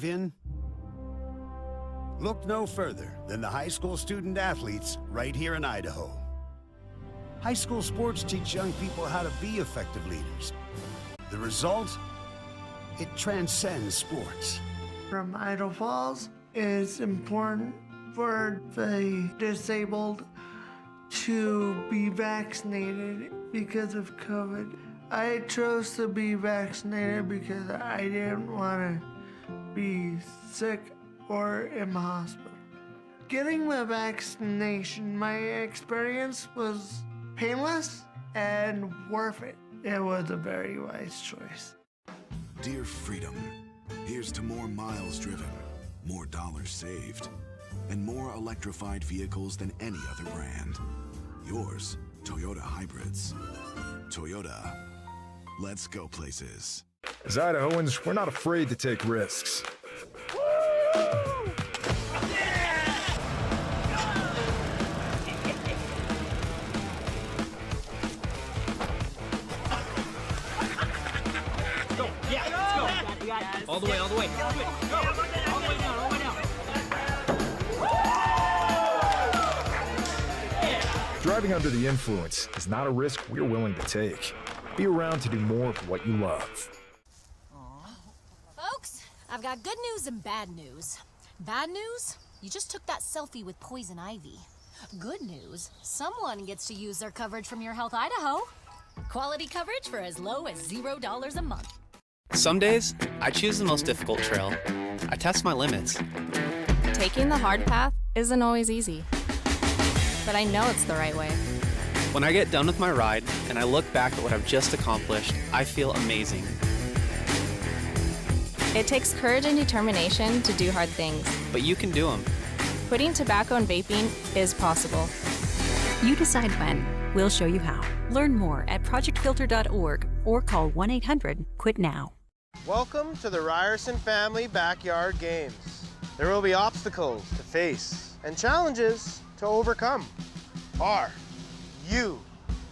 in? Look no further than the high school student athletes right here in Idaho. High school sports teach young people how to be effective leaders. The result? It transcends sports. From Idaho Falls, it's important for the disabled to be vaccinated because of COVID. I chose to be vaccinated because I didn't want to be sick or in the hospital. Getting the vaccination, my experience was painless and worth it. It was a very wise choice. Dear Freedom, here's to more miles driven, more dollars saved, and more electrified vehicles than any other brand. Yours, Toyota Hybrids. Toyota, let's go places. As Idahoans, we're not afraid to take risks. All the way, all the way. Go. All the way down, all the way down. Driving under the influence is not a risk we're willing to take. Be around to do more of what you love. Folks, I've got good news and bad news. Bad news? You just took that selfie with poison ivy. Good news? Someone gets to use their coverage from Your Health Idaho. Quality coverage for as low as $0 a month. Some days, I choose the most difficult trail. I test my limits. Taking the hard path isn't always easy, but I know it's the right way. When I get done with my ride and I look back at what I've just accomplished, I feel amazing. It takes courage and determination to do hard things. But you can do them. Quitting tobacco and vaping is possible. You decide when. We'll show you how. Learn more at projectfilter.org or call 1-800-QUIT-NOW. Welcome to the Ryerson Family Backyard Games. There will be obstacles to face and challenges to overcome. Are you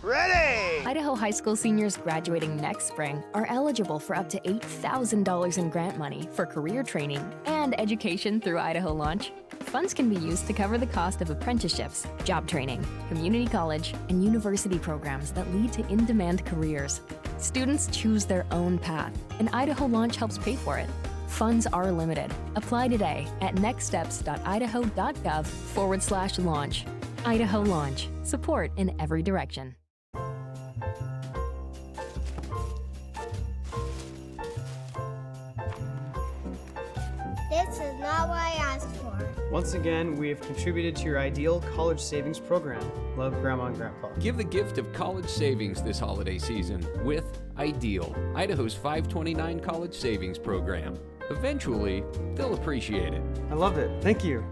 ready? Idaho high school seniors graduating next spring are eligible for up to $8,000 in grant money for career training and education through Idaho Launch. Funds can be used to cover the cost of apprenticeships, job training, community college, and university programs that lead to in-demand careers. Students choose their own path, and Idaho Launch helps pay for it. Funds are limited. Apply today at nextsteps.idaho.gov/launch. Idaho Launch. Support in every direction. This is not what I asked for. Once again, we have contributed to your ideal college savings program. Love, Grandma and Grandpa. Give the gift of college savings this holiday season with Ideal, Idaho's 529 college savings program. Eventually, they'll appreciate it. I love it. Thank you.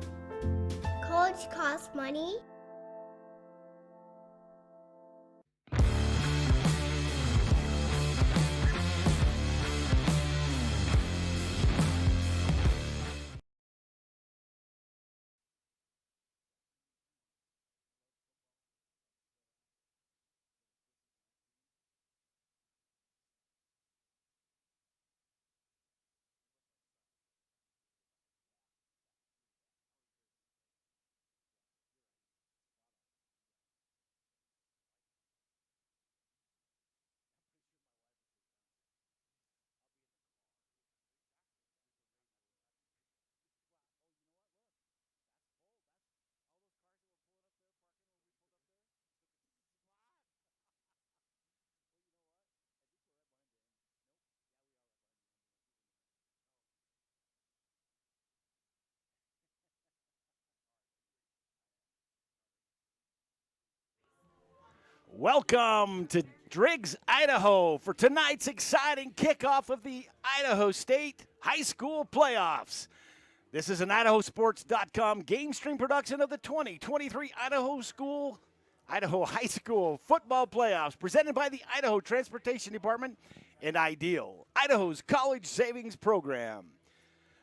College costs money. Welcome to Driggs, Idaho for tonight's exciting kickoff of the Idaho State High School Playoffs. This is an IdahoSports.com game stream production of the 2023 Idaho High School Football Playoffs presented by the Idaho Transportation Department and Ideal, Idaho's college savings program.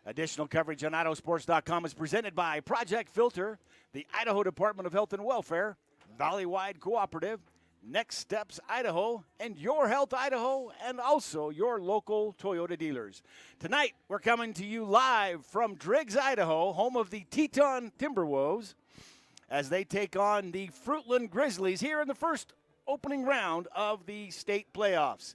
Additional coverage on IdahoSports.com is presented by Project Filter, the Idaho Department of Health and Welfare, Valleywide Cooperative, Next Steps Idaho, and Your Health Idaho, and also your local Toyota dealers. Tonight, we're coming to you live from Driggs, Idaho, home of the Teton Timberwolves, as they take on the Fruitland Grizzlies here in the first opening round of the state playoffs.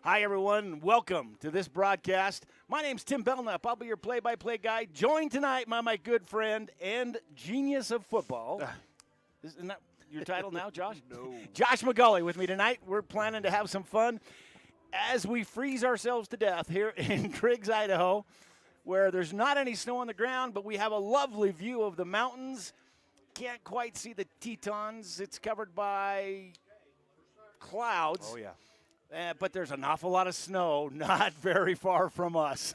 Hi, everyone. Welcome to this broadcast. My name's Tim Belknap. I'll be your play-by-play guy, joined tonight by my good friend and genius of football. Isn't that your title now, Josh? No. Josh McGully with me tonight. We're planning to have some fun as we freeze ourselves to death here in Driggs, Idaho, where there's not any snow on the ground, but we have a lovely view of the mountains. Can't quite see the Tetons. It's covered by clouds. Oh, yeah. But there's an awful lot of snow not very far from us.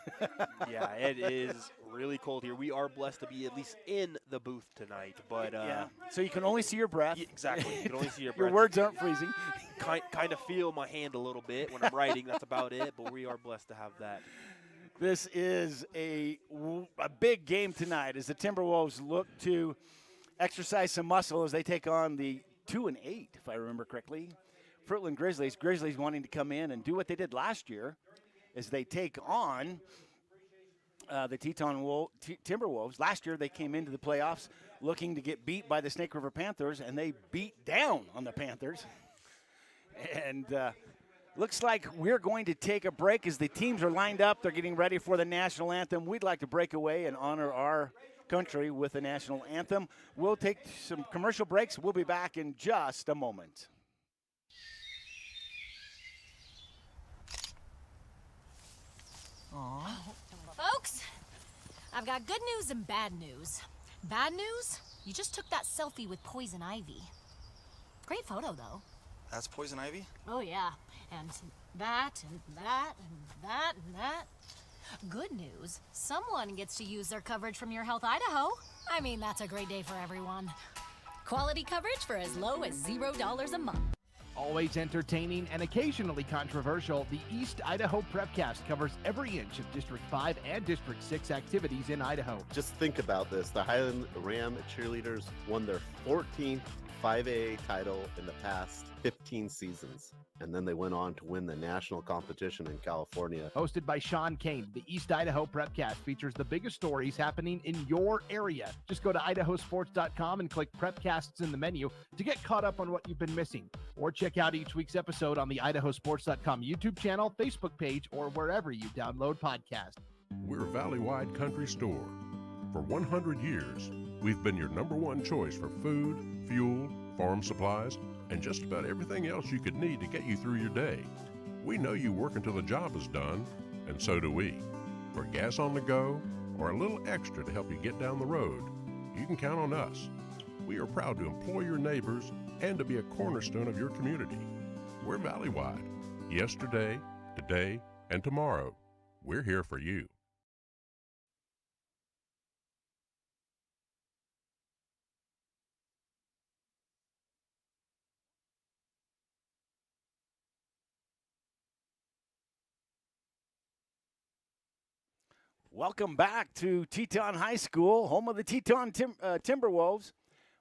Yeah, it is really cold here. We are blessed to be at least in the booth tonight. But yeah. So you can only see your breath. Yeah, exactly. You can only see your breath. Your words aren't freezing. Kind of feel my hand a little bit when I'm writing. That's about it. But we are blessed to have that. This is a big game tonight as the Timberwolves look to exercise some muscle as they take on the 2-8, if I remember correctly, Fruitland Grizzlies. Grizzlies wanting to come in and do what they did last year as they take on the Teton Timberwolves. Last year they came into the playoffs looking to get beat by the Snake River Panthers, and they beat down on the Panthers. And looks like we're going to take a break as the teams are lined up. They're getting ready for the national anthem. We'd like to break away and honor our country with the national anthem. We'll take some commercial breaks. We'll be back in just a moment. Aww. Folks, I've got good news and bad news. Bad news? You just took that selfie with Poison Ivy. Great photo, though. That's Poison Ivy? Oh, yeah. And that, and that, and that, and that. Good news, someone gets to use their coverage from Your Health Idaho. I mean, that's a great day for everyone. Quality coverage for as low as $0 a month. Always entertaining and occasionally controversial, the East Idaho Prepcast covers every inch of District 5 and District 6 activities in Idaho. Just think about this. The Highland Ram cheerleaders won their 14th 5A title in the past 15 seasons. And then they went on to win the national competition in California. Hosted by Sean Kane, the East Idaho Prepcast features the biggest stories happening in your area. Just go to IdahoSports.com and click Prepcasts in the menu to get caught up on what you've been missing. Or check out each week's episode on the IdahoSports.com YouTube channel, Facebook page, or wherever you download podcasts. We're Valley-wide Country Store. For 100 years, we've been your #1 choice for food, fuel, farm supplies, and just about everything else you could need to get you through your day. We know you work until the job is done, and so do we. For gas on the go, or a little extra to help you get down the road, you can count on us. We are proud to employ your neighbors and to be a cornerstone of your community. We're Valley-wide. Yesterday, today, and tomorrow, we're here for you. Welcome back to Teton High School, home of the Teton Timberwolves,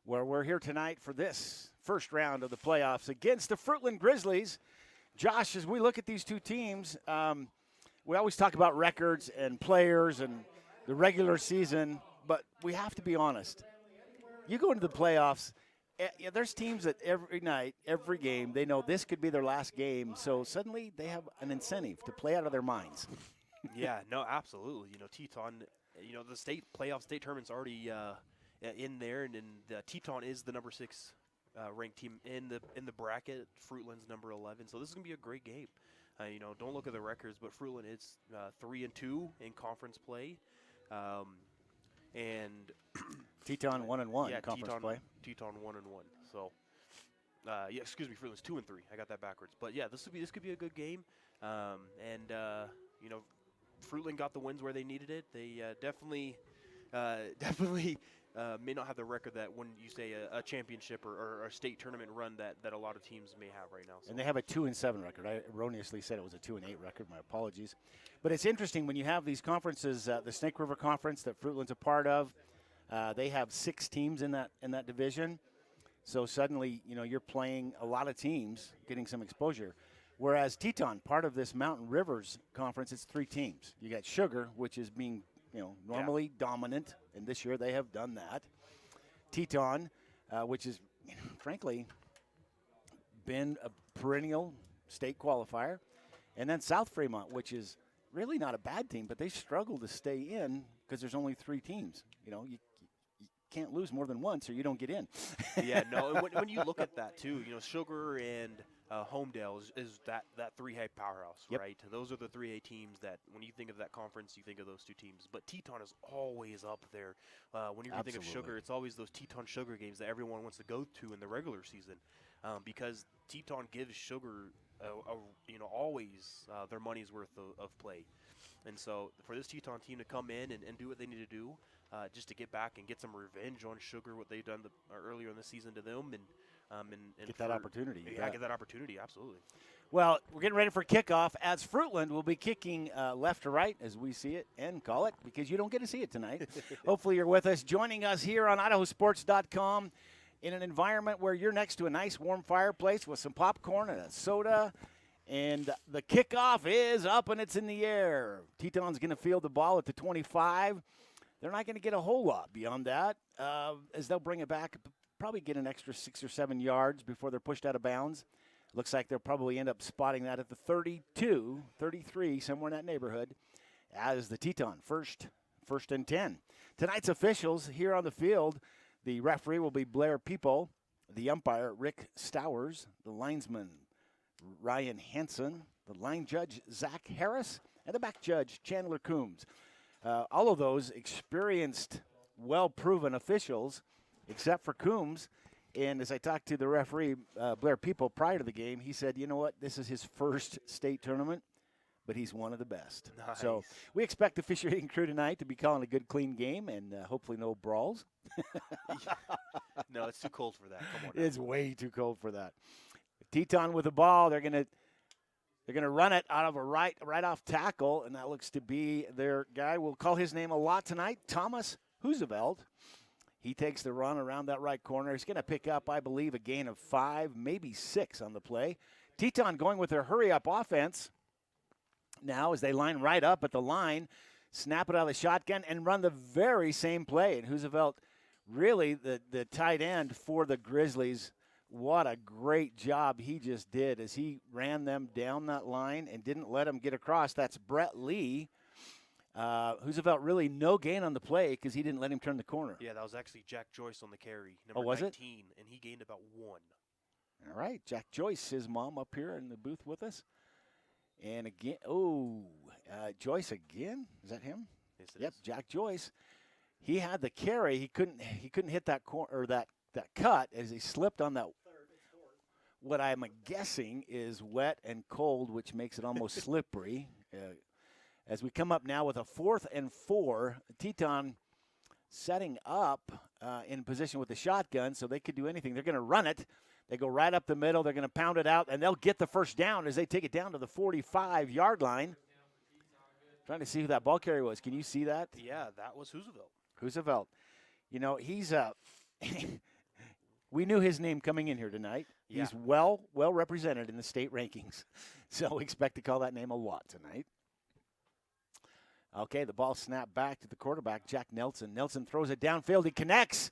where we're here tonight for this first round of the playoffs against the Fruitland Grizzlies. Josh, as we look at these two teams, we always talk about records and players and the regular season, but we have to be honest. You go into the playoffs, there's teams that every night, every game, they know this could be their last game, so suddenly they have an incentive to play out of their minds. Yeah, no, absolutely. You know, Teton, the state tournament's already in there, and Teton is the #6 ranked team in the bracket. Fruitland's #11, so this is gonna be a great game. Don't look at the records, but Fruitland is 3-2 in conference play, and Teton 1-1 in conference play. Teton 1-1. So, Fruitland's 2-3. I got that backwards, but yeah, this could be a good game, Fruitland got the wins where they needed it. They definitely may not have the record that when you say a championship or a state tournament run that a lot of teams may have right now. So. And they have a 2-7 record. I erroneously said it was a 2-8 record. My apologies. But it's interesting when you have these conferences. The Snake River Conference that Fruitland's a part of. They have 6 teams in that division. So suddenly, you're playing a lot of teams, getting some exposure. Whereas Teton, part of this Mountain Rivers Conference, it's 3 teams. You got Sugar, which is being, normally dominant, and this year they have done that. Teton, which is, frankly, been a perennial state qualifier. And then South Fremont, which is really not a bad team, but they struggle to stay in because there's only 3 teams. You can't lose more than once or you don't get in. Yeah, no, and when you look at that, too, Sugar and Homedale is that 3A powerhouse, right? Those are the 3A teams that when you think of that conference, you think of those 2 teams. But Teton is always up there. When you think of Sugar, it's always those Teton Sugar games that everyone wants to go to in the regular season because Teton gives Sugar always their money's worth of play. And so for this Teton team to come in and do what they need to do just to get back and get some revenge on Sugar, what they've done earlier in the season to them, and get that opportunity. Yeah, get that opportunity, absolutely. Well, we're getting ready for kickoff as Fruitland will be kicking left to right as we see it and call it because you don't get to see it tonight. Hopefully you're with us, joining us here on IdahoSports.com in an environment where you're next to a nice warm fireplace with some popcorn and a soda. And the kickoff is up and it's in the air. Teton's going to field the ball at the 25. They're not going to get a whole lot beyond that as they'll bring it back, probably get an extra 6 or 7 yards before they're pushed out of bounds. Looks like they'll probably end up spotting that at the 32, 33, somewhere in that neighborhood as the Teton first and 10. Tonight's officials here on the field, the referee will be Blair People, the umpire Rick Stowers, the linesman Ryan Hansen, the line judge Zach Harris, and the back judge Chandler Coombs. All of those experienced, well-proven officials, except for Coombs. And as I talked to the referee, Blair People, prior to the game, he said, you know what, this is his first state tournament, but he's one of the best. Nice. So we expect the officiating crew tonight to be calling a good, clean game and hopefully no brawls. No, it's too cold for that. Come on. It's way too cold for that. Teton with the ball, they're gonna run it out of a right off tackle, and that looks to be their guy. We'll call his name a lot tonight, Thomas Huseveld. He takes the run around that right corner. He's going to pick up, I believe, a gain of 5, maybe 6 on the play. Teton going with their hurry-up offense now as they line right up at the line, snap it out of the shotgun, and run the very same play. And Huseveld, really the tight end for the Grizzlies, what a great job he just did as he ran them down that line and didn't let them get across. That's Brett Lee. Huseveld really no gain on the play because he didn't let him turn the corner. Yeah, that was actually Jack Joyce on the carry, number was 19, it? and he gained about 1. All right, Jack Joyce, his mom up here in the booth with us. And again, Joyce again? Is that him? Yes, it yep, is. Jack Joyce. He had the carry. He couldn't hit that or that cut as he slipped on that. What I'm guessing is wet and cold, which makes it almost slippery. As we come up now with a 4th and 4, Teton setting up in position with the shotgun, so they could do anything. They're going to run it. They go right up the middle. They're going to pound it out, and they'll get the first down as they take it down to the 45-yard line. Trying to see who that ball carrier was. Can you see that? Yeah, that was Huseveld. Huseveld. He's we knew his name coming in here tonight. Yeah. He's well represented in the state rankings, so we expect to call that name a lot tonight. Okay, the ball snapped back to the quarterback, Jack Nelson. Nelson throws it downfield. He connects.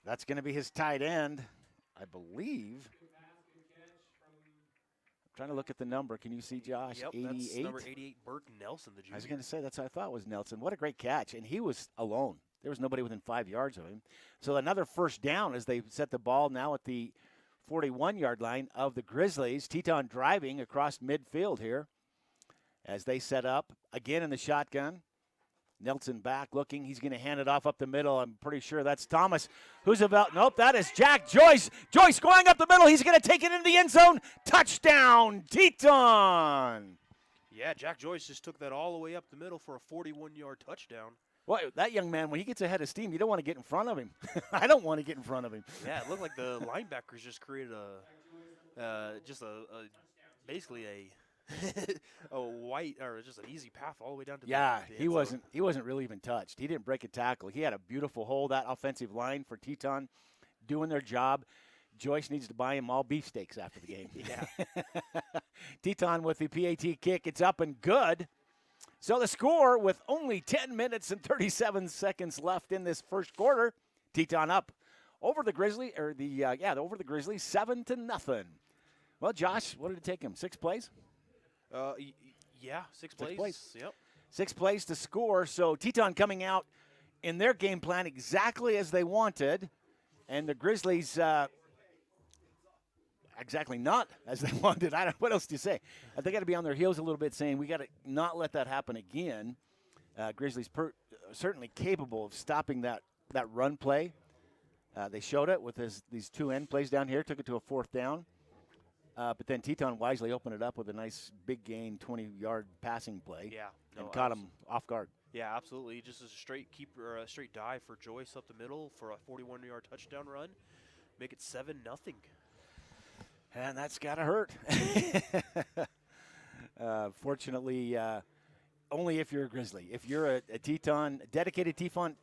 That's going to be his tight end, I believe. I'm trying to look at the number. Can you see, Josh? Yep, 88? that's number 88, Burton Nelson, the junior. I was going to say, that's what I thought was Nelson. What a great catch. And he was alone. There was nobody within 5 yards of him. So another first down as they set the ball now at the 41-yard line of the Grizzlies. Teton driving across midfield here as they set up again in the shotgun. Nelson back looking. He's going to hand it off up the middle. I'm pretty sure that's Thomas Huseveld. Nope, that is Jack Joyce. Joyce going up the middle. He's going to take it into the end zone. Touchdown, Teton. Yeah, Jack Joyce just took that all the way up the middle for a 41-yard touchdown. Well, that young man, when he gets ahead of steam, you don't want to get in front of him. I don't want to get in front of him. Yeah, it looked like the linebackers just created basically a white or just an easy path all the way down to the end zone. He wasn't really even touched. He didn't break a tackle. He had a beautiful hole. That offensive line for Teton doing their job. Joyce needs to buy him all beefsteaks after the game. Yeah. Teton with the PAT kick. It's up and good. So the score with only 10 minutes and 37 seconds left in this first quarter, Teton up over the Grizzlies, over the Grizzlies, 7-0. Well, Josh, what did it take him? 6 plays? Yeah, six plays. Yep. 6 plays to score. So Teton coming out in their game plan exactly as they wanted, and the Grizzlies exactly not as they wanted. I don't. What else do you say? They got to be on their heels a little bit, saying we got to not let that happen again. Grizzlies certainly capable of stopping that run play. They showed it with these 2 end plays down here, took it to a 4th down. But then Teton wisely opened it up with a nice big gain, 20-yard passing play. Yeah, and caught him off guard. Yeah, absolutely. Just a straight keeper, a straight dive for Joyce up the middle for a 41-yard touchdown run. Make it 7-0. And that's got to hurt. Fortunately, only if you're a Grizzly. If you're a dedicated Teton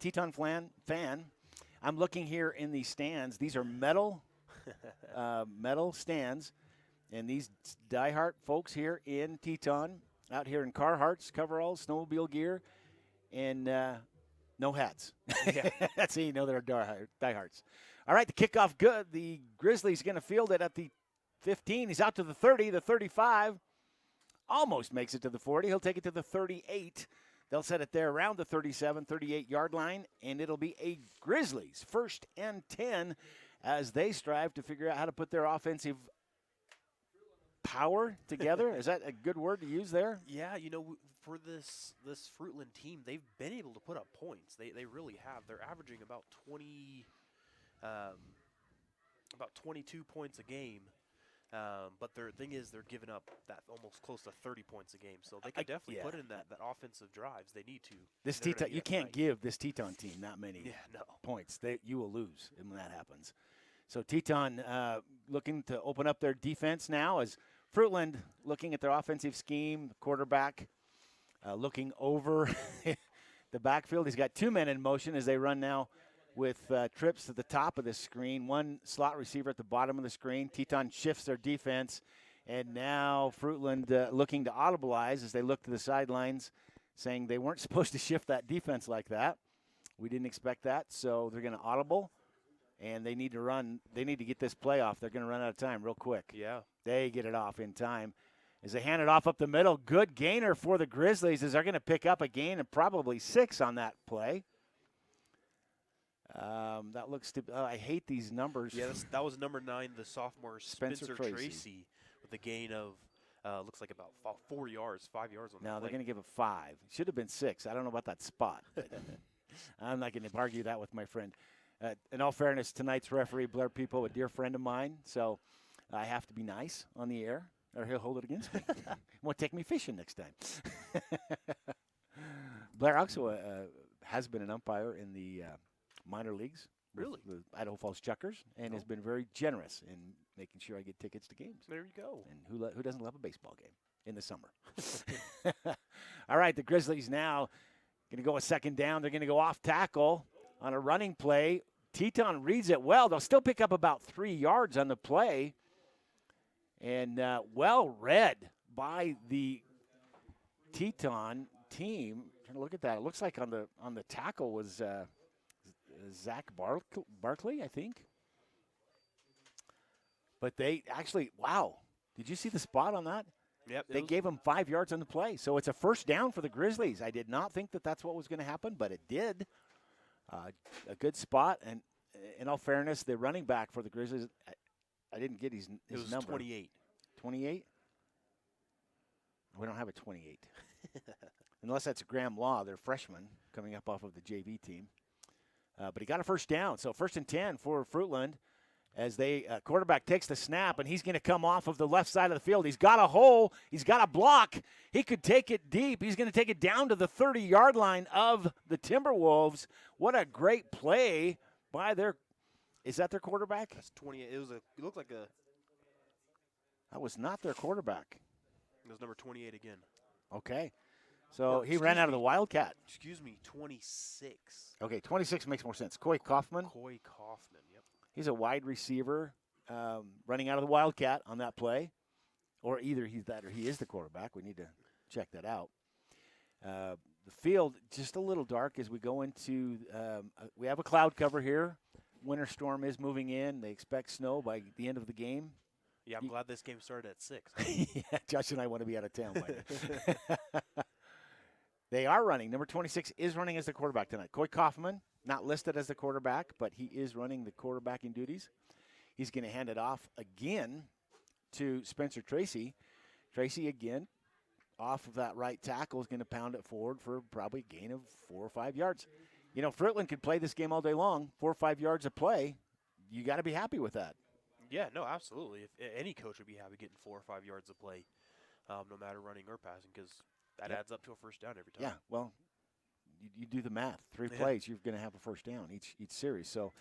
fan, I'm looking here in the stands. These are metal stands. And these diehard folks here in Teton, out here in Carhartts, coveralls, snowmobile gear, and no hats. Yeah. That's how you know they're diehards. All right, the kickoff good. The Grizzlies going to field it at the 15. He's out to the 30, the 35. Almost makes it to the 40. He'll take it to the 38. They'll set it there around the 37, 38-yard line, and it'll be a Grizzlies 1st and 10 as they strive to figure out how to put their offensive power together. Is that a good word to use there? Yeah, for this Fruitland team, they've been able to put up points. They really have. They're averaging about 22 points a game. But their thing is they're giving up that almost close to 30 points a game. So they can definitely put in that offensive drives. They need to. This Teton, you can't give this Teton team that many points. You will lose when that happens. So Teton looking to open up their defense now as Fruitland looking at their offensive scheme, the quarterback looking over the backfield. He's got 2 men in motion as they run now with trips to the top of the screen, 1 slot receiver at the bottom of the screen. Teton shifts their defense, and now Fruitland looking to audibilize as they look to the sidelines, saying they weren't supposed to shift that defense like that. We didn't expect that, so they're going to audible. And they need to run. They need to get this play off. They're going to run out of time real quick. Yeah. They get it off in time. As they hand it off up the middle, good gainer for the Grizzlies as they're going to pick up a gain of probably 6 on that play. That looks stupid. I hate these numbers. Yeah, that was number 9, the sophomore Spencer Tracy with a gain of looks like about 4 yards, 5 yards on the play. No, they're going to give it 5. Should have been 6. I don't know about that spot. But I'm not going to argue that with my friend. In all fairness, tonight's referee, Blair People, a dear friend of mine, so I have to be nice on the air, or he'll hold it against me. Won't take me fishing next time. Blair also has been an umpire in the minor leagues. Really? The Idaho Falls Chuckers, and has been very generous in making sure I get tickets to games. There you go. And who doesn't love a baseball game in the summer? All right, the Grizzlies now going to go a 2nd down. They're going to go off tackle on a running play. Teton reads it well. They'll still pick up about 3 yards on the play. And well read by the Teton team. Trying to look at that. It looks like on the tackle was Zach Barkley, I think. But they actually, wow. Did you see the spot on that? Yep. They gave him 5 yards on the play. So it's a 1st down for the Grizzlies. I did not think that that's what was going to happen, but it did. A good spot, and in all fairness, the running back for the Grizzlies, I didn't get his number. It was 28. 28? We don't have a 28. Unless that's Graham Law, their freshman, coming up off of the JV team. But he got a 1st down, so 1st and 10 for Fruitland as they quarterback takes the snap, and he's going to come off of the left side of the field. He's got a hole. He's got a block. He could take it deep. He's going to take it down to the 30-yard line of the Timberwolves. What a great play by their – is that their quarterback? That's 28. It looked like a – that was not their quarterback. It was number 28 again. Okay. So he ran out of the Wildcat. Excuse me, 26. Okay, 26 makes more sense. Coy Kaufman. Coy Kaufman, yep. He's a wide receiver. running out of the Wildcat on that play, or either he's that or he is the quarterback. We need to check that out. The field just a little dark as we go into. We have a cloud cover here. Winter storm is moving in. They expect snow by the end of the game. Yeah, I'm glad this game started at 6. Yeah, Josh and I want to be out of town by now. They are running. Number 26 is running as the quarterback tonight. Coy Kaufman, not listed as the quarterback, but he is running the quarterbacking duties. He's going to hand it off again to Spencer Tracy. Tracy again, off of that right tackle, is going to pound it forward for probably a gain of 4 or 5 yards. You know, Fruitland could play this game all day long, 4 or 5 yards of play. You got to be happy with that. Yeah, no, absolutely. If any coach would be happy getting 4 or 5 yards of play, no matter running or passing, because that adds up to a first down every time. Yeah, well, you do the math. 3 plays, you're going to have a first down each series. So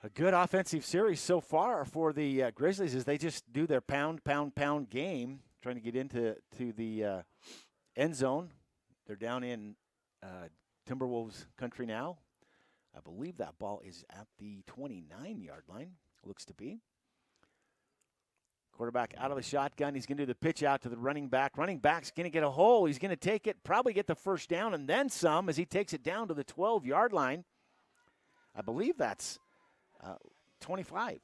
a good offensive series so far for the Grizzlies as they just do their pound game, trying to get into the end zone. They're down in Timberwolves country now. I believe that ball is at the 29-yard line, looks to be. Quarterback out of the shotgun. He's going to do the pitch out to the running back. Running back's going to get a hole. He's going to take it, probably get the first down and then some as he takes it down to the 12-yard line. I believe that's 25.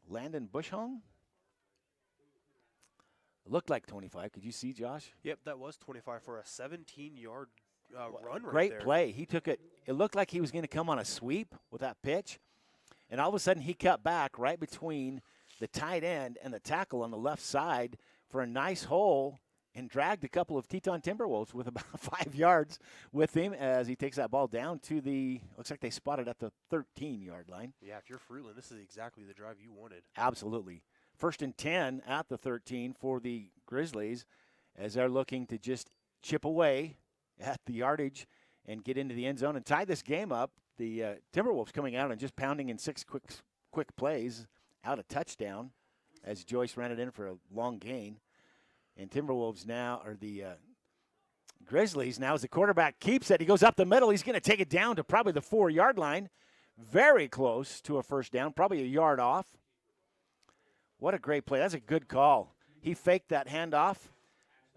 Landon Bushong. Looked like 25. Could you see, Josh? Yep, that was 25 for a 17-yard run right Great there. play. He took it. It looked like he was going to come on a sweep with that pitch. And all of a sudden he cut back right between the tight end and the tackle on the left side for a nice hole and dragged a couple of Teton Timberwolves with about 5 yards with him as he takes that ball down to looks like they spotted at the 13-yard line. Yeah, if you're Fruitland, this is exactly the drive you wanted. Absolutely. 1st and 10 at the 13 for the Grizzlies as they're looking to just chip away at the yardage and get into the end zone and tie this game up. The Timberwolves coming out and just pounding in 6 quick plays out a touchdown as Joyce ran it in for a long gain. And Timberwolves now, or the Grizzlies now, as the quarterback keeps it, he goes up the middle. He's going to take it down to probably the 4-yard line. Very close to a first down, probably a yard off. What a great play. That's a good call. He faked that handoff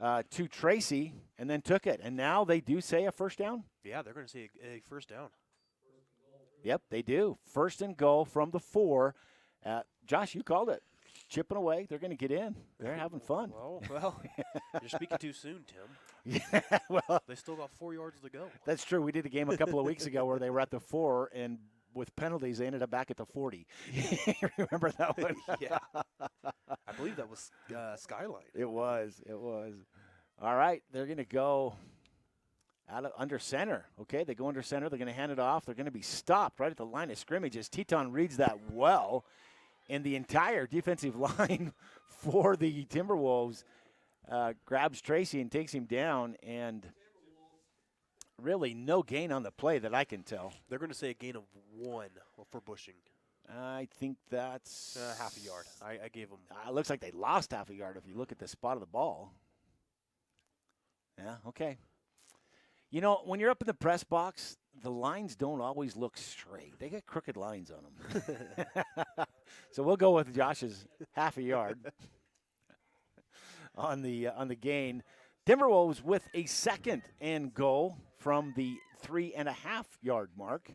to Tracy and then took it. And now they do say a first down? Yeah, they're going to say a first down. Yep, they do. 1st and goal from the 4. Josh, you called it. Chipping away. They're going to get in. They're having fun. Well, you're speaking too soon, Tim. Yeah, well. They still got 4 yards to go. That's true. We did a game a couple of weeks ago where they were at the 4, and with penalties, they ended up back at the 40. Remember that one? Yeah. I believe that was Skyline. It was. All right, they're going to go under center. Okay, they go under center. They're going to hand it off. They're going to be stopped right at the line of scrimmage as Teton reads that well. And the entire defensive line for the Timberwolves grabs Tracy and takes him down, and really no gain on the play that I can tell. They're going to say a gain of 1 for Bushing. I think that's half a yard. I gave them. It looks like they lost half a yard if you look at the spot of the ball. Yeah, okay. You know, when you're up in the press box, the lines don't always look straight. They get crooked lines on them. So we'll go with Josh's half a yard on the gain. Timberwolves with a 2nd and goal from the 3.5-yard mark.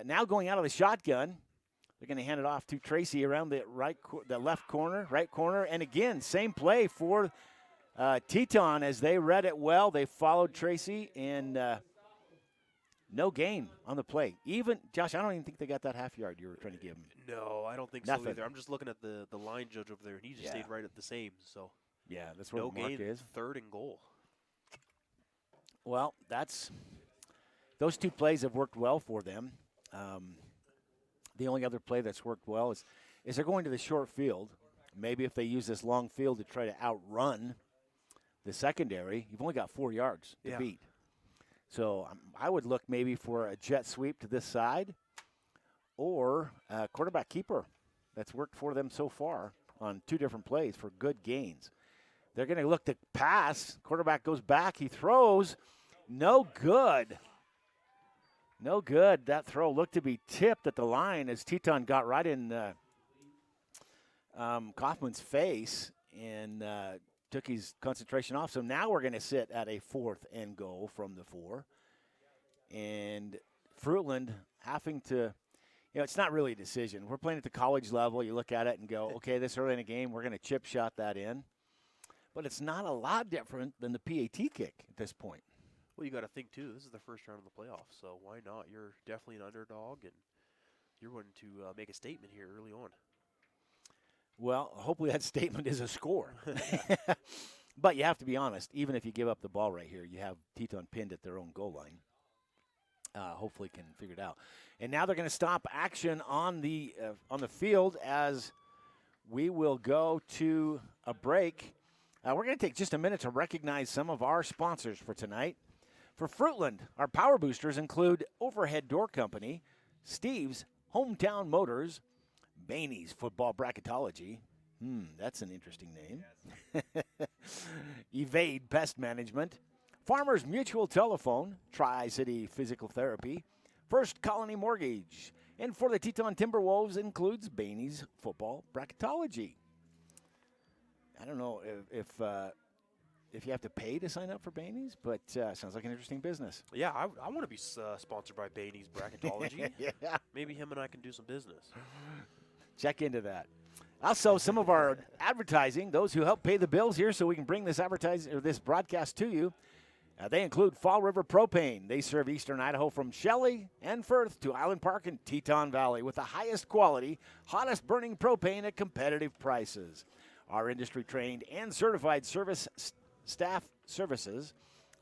Now going out of the shotgun, they're going to hand it off to Tracy around the right corner, and again, same play for Teton as they read it well. They followed Tracy and no gain on the play. Even, Josh, I don't even think they got that half yard you were trying to give them. No, I don't think so either. I'm just looking at the line judge over there, and he just stayed right at the same. So yeah, that's where no the mark gain, is. 3rd and goal. Well, those 2 plays have worked well for them. The only other play that's worked well is they're going to the short field. Maybe if they use this long field to try to outrun the secondary, you've only got 4 yards to beat. So I would look maybe for a jet sweep to this side or a quarterback keeper. That's worked for them so far on 2 different plays for good gains. They're going to look to pass. Quarterback goes back. He throws. No good. No good. That throw looked to be tipped at the line as Teton got right in Kaufman's face and took his concentration off. So now we're going to sit at a 4th and goal from the 4. And Fruitland having to, it's not really a decision. We're playing at the college level. You look at it and go, okay, this early in the game, we're going to chip shot that in. But it's not a lot different than the PAT kick at this point. Well, you got to think, too, this is the first round of the playoffs, so why not? You're definitely an underdog, and you're wanting to make a statement here early on. Well, hopefully that statement is a score. But you have to be honest. Even if you give up the ball right here, you have Teton pinned at their own goal line. Hopefully can figure it out. And now they're going to stop action on the field as we will go to a break. We're going to take just a minute to recognize some of our sponsors for tonight. For Fruitland, our power boosters include Overhead Door Company, Steve's Hometown Motors, Bainey's Football Bracketology. That's an interesting name. Evade Pest Management, Farmers Mutual Telephone, Tri-City Physical Therapy, First Colony Mortgage, and for the Teton Timberwolves includes Bainey's Football Bracketology. I don't know if you have to pay to sign up for Bainey's, but sounds like an interesting business. Yeah, I want to be sponsored by Bainey's Bracketology. Yeah. Maybe him and I can do some business. Check into that. Also, some of our advertising, those who help pay the bills here so we can bring this this broadcast to you, they include Fall River Propane. They serve eastern Idaho from Shelley and Firth to Island Park and Teton Valley with the highest quality, hottest burning propane at competitive prices. Our industry-trained and certified service staff services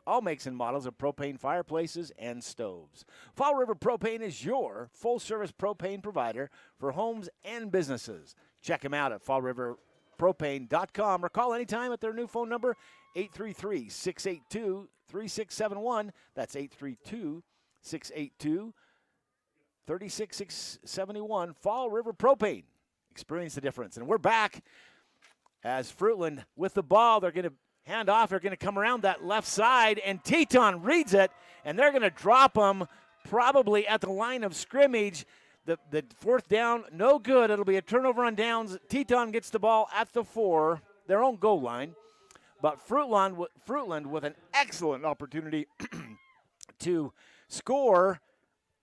all makes and models of propane fireplaces and stoves. Fall River Propane is your full-service propane provider for homes and businesses. Check them out at fallriverpropane.com or call anytime at their new phone number, 833-682-3671. That's 832-682-3671. Fall River Propane. Experience the difference. And we're back as Fruitland with the ball. They're going to hand off. They're going to come around that left side, and Teton reads it, and they're going to drop them probably at the line of scrimmage. The 4th down, no good. It'll be a turnover on downs. Teton gets the ball at the 4, their own goal line. But Fruitland with an excellent opportunity to score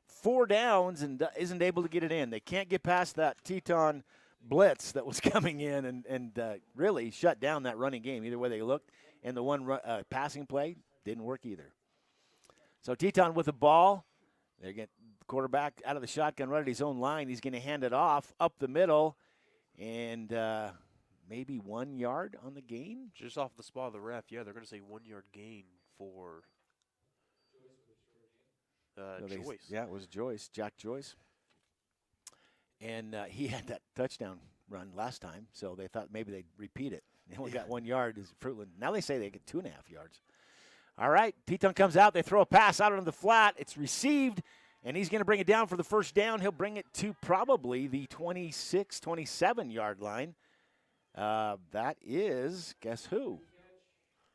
4 downs and isn't able to get it in. They can't get past that Teton blitz that was coming in and really shut down that running game. Either way they looked, and the one passing play didn't work either. So Teton with the ball. They get the quarterback out of the shotgun right at his own line. He's going to hand it off up the middle, and maybe 1 yard on the gain. Just off the spot of the ref, yeah, they're going to say 1 yard gain for Joyce. Yeah, it was Joyce, Jack Joyce. And he had that touchdown run last time, so they thought maybe they'd repeat it. They only got 1 yard as Fruitland. Now they say they get 2.5 yards. All right, Teton comes out. They throw a pass out on the flat. It's received, and he's going to bring it down for the first down. He'll bring it to probably the 26, 27-yard line. That is, guess who?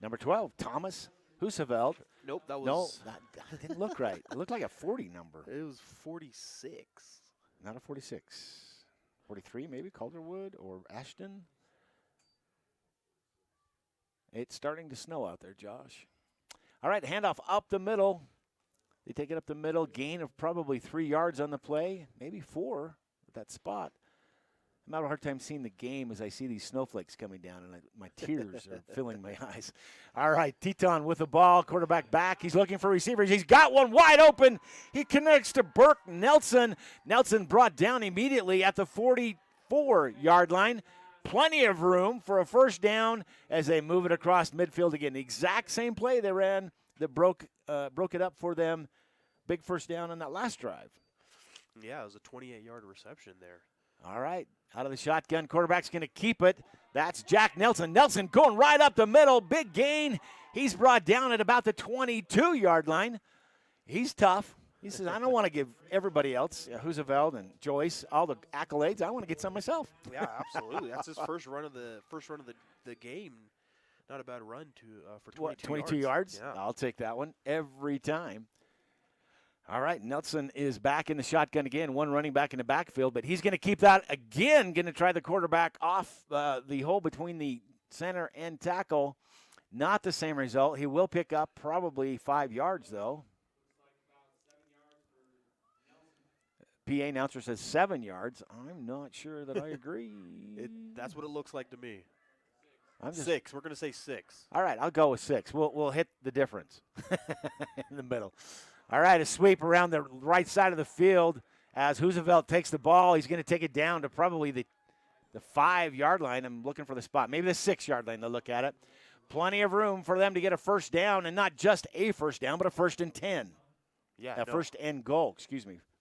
Number 12, Thomas Huseveld. Nope, that was... No, that didn't look right. It looked like a 40 number. It was 46. Not a 46. 43 maybe, Calderwood or Ashton. It's starting to snow out there, Josh. All right, handoff up the middle. They take it up the middle, gain of probably 3 yards on the play, maybe 4 at that spot. I'm having a hard time seeing the game as I see these snowflakes coming down, and my tears are filling my eyes. All right, Teton with the ball, quarterback back. He's looking for receivers. He's got one wide open. He connects to Burke Nelson. Nelson brought down immediately at the 44-yard line. Plenty of room for a first down as they move it across midfield again. The exact same play they ran that broke it up for them. Big first down on that last drive. Yeah, it was a 28-yard reception there. All right, out of the shotgun, quarterback's going to keep it. That's Jack Nelson. Nelson going right up the middle, big gain. He's brought down at about the 22-yard line. He's tough. He says, I don't want to give everybody else, Huseveld and Joyce, all the accolades. I want to get some myself. Yeah, absolutely. That's his first run of the game. Not a bad run for 22 yards. Yeah. I'll take that one every time. All right, Nelson is back in the shotgun again, one running back in the backfield, but he's going to keep that again, going to try the quarterback off the hole between the center and tackle. Not the same result. He will pick up probably 5 yards, though. PA announcer says 7 yards. I'm not sure that I agree. That's what it looks like to me. I'm just, 6. We're going to say 6. All right, I'll go with 6. We'll hit the difference in the middle. All right, a sweep around the right side of the field as Roosevelt takes the ball. He's going to take it down to probably the 5-yard line. I'm looking for the spot. Maybe the 6-yard line. They'll look at it. Plenty of room for them to get a first down, and not just a first down, but a 1st and 10. Yeah, first and goal,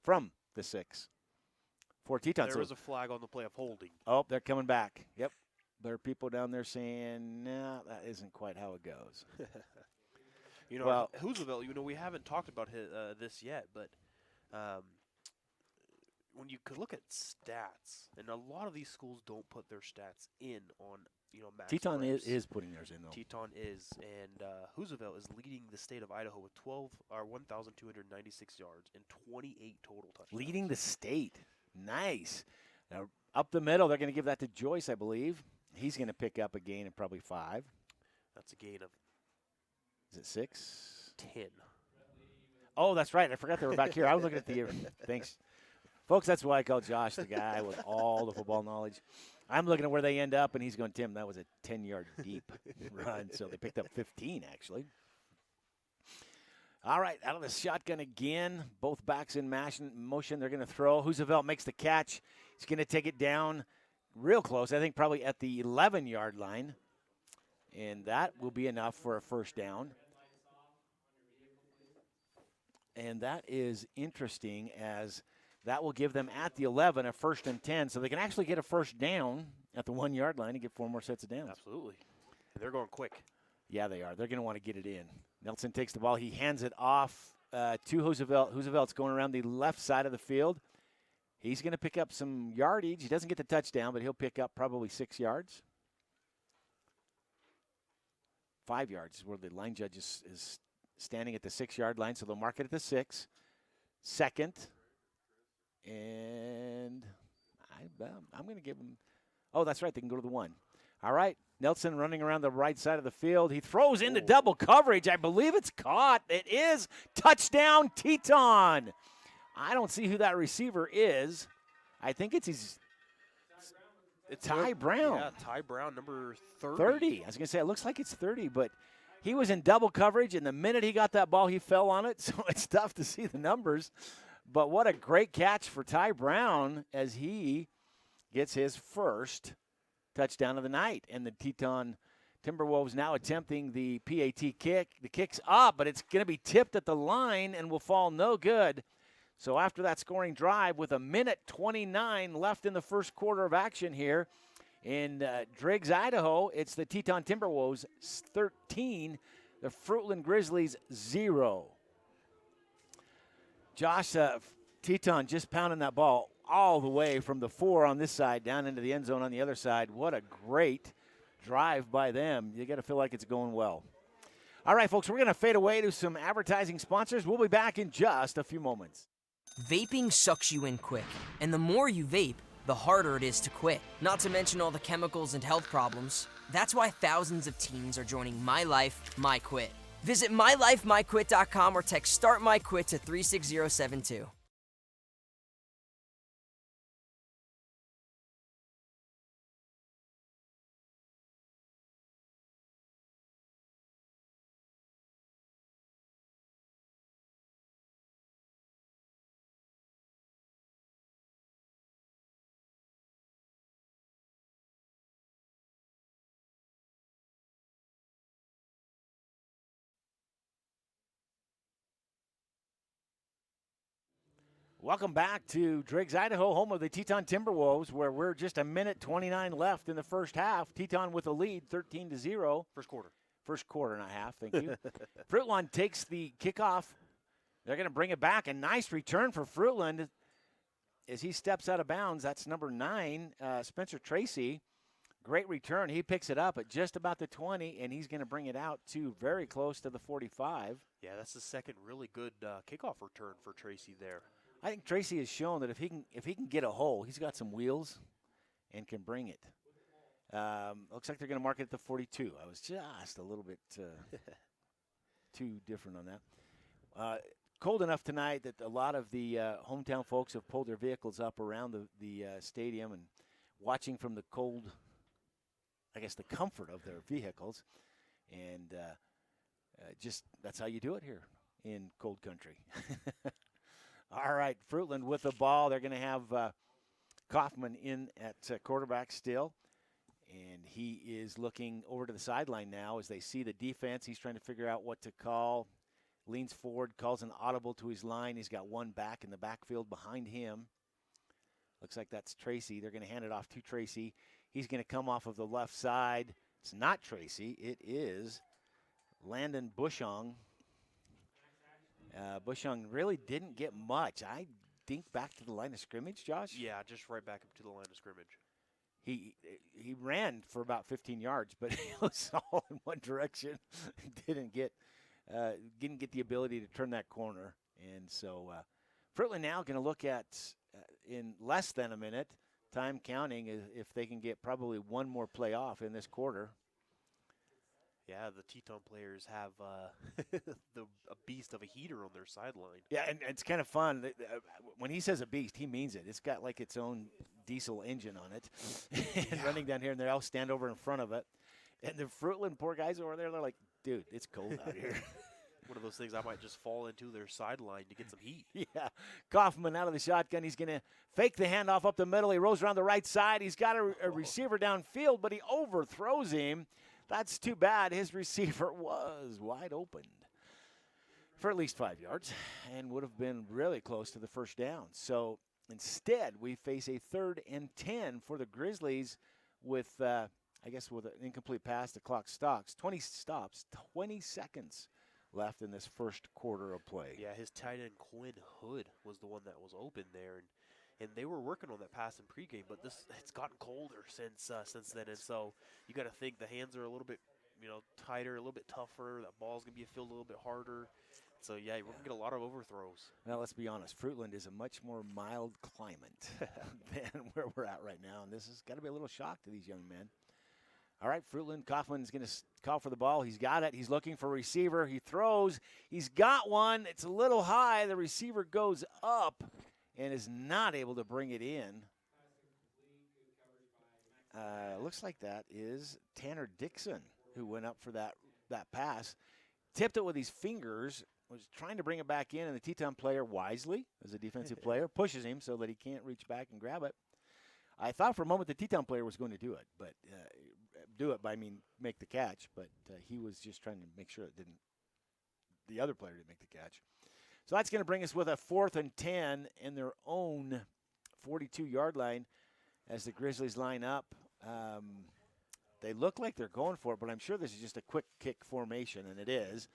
from the 6 for Teton. There was a flag on the play of holding. Oh, they're coming back. Yep. There are people down there saying, no, that isn't quite how it goes. Roosevelt, we haven't talked about this yet, but when you could look at stats, and a lot of these schools don't put their stats in on, max Teton reps. is putting theirs in, though. Teton is, and Roosevelt is leading the state of Idaho with 1,296 yards and 28 total touchdowns. Leading the state. Nice. Now, up the middle, they're going to give that to Joyce, I believe. He's going to pick up a gain of probably 5. That's a gain of... Is it 6? 10. Oh, that's right. I forgot they were back here. I was looking at the thanks. Folks, that's why I call Josh the guy with all the football knowledge. I'm looking at where they end up, and he's going, Tim, that was a 10-yard deep run. So they picked up 15, actually. All right, out of the shotgun again. Both backs in motion. They're going to throw. Roosevelt makes the catch. He's going to take it down real close. I think probably at the 11-yard line. And that will be enough for a first down. And that is interesting, as that will give them at the 11 a 1st and 10. So they can actually get a first down at the 1-yard line and get 4 more sets of downs. Absolutely. And they're going quick. Yeah, they are. They're going to want to get it in. Nelson takes the ball. He hands it off to Roosevelt. Roosevelt's going around the left side of the field. He's going to pick up some yardage. He doesn't get the touchdown, but he'll pick up probably 6 yards. 5 yards is where the line judge is standing at the 6-yard line, so they'll mark it at the 6. Second, and I'm going to give them – oh, that's right, they can go to the 1. All right, Nelson running around the right side of the field. He throws into double coverage. I believe it's caught. It is. Touchdown, Teton. I don't see who that receiver is. I think it's his – It's Ty Brown. Yeah, Ty Brown, number 30. 30. I was going to say, it looks like it's 30, but he was in double coverage, and the minute he got that ball, he fell on it, so it's tough to see the numbers. But what a great catch for Ty Brown as he gets his first touchdown of the night. And the Teton Timberwolves now attempting the PAT kick. The kick's up, but it's going to be tipped at the line and will fall no good. So after that scoring drive, with 1:29 left in the first quarter of action here in Driggs, Idaho, it's the Teton Timberwolves 13, the Fruitland Grizzlies 0. Josh, Teton just pounding that ball all the way from the 4 on this side down into the end zone on the other side. What a great drive by them. You got to feel like it's going well. All right, folks, we're going to fade away to some advertising sponsors. We'll be back in just a few moments. Vaping sucks you in quick, and the more you vape, the harder it is to quit. Not to mention all the chemicals and health problems. That's why thousands of teens are joining My Life, My Quit. Visit mylifemyquit.com or text Start My Quit to 36072. Welcome back to Driggs, Idaho, home of the Teton Timberwolves, where we're just 1:29 left in the first half. Teton with a lead, 13-0. First quarter. First quarter, not half, thank you. Fruitland takes the kickoff. They're going to bring it back. A nice return for Fruitland as he steps out of bounds. That's number 9, Spencer Tracy. Great return. He picks it up at just about the 20, and he's going to bring it out to very close to the 45. Yeah, that's the second really good kickoff return for Tracy there. I think Tracy has shown that if he can get a hole, he's got some wheels and can bring it. Looks like they're going to mark it at the 42. I was just a little bit too different on that. Cold enough tonight that a lot of the hometown folks have pulled their vehicles up around the stadium and watching from the cold, I guess, the comfort of their vehicles. And just that's how you do it here in cold country. All right, Fruitland with the ball. They're going to have Kaufman in at quarterback still. And he is looking over to the sideline now as they see the defense. He's trying to figure out what to call. Leans forward, calls an audible to his line. He's got one back in the backfield behind him. Looks like that's Tracy. They're going to hand it off to Tracy. He's going to come off of the left side. It's not Tracy. It is Landon Bushong. Bushong really didn't get much. I think back to the line of scrimmage, Josh? Yeah, just right back up to the line of scrimmage. He ran for about 15 yards, but it was all in one direction. Didn't get the ability to turn that corner. And so Fruitland now going to look at, in less than a minute, time counting, if they can get probably one more play off in this quarter. Yeah, the Teton players have a beast of a heater on their sideline. Yeah, and it's kind of fun. When he says a beast, he means it. It's got like its own diesel engine on it. And running down here, and they all stand over in front of it. And the Fruitland poor guys over there, they're like, dude, it's cold out here. One of those things I might just fall into their sideline to get some heat. Yeah. Kaufman out of the shotgun. He's going to fake the handoff up the middle. He rolls around the right side. He's got a receiver downfield, but he overthrows him. That's too bad. His receiver was wide open for at least 5 yards and would have been really close to the first down. So instead, we face a 3rd and 10 for the Grizzlies with, I guess, with an incomplete pass. The clock stops. 20 seconds left in this first quarter of play. Yeah, his tight end Quinn Hood was the one that was open there, and they were working on that pass in pregame, but it's gotten colder since then, and so you got to think the hands are a little bit, tighter, a little bit tougher. That ball's gonna be filled a little bit harder. So yeah, we're gonna get a lot of overthrows. Well, let's be honest. Fruitland is a much more mild climate than where we're at right now, and this has got to be a little shock to these young men. All right, Fruitland, Kaufman's going to call for the ball. He's got it. He's looking for a receiver. He throws. He's got one. It's a little high. The receiver goes up and is not able to bring it in. Looks like that is Tanner Dixon who went up for that pass. Tipped it with his fingers, was trying to bring it back in, and the Teton player wisely, as a defensive player, pushes him so that he can't reach back and grab it. I thought for a moment the Teton player was going to do it, but make the catch. But he was just trying to make sure the other player didn't make the catch. So that's going to bring us with a 4th and 10 in their own 42-yard line as the Grizzlies line up. They look like they're going for it, but I'm sure this is just a quick kick formation, and it is.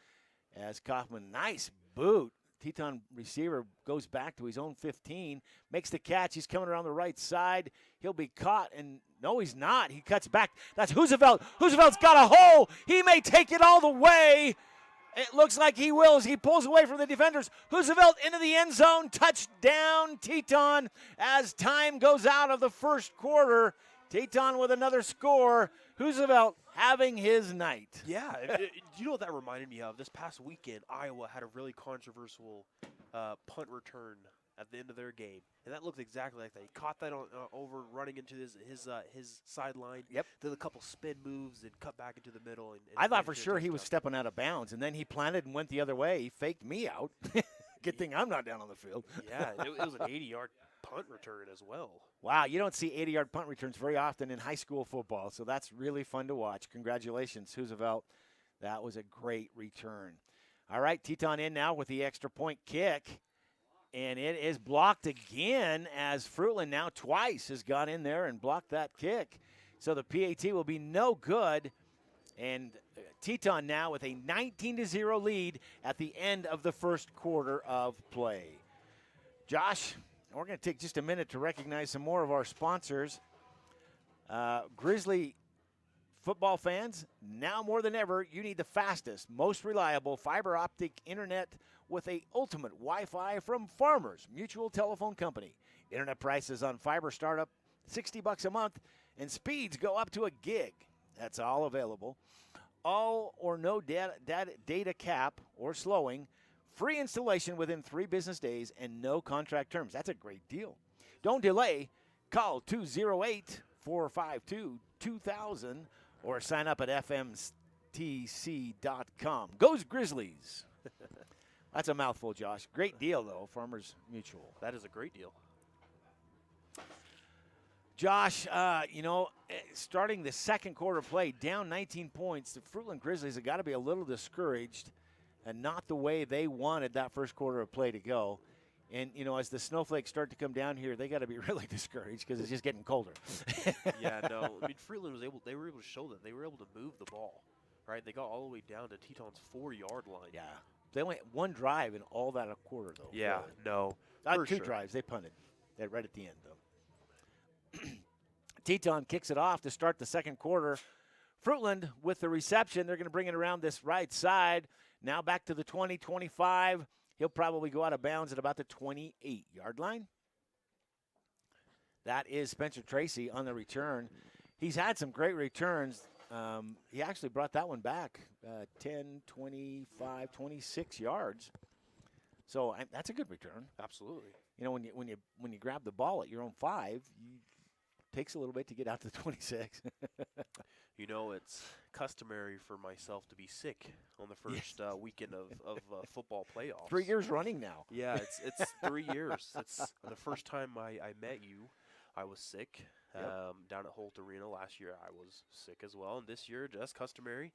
As Kaufman, nice boot. Teton receiver goes back to his own 15, makes the catch. He's coming around the right side. He'll be caught, and no, he's not. He cuts back. That's Roosevelt. Roosevelt's got a hole. He may take it all the way. It looks like he will as he pulls away from the defenders. Roosevelt into the end zone. Touchdown, Teton, as time goes out of the first quarter. Teton with another score. Roosevelt having his night. Yeah, you know what that reminded me of? This past weekend, Iowa had a really controversial punt return at the end of their game, and that looked exactly like that. He caught that over running into his sideline. Yep. Did a couple spin moves and cut back into the middle. And I thought for sure he was stepping out of bounds, and then he planted and went the other way. He faked me out. Good thing I'm not down on the field. Yeah, it was an 80-yard punt return as well. Wow, you don't see 80-yard punt returns very often in high school football, so that's really fun to watch. Congratulations, Roosevelt. That was a great return. All right, Teton in now with the extra point kick, and it is blocked again as Fruitland now twice has gone in there and blocked that kick. So the PAT will be no good, and Teton now with a 19-0 lead at the end of the first quarter of play. Josh, we're going to take just a minute to recognize some more of our sponsors. Grizzly football fans, now more than ever, you need the fastest, most reliable fiber optic internet with a ultimate Wi-Fi from Farmers Mutual Telephone Company. Internet prices on fiber start up $60 a month, and speeds go up to a gig. That's all available. All or no data cap or slowing. Free installation within 3 business days and no contract terms. That's a great deal. Don't delay. Call 208-452-2000 or sign up at fmtc.com. Goes Grizzlies. That's a mouthful, Josh. Great deal, though, Farmers Mutual. That is a great deal. Josh, starting the second quarter play, down 19 points, the Fruitland Grizzlies have got to be a little discouraged and not the way they wanted that first quarter of play to go. And, as the snowflakes start to come down here, they got to be really discouraged because it's just getting colder. Yeah, no. I mean, Fruitland they were able to show that they were able to move the ball, right? They got all the way down to Teton's 4-yard line. Yeah. They went one drive in all that a quarter, though. Yeah, really. no. Not two drives. They punted. They're right at the end, though. Teton kicks it off to start the second quarter. Fruitland with the reception. They're going to bring it around this right side. Now back to the 20, 25. He'll probably go out of bounds at about the 28-yard line. That is Spencer Tracy on the return. He's had some great returns. He actually brought that one back 10, 25, 26 yards. So that's a good return. Absolutely. When you grab the ball at your own 5, it takes a little bit to get out to the 26. It's customary for myself to be sick on the first weekend of football playoffs. 3 years running now. Yeah, it's 3 years. It's the first time I met you. I was sick down at Holt Arena last year. I was sick as well, and this year, just customary,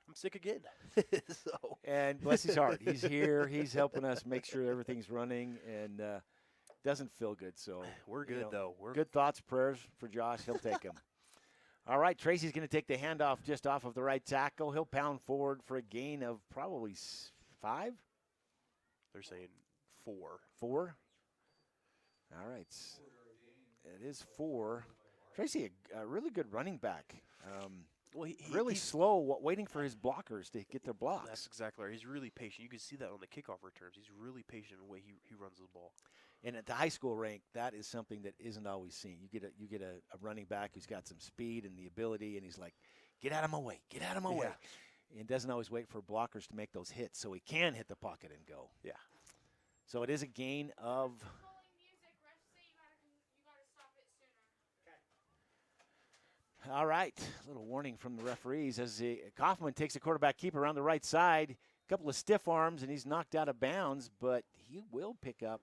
I'm sick again. And bless his heart, he's here. He's helping us make sure everything's running, and doesn't feel good. So we're good though. We're good thoughts, prayers for Josh. He'll take them. All right, Tracy's going to take the handoff just off of the right tackle. He'll pound forward for a gain of probably 5. They're saying 4. 4. All right. It is 4. Tracy, a really good running back. He's slow, waiting for his blockers to get their blocks. That's exactly right. He's really patient. You can see that on the kickoff returns. He's really patient in the way he runs the ball. And at the high school rank, that is something that isn't always seen. You get a running back who's got some speed and the ability, and he's like, get out of my way, get out of my way. And doesn't always wait for blockers to make those hits so he can hit the pocket and go. Yeah. So it is a gain of... All right, a little warning from the referees as Kaufman takes the quarterback keeper around the right side. A couple of stiff arms, and he's knocked out of bounds, but he will pick up.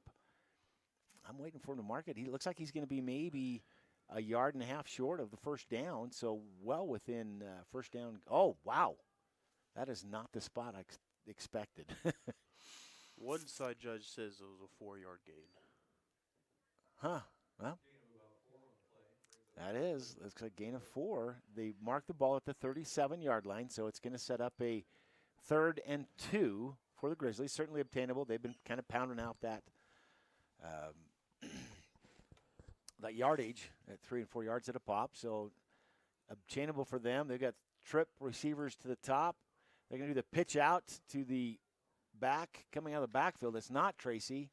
I'm waiting for him to mark it. He looks like he's going to be maybe a yard and a half short of the first down, so well within first down. Oh, wow. That is not the spot I expected. One side judge says it was a 4-yard gain. Huh. Well. That is. Looks like a gain of 4. They marked the ball at the 37-yard line, so it's going to set up a 3rd and 2 for the Grizzlies. Certainly obtainable. They've been kind of pounding out that that yardage at 3 and 4 yards at a pop. So obtainable for them. They've got trip receivers to the top. They're going to do the pitch out to the back, coming out of the backfield. It's not Tracy.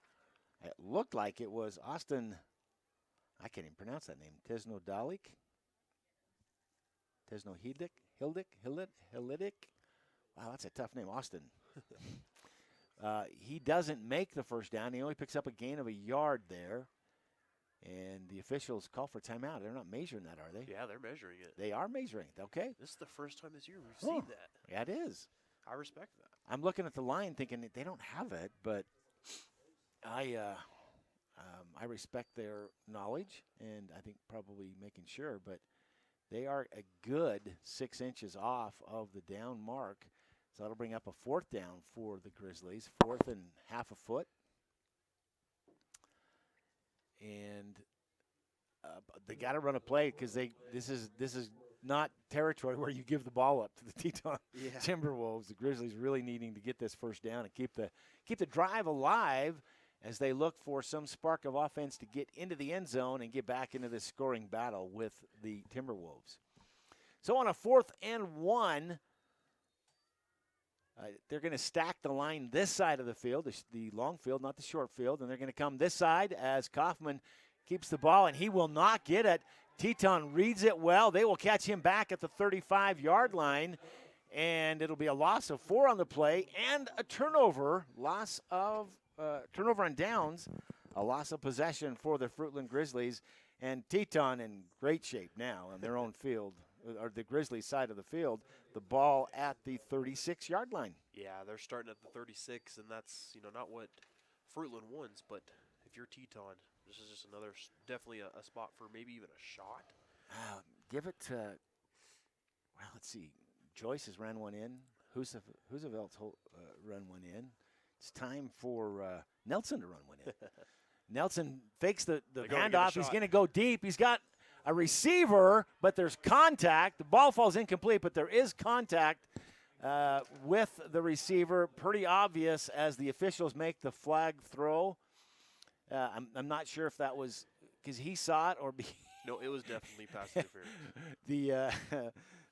It looked like it was Austin. I can't even pronounce that name. Tesno Dalik? Tesno Hildick? Wow, that's a tough name. Austin. He doesn't make the first down. He only picks up a gain of a yard there. And the officials call for timeout. They're not measuring that, are they? Yeah, they're measuring it. They are measuring it. Okay. This is the first time this year we've seen that. Yeah, it is. I respect that. I'm looking at the line thinking that they don't have it, but I respect their knowledge, and I think probably making sure, but they are a good 6 inches off of the down mark. So that'll bring up a 4th down for the Grizzlies, 4th and half a foot. And they got to run a play because this is not territory where you give the ball up to the Teton Timberwolves. The Grizzlies really needing to get this first down and keep the drive alive. as they look for some spark of offense to get into the end zone and get back into this scoring battle with the Timberwolves. So on a 4th and 1, they're going to stack the line this side of the field, the long field, not the short field, and they're going to come this side as Kaufman keeps the ball, and he will not get it. Teton reads it well. They will catch him back at the 35-yard line, and it'll be a loss of 4 on the play and a turnover, turnover on downs, a loss of possession for the Fruitland Grizzlies, and Teton in great shape now on their own field, or the Grizzlies side of the field, the ball at the 36-yard line. Yeah, they're starting at the 36, and that's, not what Fruitland wants, but if you're Teton, this is just another, definitely a spot for maybe even a shot. Give it to, well, let's see. Joyce has ran one in. Hoosevelt's run one in. It's time for Nelson to run one in. Nelson fakes the handoff. He's going to go deep. He's got a receiver, but there's contact. The ball falls incomplete, but there is contact with the receiver. Pretty obvious as the officials make the flag throw. I'm not sure if that was because he saw it or No, it was definitely pass interference.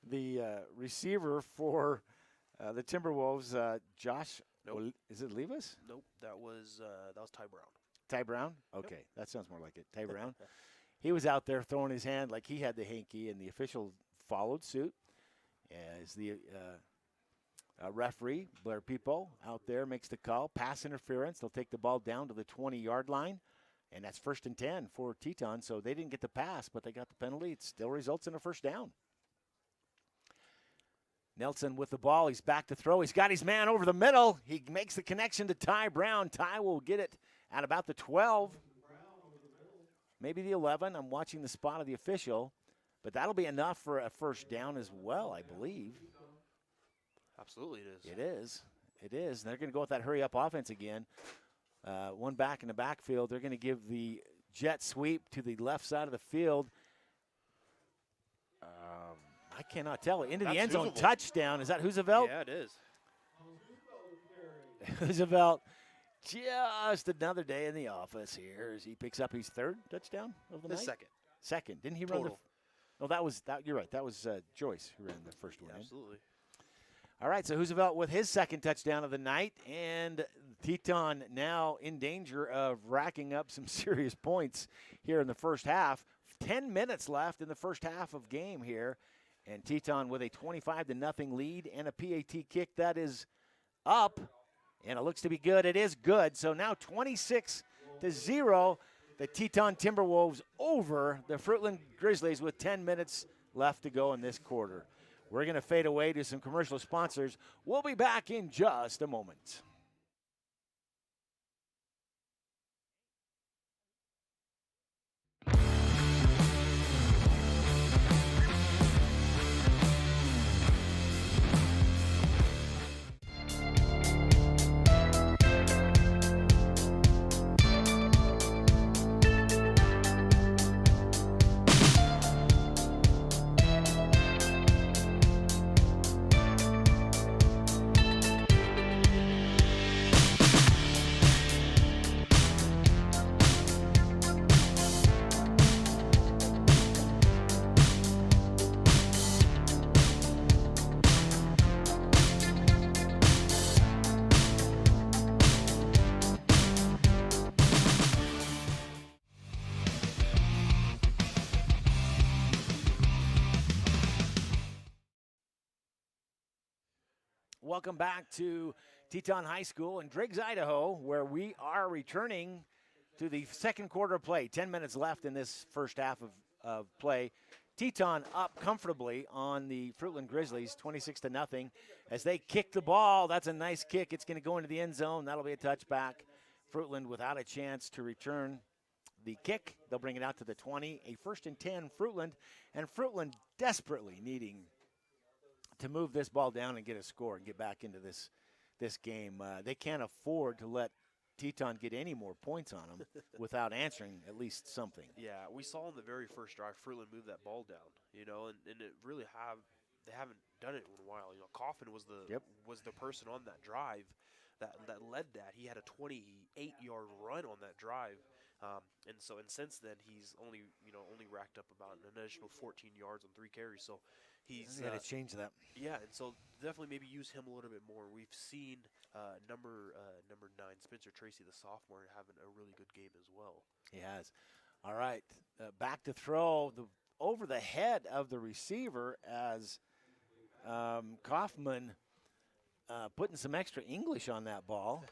The receiver for the Timberwolves, Josh. Nope. Is it Levis? Nope, that was Ty Brown. Ty Brown? Okay, that sounds more like it. Ty Brown. He was out there throwing his hand like he had the hanky, and the official followed suit as the referee, Blair Peepo, out there makes the call. Pass interference. They'll take the ball down to the 20-yard line, and that's 1st and 10 for Teton. So they didn't get the pass, but they got the penalty. It still results in a 1st down. Nelson with the ball. He's back to throw. He's got his man over the middle. He makes the connection to Ty Brown. Ty will get it at about the 12, maybe the 11. I'm watching the spot of the official, but that'll be enough for a 1st down as well, I believe. Absolutely it is. It is. It is. And they're going to go with that hurry-up offense again. One back in the backfield. They're going to give the jet sweep to the left side of the field. I cannot tell. Into the end zone. Touchdown. Is that Hoosevelt? Yeah, it is. Hoosevelt, just another day in the office here as he picks up his 3rd touchdown of the night. Second. Didn't he run the? No, that was that. You're right. That was Joyce who ran the first one. Absolutely. All right, so Hoosevelt with his 2nd touchdown of the night, and Teton now in danger of racking up some serious points here in the first half. 10 minutes left in the first half of game here, and Teton with a 25-0 lead and a PAT kick that is up, and it looks to be good. It is good. So now 26-0, the Teton Timberwolves over the Fruitland Grizzlies with 10 minutes left to go in this quarter. We're going to fade away to some commercial sponsors. We'll be back in just a moment. Welcome back to Teton High School in Driggs, Idaho, where we are returning to the second quarter of play. 10 minutes left in this first half of play. Teton up comfortably on the Fruitland Grizzlies, 26-0, as they kick the ball. That's a nice kick. It's going to go into the end zone. That'll be a touchback. Fruitland without a chance to return the kick. They'll bring it out to the 20. A 1st and 10 Fruitland, and Fruitland desperately needing to move this ball down and get a score and get back into this game. They can't afford to let Teton get any more points on them without answering at least something. Yeah, we saw in the very first drive Fruitland move that ball down, and it really they haven't done it in a while. Coffin was the person on that drive. that led that. He had a 28-yard run on that drive. And since then he's only racked up about an additional 14 yards on 3 carries. So he's got to change that. Yeah, and so definitely maybe use him a little bit more. We've seen number 9 Spencer Tracy, the sophomore, having a really good game as well. He has. All right, back to throw over the head of the receiver as Kaufman. Putting some extra English on that ball.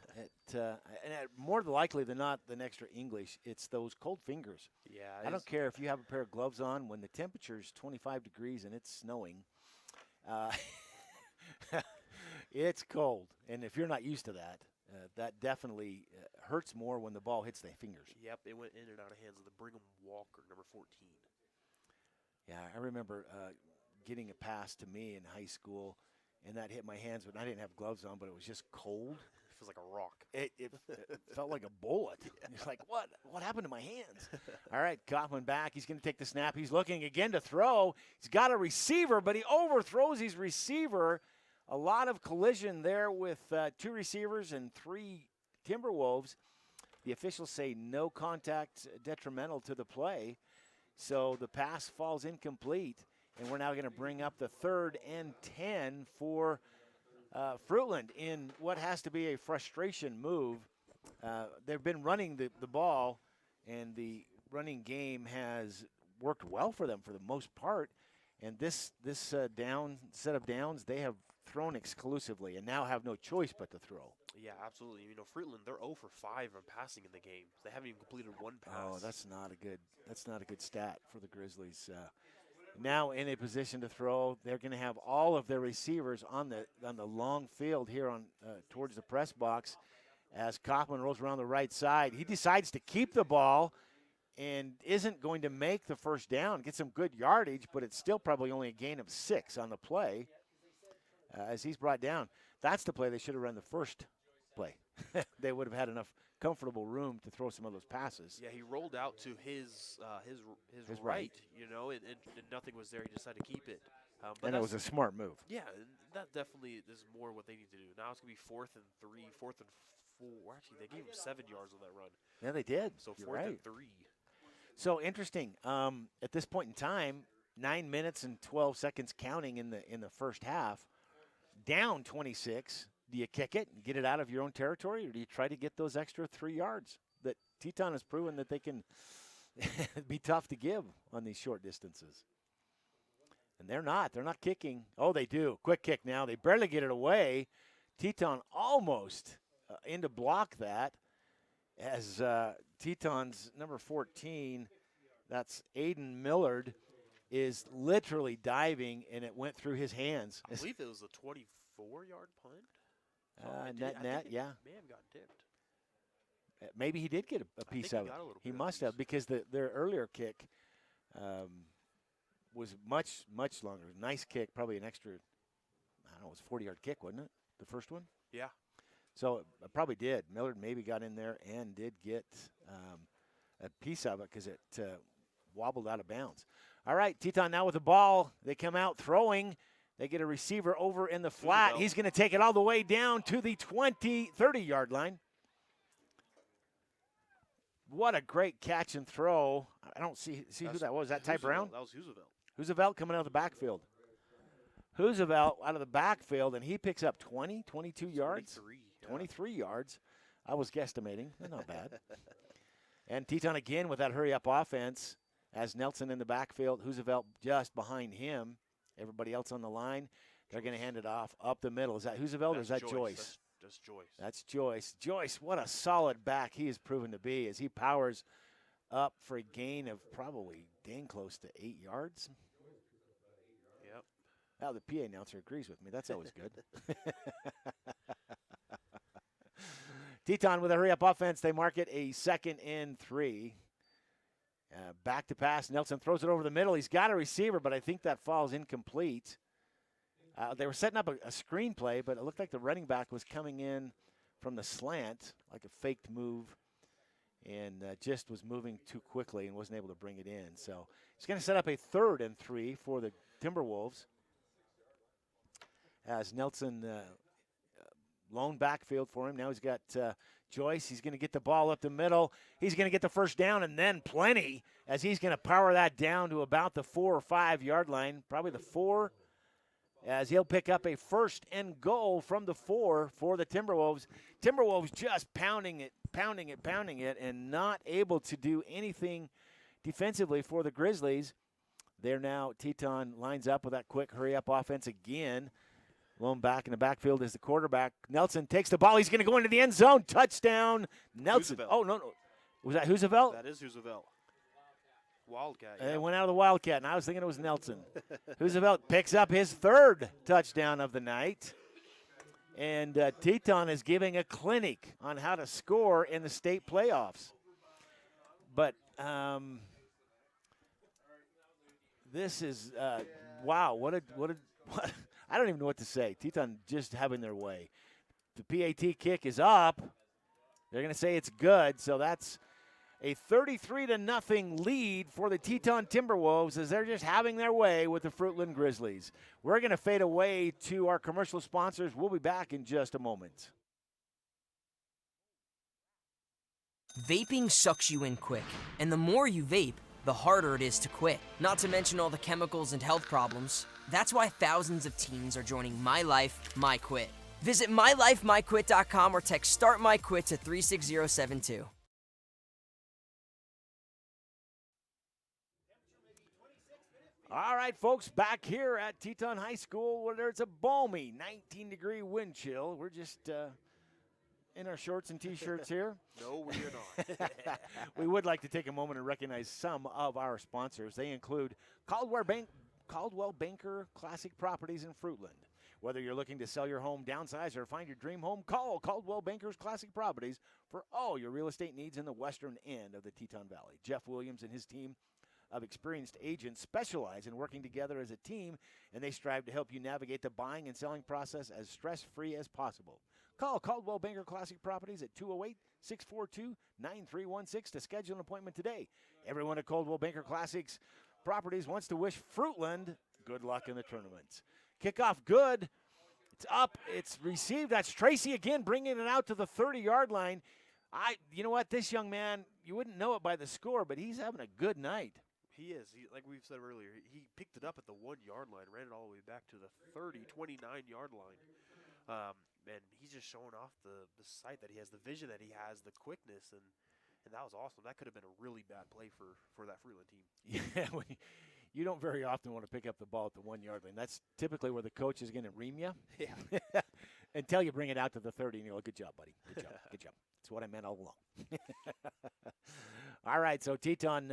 More likely than not than extra English, it's those cold fingers. Yeah. I don't care if you have a pair of gloves on. When the temperature is 25 degrees and it's snowing, it's cold. And if you're not used to that, that definitely hurts more when the ball hits the fingers. Yep, it went in and out of hands of the Brigham Walker, number 14. Yeah, I remember getting a pass to me in high school, and that hit my hands, but I didn't have gloves on, but it was just cold. It feels like a rock. It felt like a bullet. It's like, what happened to my hands? All right, Kaufman back. He's going to take the snap. He's looking again to throw. He's got a receiver, but he overthrows his receiver. A lot of collision there with 2 receivers and 3 Timberwolves. The officials say no contact detrimental to the play. So the pass falls incomplete. And we're now going to bring up the 3rd and 10 for Fruitland in what has to be a frustration move. They've been running the ball, and the running game has worked well for them for the most part. And this set of downs, they have thrown exclusively and now have no choice but to throw. Yeah, absolutely. Fruitland, they're 0 for 5 on passing in the game. They haven't even completed 1 pass. Oh, that's not a good stat for the Grizzlies. Now in a position to throw, they're going to have all of their receivers on the long field here on towards the press box as Kaufman rolls around the right side. He decides to keep the ball and isn't going to make the first down, get some good yardage, but it's still probably only a gain of 6 on the play as he's brought down. That's the play they should have run the first play. They would have had enough comfortable room to throw some of those passes. Yeah, he rolled out to his right, and nothing was there. He decided to keep it. And it was a smart move. Yeah, and that definitely is more what they need to do. Now it's going to be 4th and 3, 4th and 4. Actually, they gave him 7 yards on that run. Yeah, they did. So You're 4th right. and 3. So interesting. At this point in time, 9 minutes and 12 seconds counting in the first half, down 26. Do you kick it and get it out of your own territory, or do you try to get those extra 3 yards that Teton has proven that they can be tough to give on these short distances? And they're not kicking. Oh, they do. Quick kick now. They barely get it away. Teton almost in to block that as Teton's number 14, that's Aiden Millard, is literally diving, and it went through his hands. I believe it was a 24-yard punt. Net, yeah. May have gotten tipped. Maybe he did get a piece of it. He must have, because their earlier kick was much, much longer. Nice kick, probably an extra, I don't know, it was a 40-yard kick, wasn't it? The first one? Yeah. So it probably did. Millard maybe got in there and did get a piece of it because it wobbled out of bounds. All right, Teton now with the ball. They come out throwing. They get a receiver over in the flat. He's going to take it all the way down to the 30-yard line. What a great catch and throw. I don't see who that was. That Ty Brown? That was Roosevelt. Roosevelt coming out of the backfield. Roosevelt out of the backfield, and he picks up 22 yards. 23 yards. I was guesstimating. Not bad. And Teton again with that hurry-up offense as Nelson in the backfield. Roosevelt just behind him. Everybody else on the line, they're going to hand it off up the middle. Is that Roosevelt or is that Joyce? That's Joyce. That's Joyce. Joyce, what a solid back he has proven to be as he powers up for a gain of probably dang close to 8 yards. Yep. Now the PA announcer agrees with me. That's always good. Teton with a hurry-up offense. They mark it a 2nd and 3. Back to pass. Nelson throws it over the middle. He's got a receiver, but I think that falls incomplete. They were setting up a screen play, but it looked like the running back was coming in from the slant, like a faked move, and just was moving too quickly and wasn't able to bring it in. So he's going to set up a 3rd and 3 for the Timberwolves as Nelson lone backfield for him. Now he's got Joyce. He's going to get the ball up the middle. He's going to get the first down and then plenty, as he's going to power that down to about the 4 or 5 yard line, probably the 4, as he'll pick up a first and goal from the 4 for the Timberwolves. Timberwolves just pounding it, and not able to do anything defensively for the Grizzlies. There now, Teton lines up with that quick hurry-up offense again. Lone back in the backfield is the quarterback. Nelson takes the ball. He's going to go into the end zone. Touchdown, Nelson. Roosevelt. Oh, no. Was that Roosevelt? That is Roosevelt. Wildcat. It went out of the Wildcat, and I was thinking it was Nelson. Roosevelt picks up his 3rd touchdown of the night. And Teton is giving a clinic on how to score in the state playoffs. But this is wow! What I don't even know what to say. Teton just having their way. The PAT kick is up. They're going to say it's good. So that's a 33-0 lead for the Teton Timberwolves, as they're just having their way with the Fruitland Grizzlies. We're going to fade away to our commercial sponsors. We'll be back in just a moment. Vaping sucks you in quick, and the more you vape, the harder it is to quit. Not to mention all the chemicals and health problems. That's why thousands of teens are joining My Life, My Quit. Visit mylifemyquit.com or text Start My Quit to 36072. All right, folks, back here at Teton High School, where there's a balmy 19-degree wind chill. We're just in our shorts and T-shirts here. No, we are not. We would like to take a moment and recognize some of our sponsors. They include Caldwell Banker Classic Properties in Fruitland. Whether you're looking to sell your home, downsize, or find your dream home, call Caldwell Banker's Classic Properties for all your real estate needs in the western end of the Teton Valley. Jeff Williams and his team of experienced agents specialize in working together as a team, and they strive to help you navigate the buying and selling process as stress-free as possible. Call Caldwell Banker Classic Properties at 208-642-9316 to schedule an appointment today. Everyone at Caldwell Banker Classics Properties wants to wish Fruitland good luck in the tournament. Kickoff good. It's up. It's received. That's Tracy again bringing it out to the 30-yard line. You know what? This young man, you wouldn't know it by the score, but he's having a good night. He is. Like we've said earlier, he picked it up at the 1 yard line, ran it all the way back to the 29-yard line. And he's just showing off the sight that he has, the vision that he has, the quickness, and that was awesome. That could have been a really bad play for that Fruitland team. Yeah, you don't very often want to pick up the ball at the 1 yard line. That's typically where the coach is going to ream you. Yeah. Until you bring it out to the 30 and you go, good job, buddy. Good job. Good job. That's what I meant all along. All right, so Teton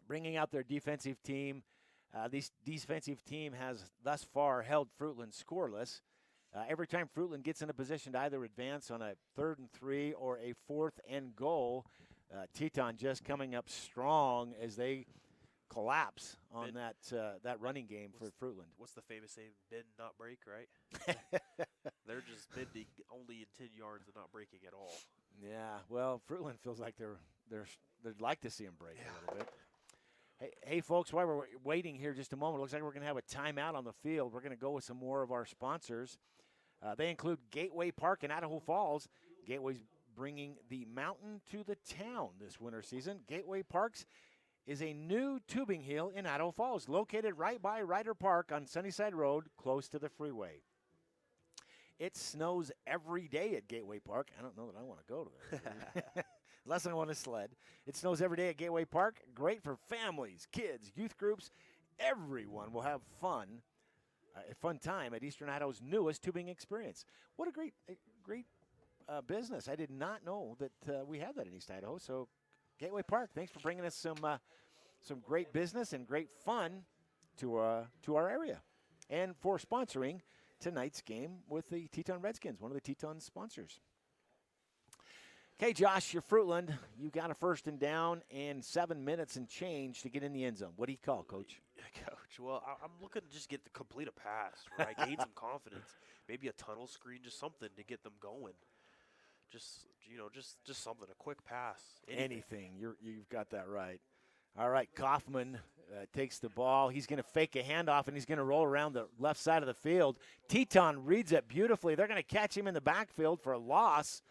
bringing out their defensive team. This defensive team has thus far held Fruitland scoreless. Every time Fruitland gets in a position to either advance on a 3rd and 3 or a 4th and goal, Teton just coming up strong as they collapse on that running game for Fruitland. What's the famous saying? Bend, not break, right? They're just bending only in 10 yards and not breaking at all. Yeah, well, Fruitland feels like they'd like to see them break a little bit. Hey, folks, while we're waiting here just a moment, it looks like we're going to have a timeout on the field. We're going to go with some more of our sponsors. They include Gateway Park in Idaho Falls. Gateway's bringing the mountain to the town this winter season. Gateway Parks is a new tubing hill in Idaho Falls, located right by Ryder Park on Sunnyside Road, close to the freeway. It snows every day at Gateway Park. I don't know that I want to go to there. Unless I want to sled. It snows every day at Gateway Park. Great for families, kids, youth groups. Everyone will have fun, a fun time at Eastern Idaho's newest tubing experience. What a great business. I did not know that we have that in East Idaho. So Gateway Park, thanks for bringing us some great business and great fun to our area, and for sponsoring tonight's game with the Teton Redskins, one of the Teton sponsors. Okay, Josh, you're Fruitland. You got a 1st and down and 7 minutes and change to get in the end zone. What do you call, Coach? Coach, well, I'm looking to just complete a pass, right? Gain some confidence. Maybe a tunnel screen, just something to get them going. Just something, a quick pass. Anything. You've got that right. All right, Kaufman takes the ball. He's going to fake a handoff, and he's going to roll around the left side of the field. Teton reads it beautifully. They're going to catch him in the backfield for a loss.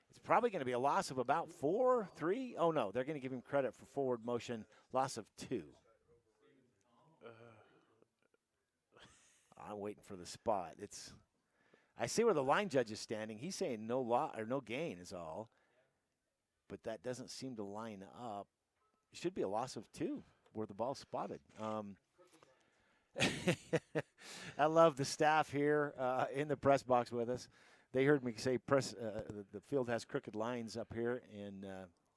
It's probably going to be a loss of about 4, 3. Oh, no, they're going to give him credit for forward motion, loss of 2. I'm waiting for the spot. I see where the line judge is standing. He's saying no gain is all, but that doesn't seem to line up. It should be a loss of 2 where the ball's spotted. I love the staff here in the press box with us. They heard me say the field has crooked lines up here, and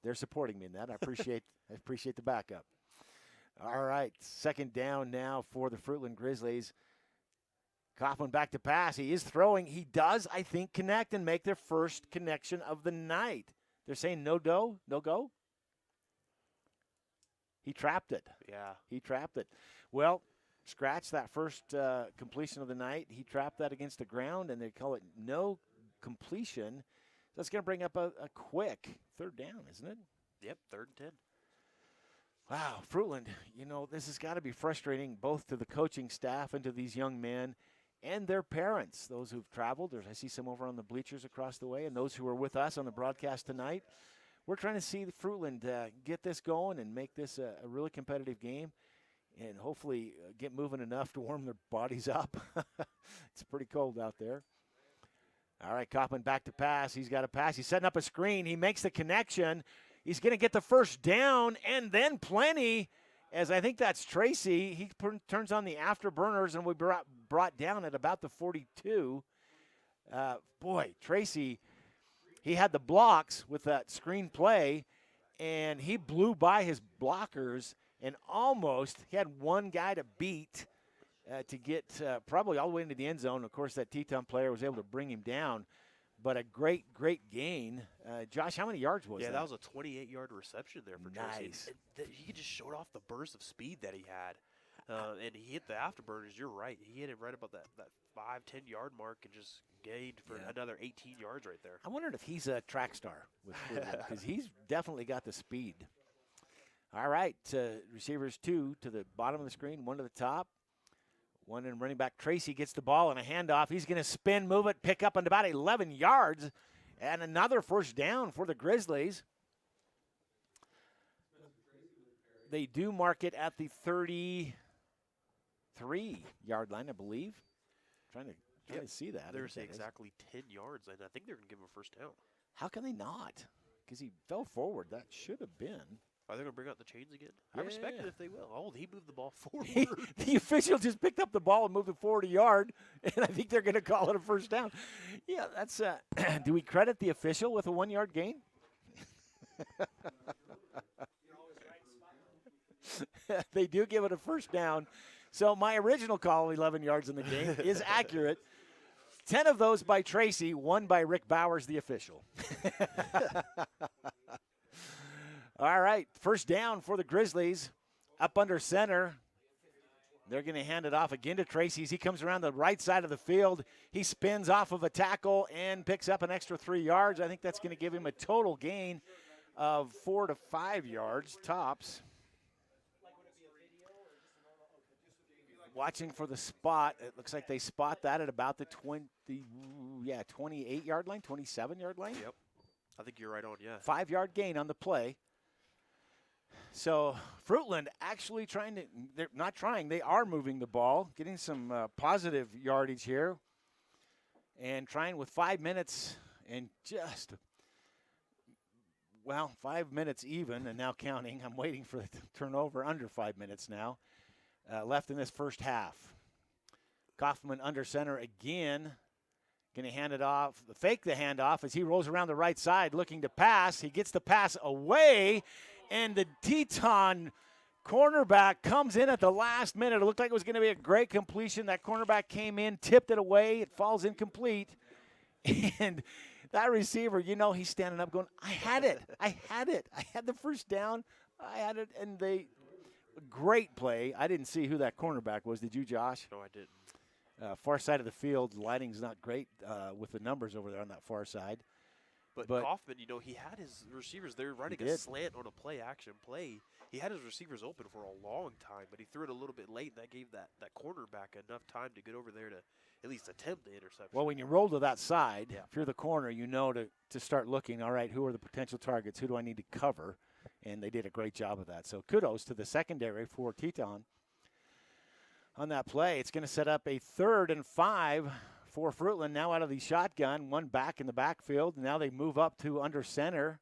they're supporting me in that. I appreciate the backup. All right, second down now for the Fruitland Grizzlies. Kaufman back to pass. He is throwing. He does, I think, connect and make their first connection of the night. They're saying no go. He trapped it. Yeah. He trapped it. Well, scratch that first completion of the night. He trapped that against the ground, and they call it no completion. That's going to bring up a quick third down, isn't it? Yep, 3rd and 10. Wow, Fruitland, this has got to be frustrating both to the coaching staff and to these young men and their parents, those who've traveled. I see some over on the bleachers across the way, and those who are with us on the broadcast tonight. We're trying to see the Fruitland get this going and make this a really competitive game and hopefully get moving enough to warm their bodies up. It's pretty cold out there. All right, Kaufman back to pass. He's got a pass. He's setting up a screen. He makes the connection. He's going to get the first down and then plenty, as I think that's Tracy. He turns on the afterburners, and we brought down at about the 42. Boy, Tracy, he had the blocks with that screen play, and he blew by his blockers and he had one guy to beat to get probably all the way into the end zone. Of course, that Teton player was able to bring him down. But a great gain. Josh, how many yards was that? Yeah, that was a 28-yard reception there for Tracy. Nice. He just showed off the burst of speed that he had. And he hit the afterburners. You're right. He hit it right about that 5-10-yard mark and just gained for another 18 yards right there. I wondered if he's a track star with because he's definitely got the speed. All right, receivers 2 to the bottom of the screen, 1 to the top. One in running back. Tracy gets the ball and a handoff. He's going to spin, move it, pick up on about 11 yards, and another first down for the Grizzlies. They do mark it at the 33-yard line, I believe. Trying to see that. There's exactly 10 yards, and I think they're going to give him a first down. How can they not? Because he fell forward. That should have been. Are they going to bring out the chains again? I respect it if they will. Oh, he moved the ball forward. The official just picked up the ball and moved it forward a yard, and I think they're going to call it a first down. Yeah, that's. Do we credit the official with a 1-yard gain? They do give it a first down. So my original call, 11 yards in the game, is accurate. 10 of those by Tracy, 1 by Rick Bowers, the official. All right, first down for the Grizzlies. Up under center. They're going to hand it off again to Tracy as he comes around the right side of the field. He spins off of a tackle and picks up an extra 3 yards. I think that's going to give him a total gain of 4 to 5 yards, tops. Watching for the spot. It looks like they spot that at about the 28-yard line, 27-yard line. Yep. I think you're right on, yeah. 5-yard gain on the play. So Fruitland actually they are moving the ball, getting some positive yardage here, and trying with 5 minutes and 5 minutes even, and now counting. I'm waiting for the turnover under 5 minutes now. Left in this first half. Kaufman under center again. Going to hand it off, fake the handoff as he rolls around the right side looking to pass. He gets the pass away, and the Teton cornerback comes in at the last minute. It looked like it was going to be a great completion. That cornerback came in, tipped it away. It falls incomplete. And that receiver, he's standing up going, I had it. I had the first down. I had it, and great play. I didn't see who that cornerback was. Did you, Josh? No, I didn't. Far side of the field, lighting's not great with the numbers over there on that far side. But Kaufman, he had his receivers there running a slant on a play-action play. He had his receivers open for a long time, but he threw it a little bit late, and that gave that cornerback enough time to get over there to at least attempt the interception. Well, when you roll to that side, if you're the corner, to start looking, all right, who are the potential targets? Who do I need to cover? And they did a great job of that. So kudos to the secondary for Teton on that play. It's going to set up a 3rd and 5 for Fruitland, now out of the shotgun, one back in the backfield. Now they move up to under center.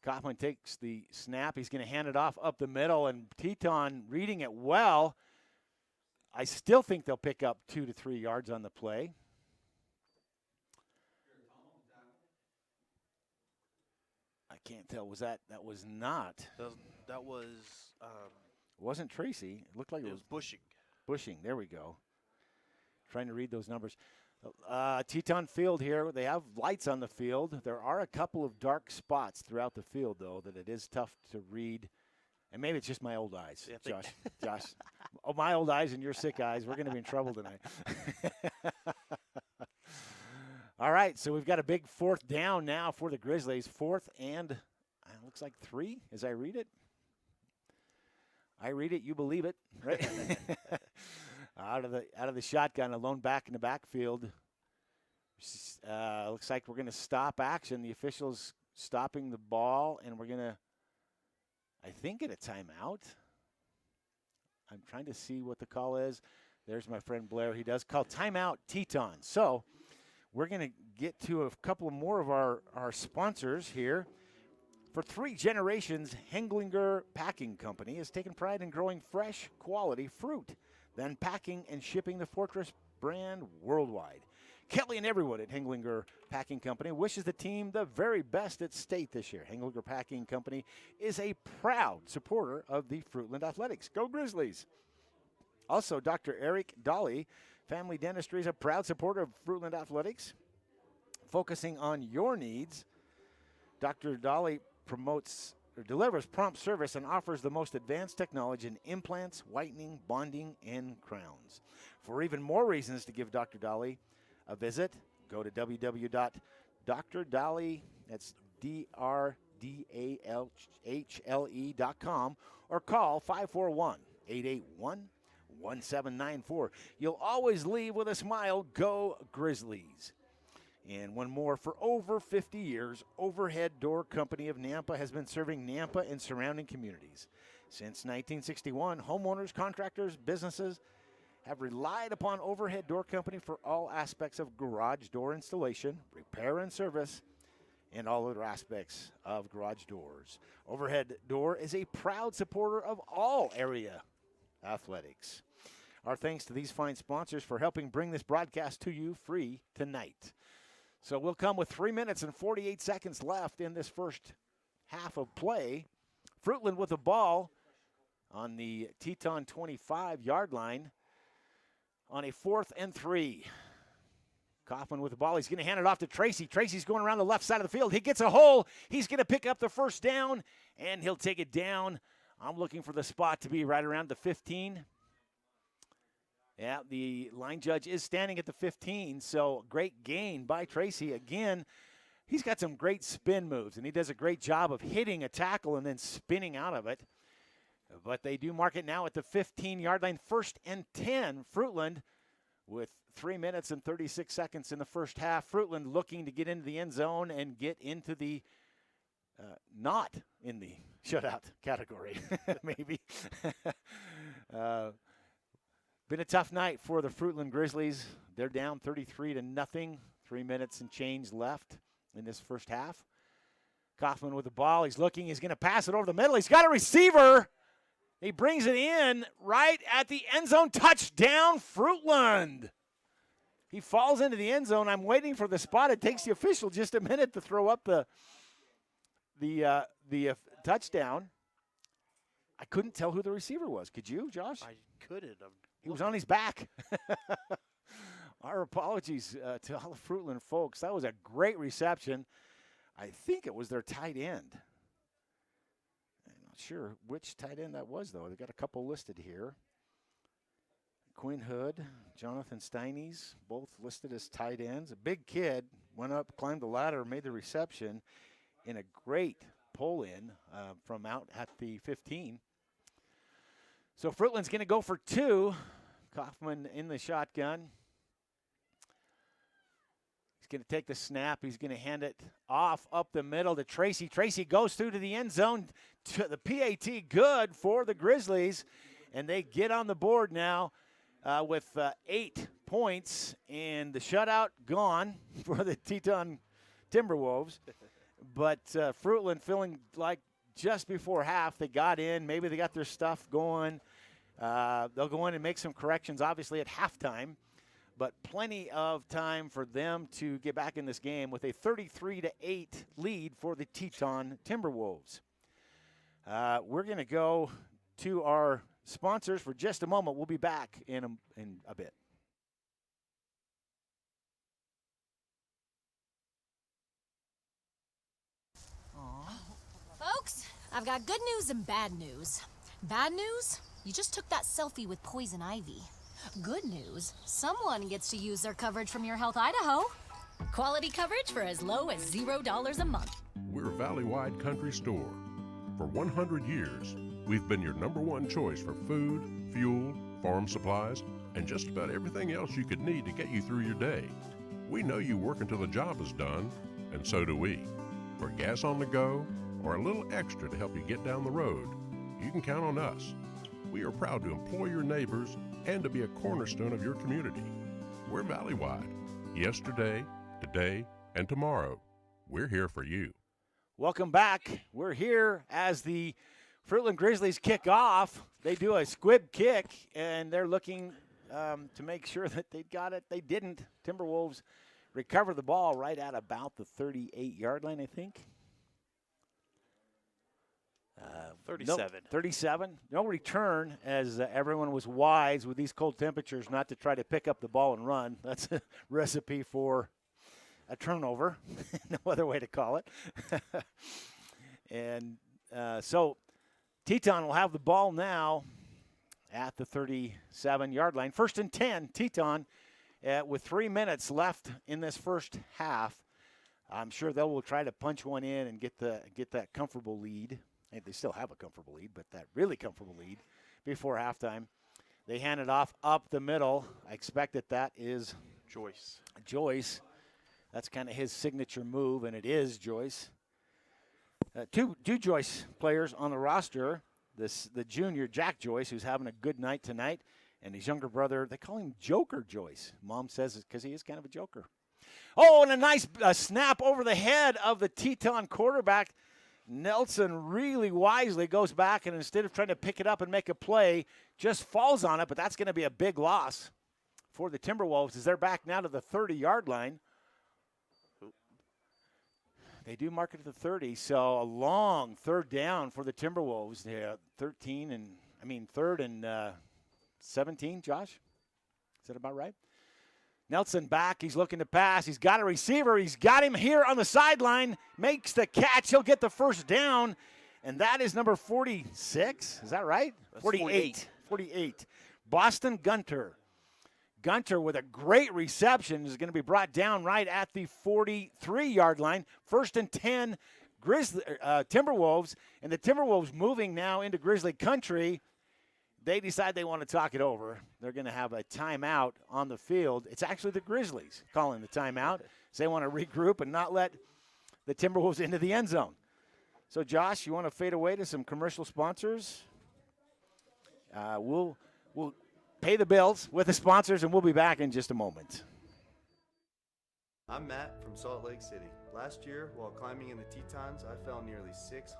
Kaufman takes the snap. He's going to hand it off up the middle, and Teton reading it well. I still think they'll pick up 2 to 3 yards on the play. I can't tell. That was not. That was. It wasn't Tracy. It looked like it was Bushing. Bushing. There we go. Trying to read those numbers. Teton Field here. They have lights on the field. There are a couple of dark spots throughout the field, though, that it is tough to read. And maybe it's just my old eyes, Josh. Josh. Oh, my old eyes and your sick eyes. We're going to be in trouble tonight. All right, so we've got a big 4th down now for the Grizzlies. 4th and looks like 3 as I read it. I read it, you believe it, right? Out of the shotgun, a lone back in the backfield. Looks like we're going to stop action. The officials stopping the ball, and we're going to, I think, get a timeout. I'm trying to see what the call is. There's my friend Blair. He does call timeout Teton. So we're going to get to a couple more of our sponsors here. For 3 generations, Henglinger Packing Company has taken pride in growing fresh, quality fruit, then packing and shipping the Fortress brand worldwide. Kelly and everyone at Henglinger Packing Company wishes the team the very best at state this year. Henglinger Packing Company is a proud supporter of the Fruitland Athletics. Go Grizzlies! Also, Dr. Eric Dolly, Family Dentistry, is a proud supporter of Fruitland Athletics. Focusing on your needs, Dr. Dolly delivers prompt service and offers the most advanced technology in implants, whitening, bonding, and crowns. For even more reasons to give Dr. Dolly a visit, go to www.drdolly, that's DRDALHLE.com, or call 541-881-1794. You'll always leave with a smile. Go Grizzlies. And one more. For over 50 years, Overhead Door Company of Nampa has been serving Nampa and surrounding communities. Since 1961, homeowners, contractors, businesses have relied upon Overhead Door Company for all aspects of garage door installation, repair and service, and all other aspects of garage doors. Overhead Door is a proud supporter of all area athletics. Our thanks to these fine sponsors for helping bring this broadcast to you free tonight. So we'll come with 3 minutes and 48 seconds left in this first half of play. Fruitland with the ball on the Teton 25-yard line on a 4th and 3. Kaufman with the ball. He's going to hand it off to Tracy. Tracy's going around the left side of the field. He gets a hole. He's going to pick up the first down, and he'll take it down. I'm looking for the spot to be right around the 15. Yeah, the line judge is standing at the 15, so great gain by Tracy. Again, he's got some great spin moves, and he does a great job of hitting a tackle and then spinning out of it. But they do mark it now at the 15-yard line. 1st and 10, Fruitland, with 3 minutes and 36 seconds in the first half. Fruitland looking to get into the end zone and get into the not in the shutout category, maybe. Been a tough night for the Fruitland Grizzlies. They're down 33-0. 3 minutes and change left in this first half. Kaufman with the ball. He's looking. He's going to pass it over the middle. He's got a receiver. He brings it in right at the end zone. Touchdown, Fruitland. He falls into the end zone. I'm waiting for the spot. It takes the official just a minute to throw up the touchdown. I couldn't tell who the receiver was. Could you, Josh? I couldn't. He was on his back. Our apologies to all the Fruitland folks. That was a great reception. I think it was their tight end. I'm not sure which tight end that was, though. They've got a couple listed here. Quinn Hood, Jonathan Steinies, both listed as tight ends. A big kid, went up, climbed the ladder, made the reception in a great pull-in from out at the 15. So Fruitland's going to go for 2. Kaufman in the shotgun. He's going to take the snap. He's going to hand it off up the middle to Tracy. Tracy goes through to the end zone. To the PAT, good for the Grizzlies. And they get on the board now with 8 points. And the shutout gone for the Teton Timberwolves. But Fruitland feeling like just before half they got in. Maybe they got their stuff going. They'll go in and make some corrections, obviously, at halftime. But plenty of time for them to get back in this game with a 33-8 lead for the Teton Timberwolves. We're going to go to our sponsors for just a moment. We'll be back in a bit. Folks, I've got good news and bad news. Bad news? You just took that selfie with poison ivy. Good news, someone gets to use their coverage from Your Health Idaho. Quality coverage for as low as $0 a month. We're a valley-wide country store. For 100 years, we've been your #1 choice for food, fuel, farm supplies, and just about everything else you could need to get you through your day. We know you work until the job is done, and so do we. For gas on the go, or a little extra to help you get down the road, you can count on us. We are proud to employ your neighbors and to be a cornerstone of your community. We're valley-wide. Yesterday, today, and tomorrow, we're here for you. Welcome back. We're here as the Fruitland Grizzlies kick off. They do a squib kick, and they're looking to make sure that they got it. They didn't. Timberwolves recover the ball right at about the 38-yard line, I think. 37. 37. No return, as everyone was wise with these cold temperatures not to try to pick up the ball and run. That's a recipe for a turnover. No other way to call it. And so Teton will have the ball now at the 37-yard line. 1st and 10, Teton, with 3 minutes left in this first half. I'm sure they will try to punch one in and get that comfortable lead. And they still have a comfortable lead, but that really comfortable lead before halftime. They hand it off up the middle. I expect that is Joyce. That's kind of his signature move, and it is Joyce. Two Joyce players on the roster. The junior, Jack Joyce, who's having a good night tonight, and his younger brother, they call him Joker Joyce. Mom says it's because he is kind of a joker. Oh, and a nice snap over the head of the Teton quarterback. Nelson really wisely goes back and instead of trying to pick it up and make a play, just falls on it, but that's going to be a big loss for the Timberwolves as they're back now to the 30-yard line. They do mark it at the 30, so a long third down for the Timberwolves. Yeah, 3rd and 17, Josh? Is that about right? Nelson back. He's looking to pass. He's got a receiver. He's got him here on the sideline. Makes the catch. He'll get the first down. And that is number 46. Is that right? That's 48. Boston Gunter. Gunter with a great reception is going to be brought down right at the 43-yard line. 1st and 10, Timberwolves. And the Timberwolves moving now into Grizzly country. They decide they want to talk it over. They're going to have a timeout on the field. It's actually the Grizzlies calling the timeout. So they want to regroup and not let the Timberwolves into the end zone. So, Josh, you want to fade away to some commercial sponsors? We'll pay the bills with the sponsors, and we'll be back in just a moment. I'm Matt from Salt Lake City. Last year, while climbing in the Tetons, I fell nearly 600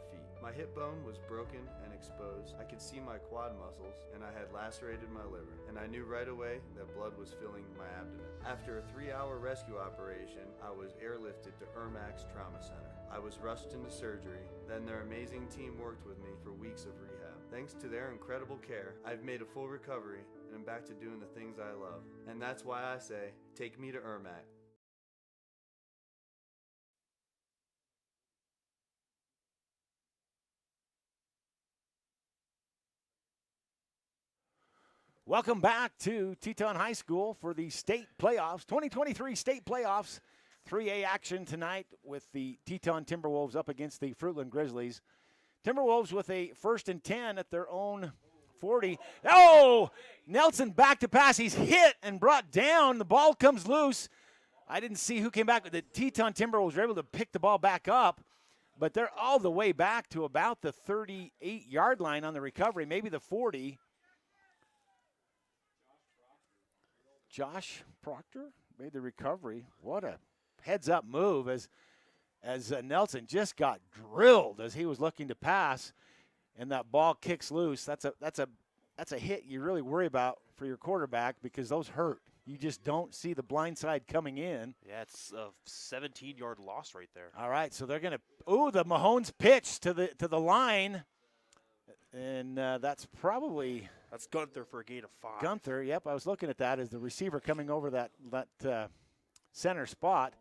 feet. My hip bone was broken and exposed. I could see my quad muscles, and I had lacerated my liver. And I knew right away that blood was filling my abdomen. After a 3-hour rescue operation, I was airlifted to Ermax Trauma Center. I was rushed into surgery. Then their amazing team worked with me for weeks of rehab. Thanks to their incredible care, I've made a full recovery, and I'm back to doing the things I love. And that's why I say, take me to Ermax. Welcome back to Teton High School for the state playoffs, 2023 state playoffs 3A action tonight with the Teton Timberwolves up against the Fruitland Grizzlies. Timberwolves with a 1st and 10 at their own 40. Oh, Nelson back to pass. He's hit and brought down. The ball comes loose. I didn't see who came back. The Teton Timberwolves were able to pick the ball back up, but they're all the way back to about the 38-yard line on the recovery, maybe the 40. Josh Proctor made the recovery. What a heads-up move as Nelson just got drilled as he was looking to pass, and that ball kicks loose. That's a hit you really worry about for your quarterback because those hurt. You just don't see the blind side coming in. Yeah, it's a 17-yard loss right there. All right, so they're going to – ooh, the Mahomes pitch to the line, and that's probably – That's Gunther for a gain of 5. Gunther, yep, I was looking at that as the receiver coming over that center spot.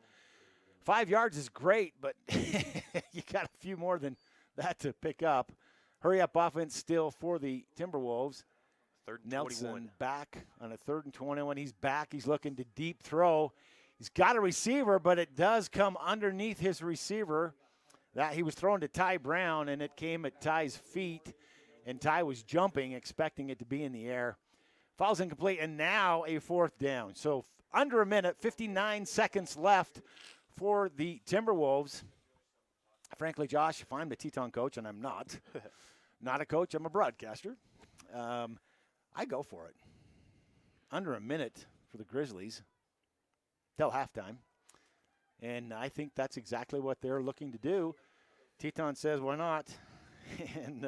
5 yards is great, but you got a few more than that to pick up. Hurry-up offense still for the Timberwolves. 3rd and Nelson 21. back on a 3rd and 21. He's back. He's looking to deep throw. He's got a receiver, but it does come underneath his receiver. That he was throwing to Ty Brown, and it came at Ty's feet, and Ty was jumping, expecting it to be in the air. Falls incomplete, and now a 4th down. So under a minute, 59 seconds left for the Timberwolves. Frankly, Josh, if I'm the Teton coach, and I'm not a coach, I'm a broadcaster, I go for it. Under a minute for the Grizzlies till halftime. And I think that's exactly what they're looking to do. Teton says, why not? And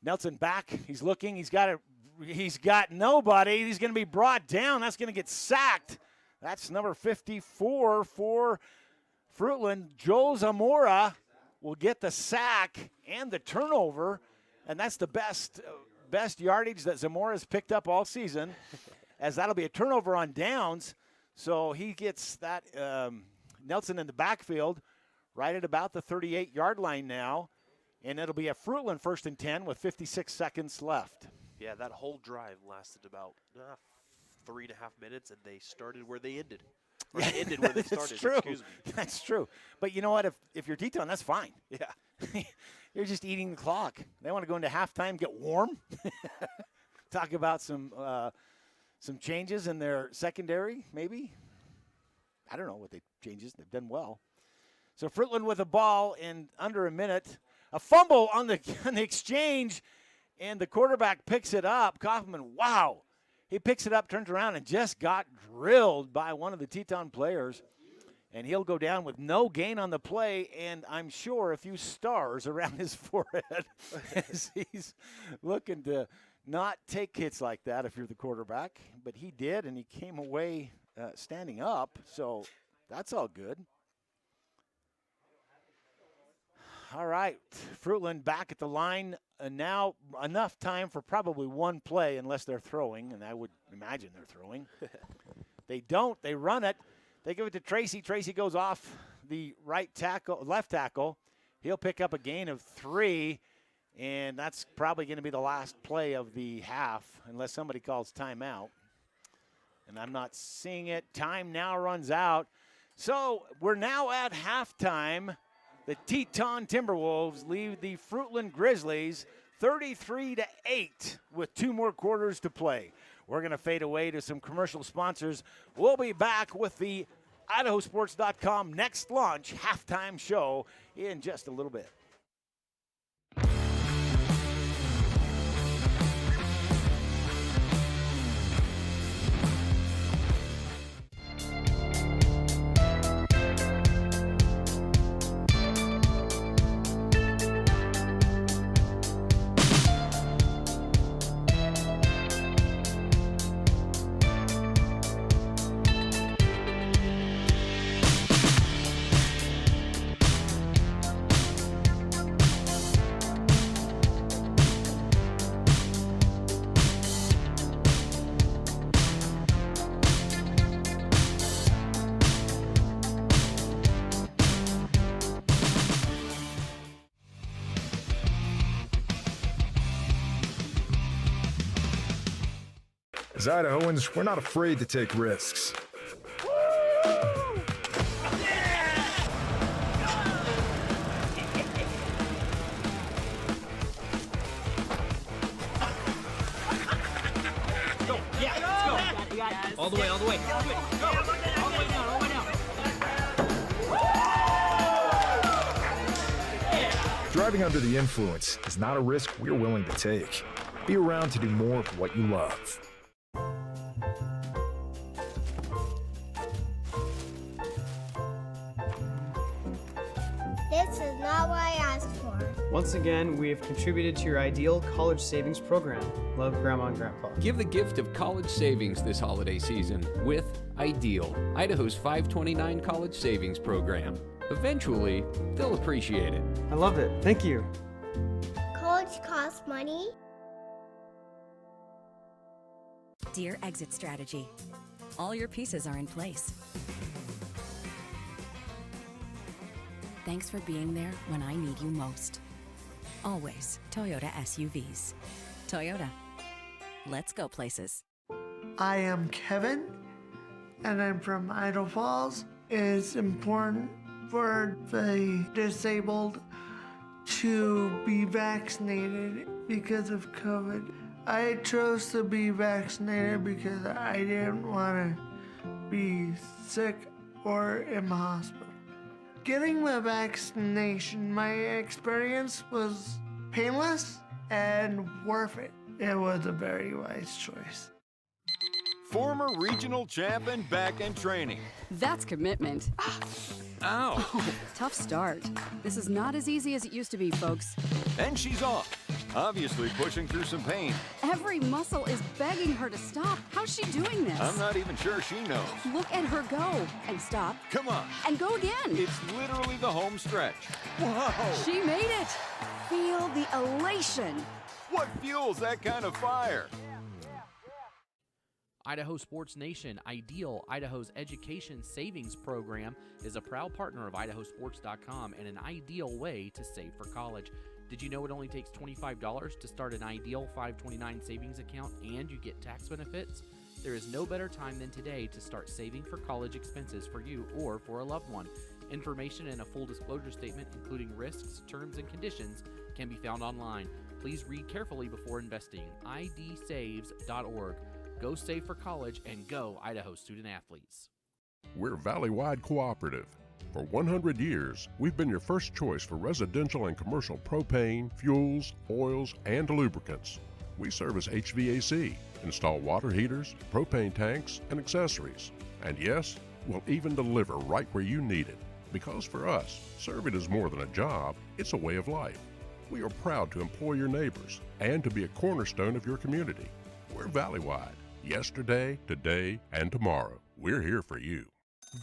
Nelson back. He's looking. He's got nobody. He's going to be brought down. That's going to get sacked. That's number 54 for Fruitland. Joel Zamora will get the sack and the turnover, and that's the best yardage that Zamora's picked up all season, as that'll be a turnover on downs. So he gets that Nelson in the backfield right at about the 38-yard line now, and it'll be a Fruitland 1st and 10 with 56 seconds left. Yeah, that whole drive lasted about 3.5 minutes, and they started where they ended. Or they ended where they started. That's true. Excuse me. That's true. But you know what? If you're Teton, that's fine. Yeah. You're just eating the clock. They want to go into halftime, get warm. Talk about some changes in their secondary, maybe. I don't know what changes. They've done well. So Fruitland with a ball in under a minute. A fumble on the exchange, and the quarterback picks it up. Kaufman, wow. He picks it up, turns around, and just got drilled by one of the Teton players. And he'll go down with no gain on the play, and I'm sure a few stars around his forehead as he's looking to not take hits like that if you're the quarterback. But he did, and he came away standing up, so that's all good. All right, Fruitland back at the line. Now enough time for probably one play unless they're throwing, and I would imagine they're throwing. They don't. They run it. They give it to Tracy. Tracy goes off the left tackle. He'll pick up a gain of 3, and that's probably going to be the last play of the half unless somebody calls timeout. And I'm not seeing it. Time now runs out. So we're now at halftime. The Teton Timberwolves leave the Fruitland Grizzlies 33-8 with 2 more quarters to play. We're going to fade away to some commercial sponsors. We'll be back with the IdahoSports.com Next Launch halftime show in just a little bit. As Idahoans, we're not afraid to take risks. Go. Yeah, let's go. All the way, all the way. Go. All the way down, all the way down. Driving under the influence is not a risk we're willing to take. Be around to do more of what you love. This is not what I asked for. Once again, we have contributed to your ideal college savings program. Love, Grandma and Grandpa. Give the gift of college savings this holiday season with Ideal, Idaho's 529 college savings program. Eventually, they'll appreciate it. I love it. Thank you. College costs money. Dear Exit Strategy, all your pieces are in place. Thanks for being there when I need you most. Always Toyota SUVs. Toyota. Let's go places. I am Kevin, and I'm from Idaho Falls. It's important for the disabled to be vaccinated because of COVID. I chose to be vaccinated because I didn't want to be sick or in the hospital. Getting the vaccination, my experience was painless and worth it. It was a very wise choice. Former regional champ and back in training. That's commitment. Ow. Oh, tough start. This is not as easy as it used to be, folks. And she's off, obviously pushing through some pain. Every muscle is begging her to stop. How's she doing this? I'm not even sure she knows. Look at her go. And stop. Come on. And go again. It's literally the home stretch. Whoa. She made it. Feel the elation. What fuels that kind of fire? Idaho Sports Nation, Ideal, Idaho's education savings program, is a proud partner of IdahoSports.com and an ideal way to save for college. Did you know it only takes $25 to start an Ideal 529 savings account and you get tax benefits? There is no better time than today to start saving for college expenses for you or for a loved one. Information and a full disclosure statement, including risks, terms, and conditions, can be found online. Please read carefully before investing. idsaves.org. Go save for college and go Idaho student athletes. We're Valley-wide cooperative. For 100 years, we've been your first choice for residential and commercial propane, fuels, oils, and lubricants. We service HVAC, install water heaters, propane tanks, and accessories. And yes, we'll even deliver right where you need it. Because for us, serving is more than a job, it's a way of life. We are proud to employ your neighbors and to be a cornerstone of your community. We're Valley-wide. Yesterday, today, and tomorrow. We're here for you.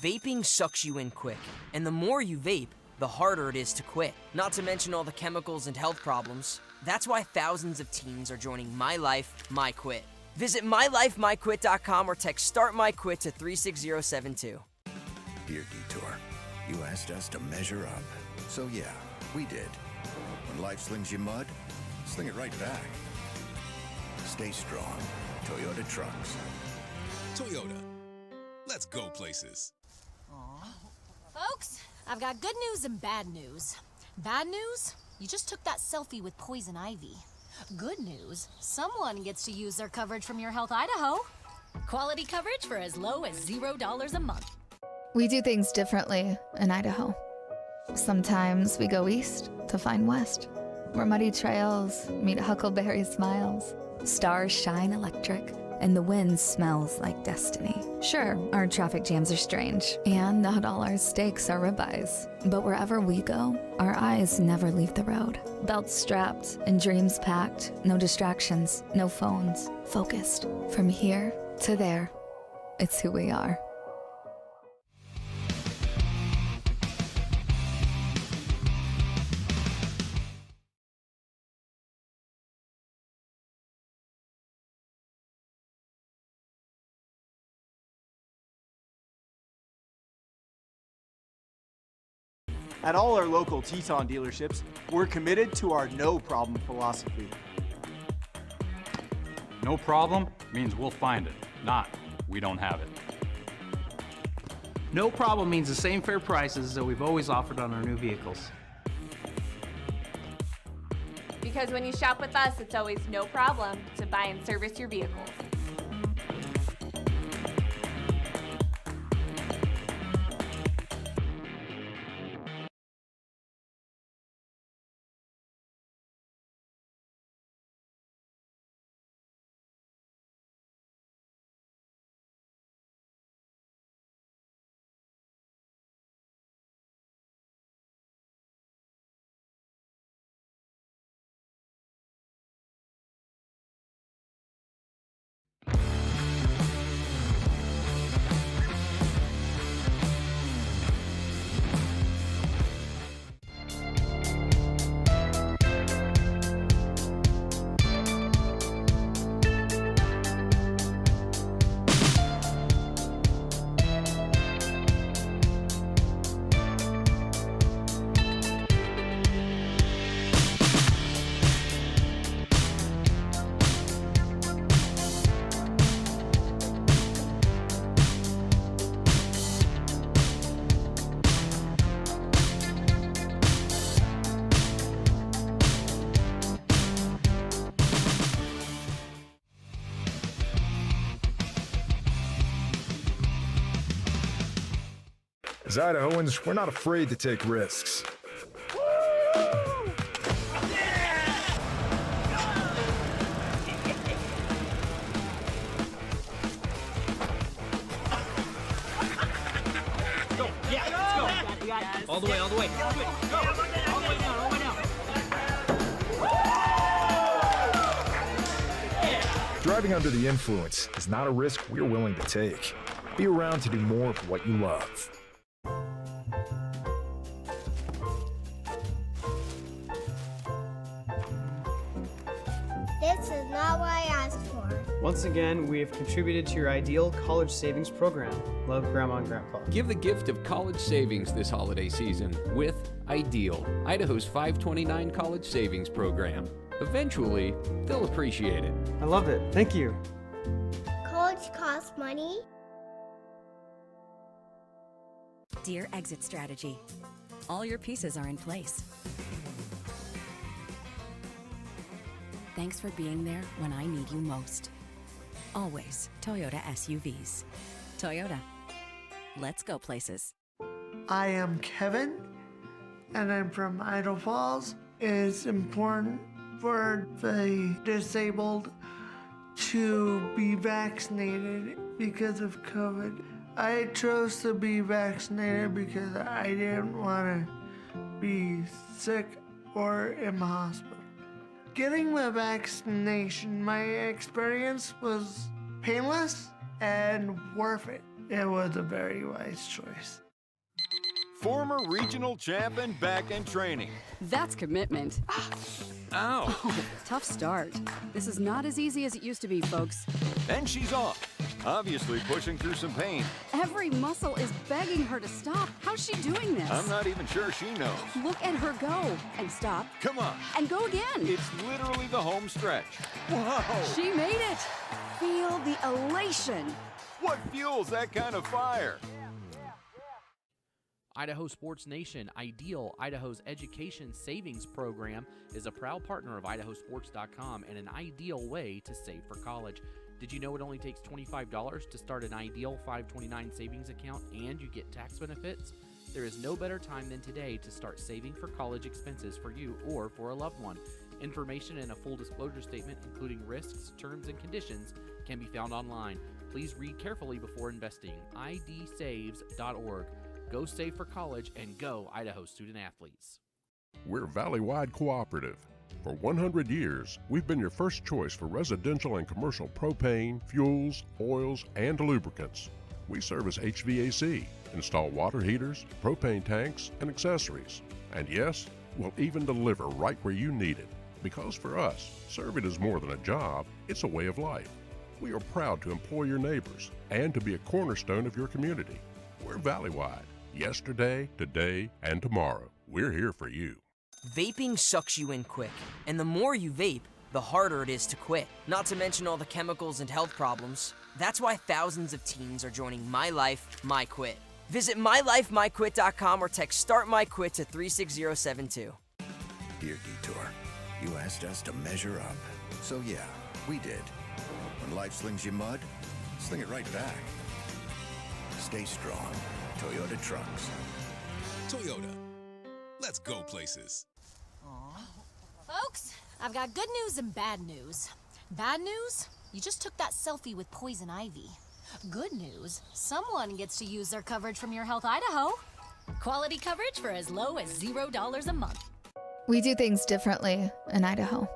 Vaping sucks you in quick, and the more you vape, the harder it is to quit. Not to mention all the chemicals and health problems. That's why thousands of teens are joining My Life, My Quit. Visit mylifemyquit.com or text Start My Quit to 36072. Dear Detour, you asked us to measure up. So yeah, we did. When life slings you mud, sling it right back. Stay strong. Toyota trucks. Toyota. Let's go places. Folks, I've got good news and bad news. Bad news? You just took that selfie with poison ivy. Good news? Someone gets to use their coverage from Your Health Idaho. Quality coverage for as low as $0 a month. We do things differently in Idaho. Sometimes we go east to find west, where muddy trails meet huckleberry smiles. Stars shine electric, and the wind smells like destiny. Sure, our traffic jams are strange, and not all our steaks are ribeyes. But wherever we go, our eyes never leave the road. Belts strapped and dreams packed, no distractions, no phones. Focused. From here to there, it's who we are. At all our local Teton dealerships, we're committed to our no problem philosophy. No problem means we'll find it, not we don't have it. No problem means the same fair prices that we've always offered on our new vehicles. Because when you shop with us, it's always no problem to buy and service your vehicles. As Idahoans, we're not afraid to take risks. Go. Yeah, let's go. You got it. All the way, all the way. Go. All the way down, all the way down. Driving under the influence is not a risk we're willing to take. Be around to do more of what you love. This is not what I asked for. Once again, we have contributed to your ideal college savings program. Love, Grandma and Grandpa. Give the gift of college savings this holiday season with Ideal, Idaho's 529 college savings program. Eventually, they'll appreciate it. I love it. Thank you. College costs money. Dear Exit Strategy, all your pieces are in place. Thanks for being there when I need you most. Always Toyota SUVs. Toyota. Let's go places. I am Kevin, and I'm from Idaho Falls. It's important for the disabled to be vaccinated because of COVID. I chose to be vaccinated because I didn't want to be sick or in the hospital. Getting the vaccination, my experience was painless and worth it. It was a very wise choice. Former regional champ and back in training. That's commitment. Ow. Oh, tough start. This is not as easy as it used to be, folks. And she's off, obviously pushing through some pain. Every muscle is begging her to stop. How's she doing this? I'm not even sure she knows. Look at her go. And stop. Come on. And go again. It's literally the home stretch. Whoa. She made it. Feel the elation. What fuels that kind of fire? Idaho Sports Nation, Ideal, Idaho's education savings program, is a proud partner of IdahoSports.com and an ideal way to save for college. Did you know it only takes $25 to start an Ideal 529 savings account and you get tax benefits? There is no better time than today to start saving for college expenses for you or for a loved one. Information and a full disclosure statement, including risks, terms, and conditions, can be found online. Please read carefully before investing. idsaves.org. Go save for college and go Idaho student athletes. We're Valley-wide cooperative. For 100 years, we've been your first choice for residential and commercial propane, fuels, oils, and lubricants. We service HVAC, install water heaters, propane tanks, and accessories. And yes, we'll even deliver right where you need it. Because for us, serving is more than a job, it's a way of life. We are proud to employ your neighbors and to be a cornerstone of your community. We're Valley-wide. Yesterday, today, and tomorrow. We're here for you. Vaping sucks you in quick, and the more you vape, the harder it is to quit. Not to mention all the chemicals and health problems. That's why thousands of teens are joining My Life, My Quit. Visit mylifemyquit.com or text StartMyQuit to 36072. Dear Detour, you asked us to measure up. So yeah, we did. When life slings you mud, sling it right back. Stay strong. Toyota Trucks. Toyota. Let's go places. Folks, I've got good news and bad news. Bad news? You just took that selfie with poison ivy. Good news, someone gets to use their coverage from Your Health Idaho. Quality coverage for as low as $0 a month. We do things differently in Idaho.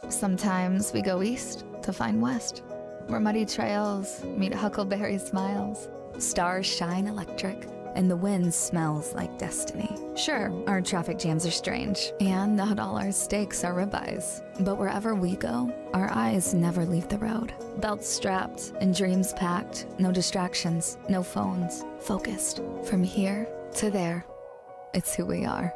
Sometimes we go east to find west, where muddy trails meet huckleberry smiles. Stars shine electric, and the wind smells like destiny. Sure, our traffic jams are strange, and not all our steaks are ribeyes. But wherever we go, our eyes never leave the road. Belts strapped and dreams packed, no distractions, no phones, focused. From here to there, it's who we are.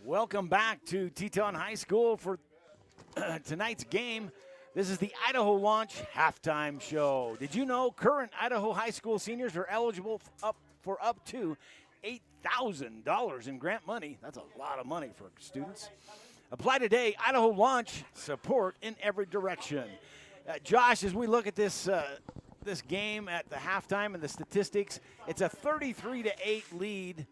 Welcome back to Teton High School for tonight's game. This is the Idaho Launch halftime show. Did you know current Idaho high school seniors are eligible for up to $8,000 in grant money? That's a lot of money for students. Apply today. Idaho Launch, support in every direction. Josh, as we look at this game at the halftime and the statistics, it's a 33-8 lead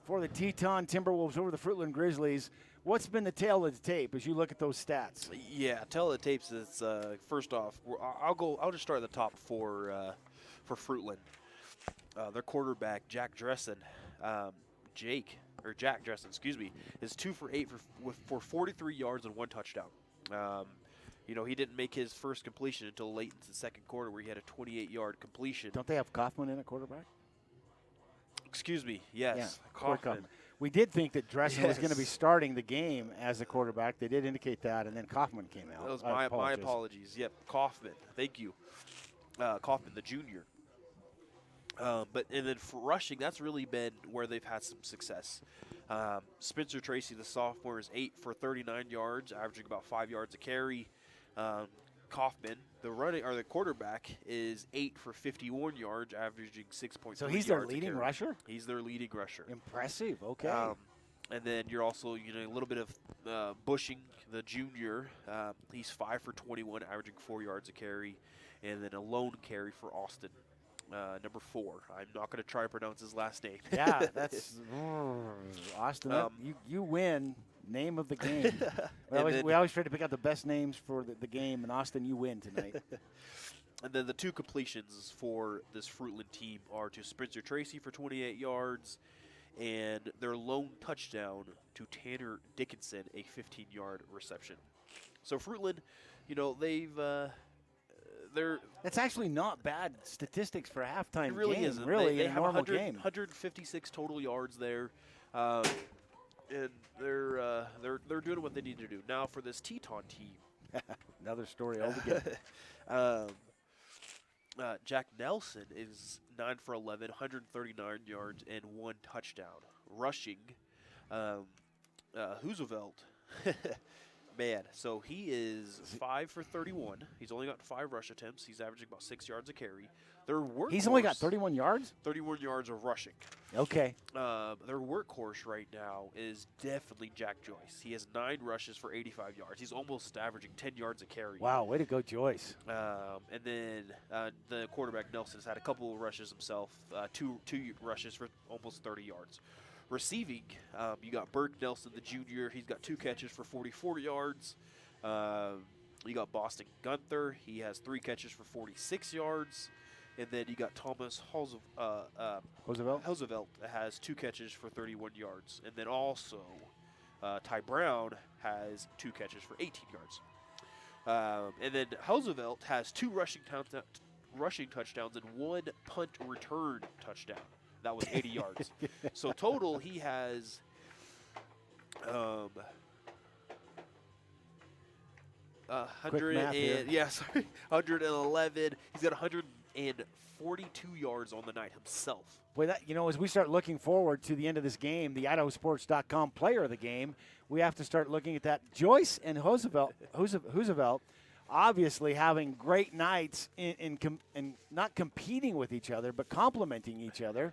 for the Teton Timberwolves over the Fruitland Grizzlies. What's been the tale of the tape as you look at those stats? Yeah, tale of the tapes is first off, I'll just start at the top for Fruitland. Their quarterback Jack Dressen, is 2 for 8 for 43 yards and 1 touchdown. He didn't make his first completion until late in the second quarter, where he had a 28-yard completion. Don't they have Kaufman in at quarterback? Excuse me, yes. Yeah, Kaufman. We did think that Dressen was going to be starting the game as a quarterback. They did indicate that, and then Kaufman came out. That was my apologies. Yep, Kaufman. Thank you. Kaufman, the junior. And then for rushing, that's really been where they've had some success. Spencer Tracy, the sophomore, is 8 for 39 yards, averaging about 5 yards a carry. Kaufman, the quarterback, is 8 for 51 yards, averaging 6.3 So he's their leading rusher? He's their leading rusher. Impressive. Okay. And then you're also, a little bit of Bushing, the junior. He's 5 for 21, averaging 4 yards a carry. And then a lone carry for Austin, number 4. I'm not going to try to pronounce his last name. Yeah, that's Austin. You win. Name of the game. we always try to pick out the best names for the game, and Austin, you win tonight. And then the 2 completions for this Fruitland team are to Spencer Tracy for 28 yards, and their lone touchdown to Tanner Dickinson, a 15-yard reception. So Fruitland, That's actually not bad statistics for a halftime game. It really isn't. Really, they in a have normal game. 156 total yards there. And they're doing what they need to do. Now for this Teton team. Another story altogether. Jack Nelson is 9 for 11, 139 yards, and 1 touchdown. Rushing, Hoosevelt, man, so he is 5 for 31. He's only got 5 rush attempts. He's averaging about 6 yards a carry. He's only got 31 yards? 31 yards of rushing. Okay. Their workhorse right now is definitely Jack Joyce. He has 9 rushes for 85 yards. He's almost averaging 10 yards a carry. Wow, way to go, Joyce. And then the quarterback, Nelson, has had a couple of rushes himself, 2 rushes for almost 30 yards. Receiving, you got Burke Nelson, the junior. He's got 2 catches for 44 yards. You got Boston Gunther. He has 3 catches for 46 yards. And then you got Thomas Hoosevelt has 2 catches for 31 yards. And then also Ty Brown has 2 catches for 18 yards. And then Hoosevelt has 2 rushing touchdowns and 1 punt return touchdown. That was 80 yards. So total, he has 111. He's got 142 yards on the night himself. Boy, that, as we start looking forward to the end of this game, the IdahoSports.com player of the game, we have to start looking at that. Joyce and Roosevelt obviously having great nights in not competing with each other, but complementing each other.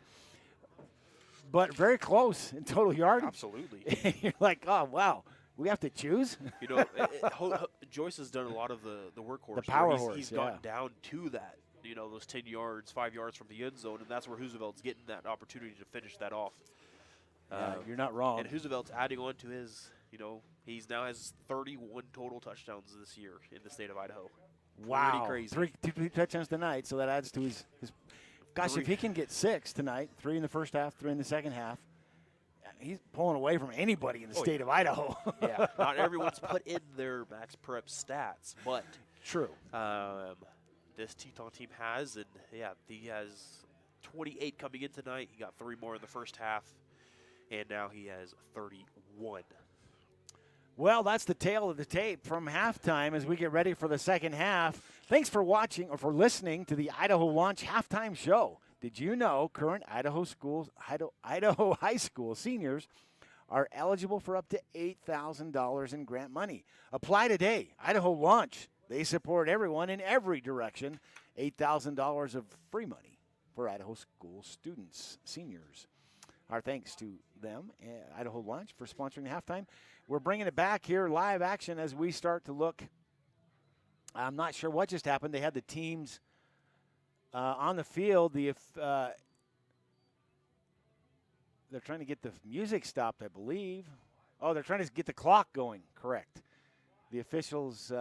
But very close in total yardage. Absolutely. You're like, oh, wow. We have to choose? Joyce has done a lot of the workhorse. The power horse, He's gotten down to that, those 10 yards, 5 yards from the end zone, and that's where Roosevelt's getting that opportunity to finish that off. You're not wrong. And Roosevelt's adding on to his, he's now has 31 total touchdowns this year in the state of Idaho. Wow. Pretty crazy. Two touchdowns tonight, so that adds to his gosh, if he can get 6 tonight, 3 in the first half, 3 in the second half, he's pulling away from anybody in the state of Idaho. Yeah, not everyone's put in their max prep stats, but true. This Teton team has, and he has 28 coming in tonight. He got 3 more in the first half, and now he has 31. Well, that's the tail of the tape from halftime as we get ready for the second half. Thanks for watching or for listening to the Idaho Launch halftime show. Did you know current Idaho high school seniors are eligible for up to $8,000 in grant money? Apply today. Idaho Launch. They support everyone in every direction. $8,000 of free money for Idaho school students, seniors. Our thanks to them, Idaho Launch, for sponsoring the halftime. We're bringing it back here, live action, as we start to look. I'm not sure what just happened. They had the teams on the field. They're trying to get the music stopped, I believe. Oh, they're trying to get the clock going. Correct. The officials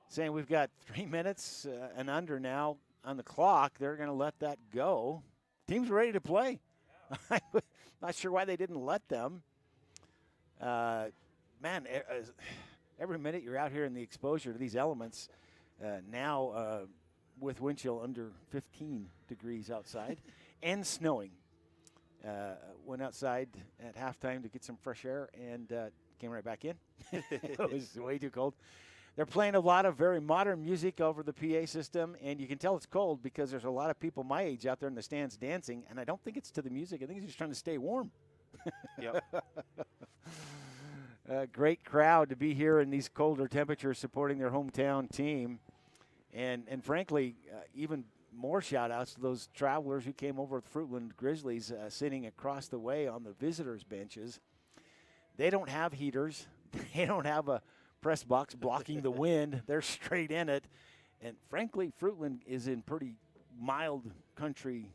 saying we've got 3 minutes and under now on the clock. They're going to let that go. Team's ready to play. I'm not sure why they didn't let them. Man, every minute you're out here in the exposure to these elements, now with wind chill under 15 degrees outside and snowing. Went outside at halftime to get some fresh air and came right back in. It was way too cold. They're playing a lot of very modern music over the PA system, and you can tell it's cold because there's a lot of people my age out there in the stands dancing, and I don't think it's to the music. I think it's just trying to stay warm. Yep. Great crowd to be here in these colder temperatures supporting their hometown team. And frankly, even more shout-outs to those travelers who came over with Fruitland Grizzlies sitting across the way on the visitors' benches. They don't have heaters. They don't have a press box blocking the wind. They're straight in it. And frankly, Fruitland is in pretty mild country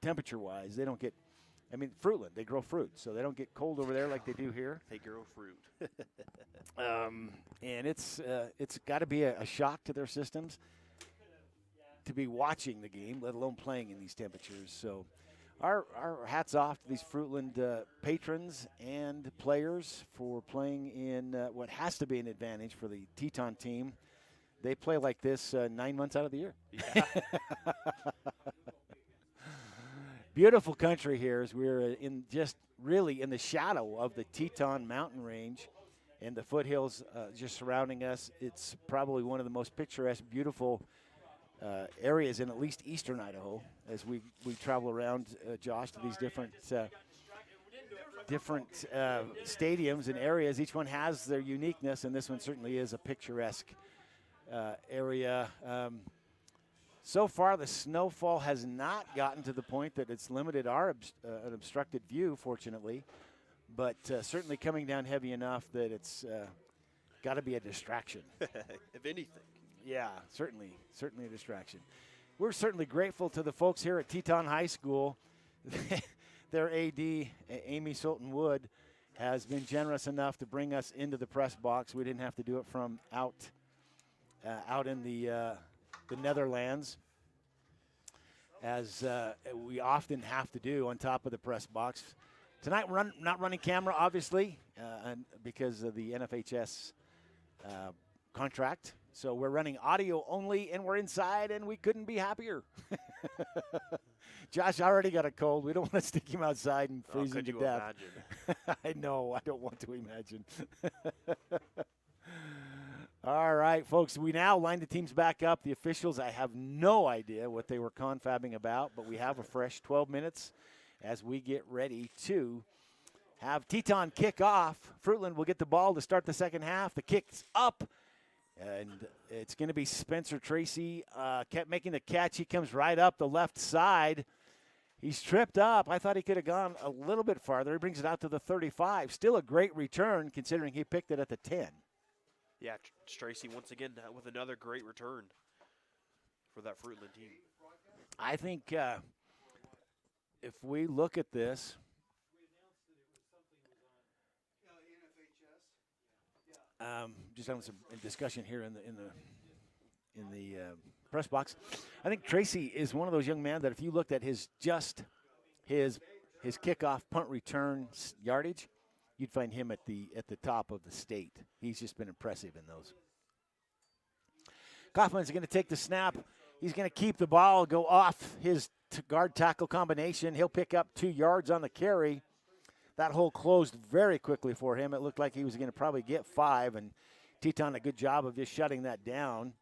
temperature-wise. They don't get – Fruitland, they grow fruit, so they don't get cold over there like they do here. They grow fruit. And it's got to be a shock to their systems to be watching the game, let alone playing in these temperatures. So our hats off to these Fruitland patrons and players for playing in what has to be an advantage for the Teton team. They play like this 9 months out of the year. Yeah. Beautiful country here as we're really in the shadow of the Teton mountain range and the foothills just surrounding us. It's probably one of the most picturesque, beautiful areas in at least eastern Idaho as we travel around, Josh, to these different stadiums and areas. Each one has their uniqueness, and this one certainly is a picturesque area. So far, the snowfall has not gotten to the point that it's limited our an obstructed view, fortunately, but certainly coming down heavy enough that it's got to be a distraction. If anything. Yeah, certainly a distraction. We're certainly grateful to the folks here at Teton High School. Their AD, Amy Sultan Wood, has been generous enough to bring us into the press box. We didn't have to do it from out in the Netherlands, as we often have to do on top of the press box. Tonight we're not running camera, obviously, because of the NFHS contract. So we're running audio only, and we're inside, and we couldn't be happier. Josh already got a cold. We don't want to stick him outside and freeze him to death. Imagine? I know. I don't want to imagine. All right, folks, we now line the teams back up. The officials, I have no idea what they were confabbing about, but we have a fresh 12 minutes as we get ready to have Teton kick off. Fruitland will get the ball to start the second half. The kick's up, and it's going to be Spencer Tracy kept making the catch. He comes right up the left side. He's tripped up. I thought he could have gone a little bit farther. He brings it out to the 35. Still a great return considering he picked it at the 10. Yeah, Tracy once again with another great return for that Fruitland team. I think if we look at this, just having some discussion here in the press box. I think Tracy is one of those young men that if you looked at his kickoff, punt return yardage, you'd find him at the top of the state. He's just been impressive in those. Kaufman's going to take the snap. He's going to keep the ball, go off his guard tackle combination. He'll pick up 2 yards on the carry. That hole closed very quickly for him. It looked like he was going to probably get 5, and Teton a good job of just shutting that down.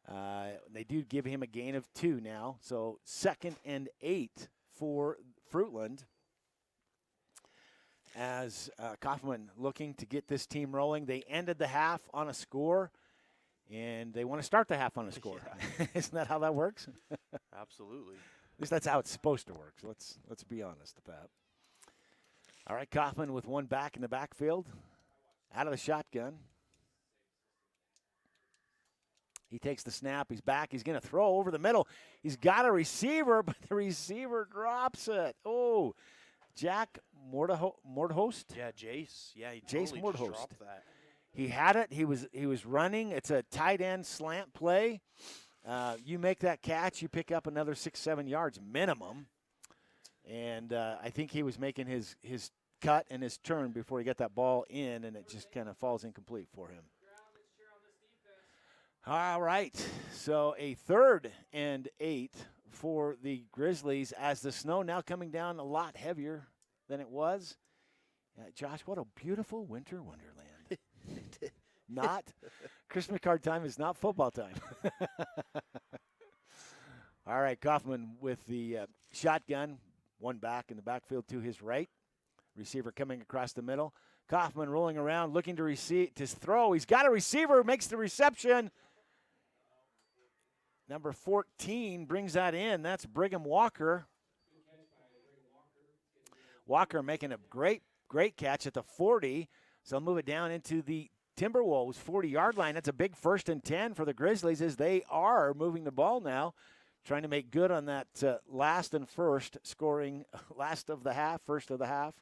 They do give him a gain of 2 now, so 2nd and 8 for Fruitland. As Kaufman looking to get this team rolling. They ended the half on a score, and they want to start the half on a score. Yeah. Isn't that how that works? Absolutely. At least that's how it's supposed to work, so let's be honest with that. All right, Kaufman with one back in the backfield, out of the shotgun. He takes the snap. He's back. He's going to throw over the middle. He's got a receiver, but the receiver drops it. Oh, Jack Mordhost? Yeah, Jace. Yeah, he Jace totally Mordhost. just dropped that. He had it. He was running. It's a tight end slant play. You make that catch, you pick up another 6-7 yards minimum. And I think he was making his cut and his turn before he got that ball in, and it just kind of falls incomplete for him. All right, so a 3rd and 8 for the Grizzlies as the snow now coming down a lot heavier than it was. Josh, what a beautiful winter wonderland. Not Christmas card time is not football time. All right, Kaufman with the shotgun, one back in the backfield to his right. Receiver coming across the middle. Kaufman rolling around, looking to throw. He's got a receiver, makes the reception. Number 14 brings that in. That's Brigham Walker. Walker making a great catch at the 40. So they'll move it down into the Timberwolves 40-yard line. That's a big 1st and 10 for the Grizzlies as they are moving the ball now, trying to make good on that last and first, scoring last of the half, first of the half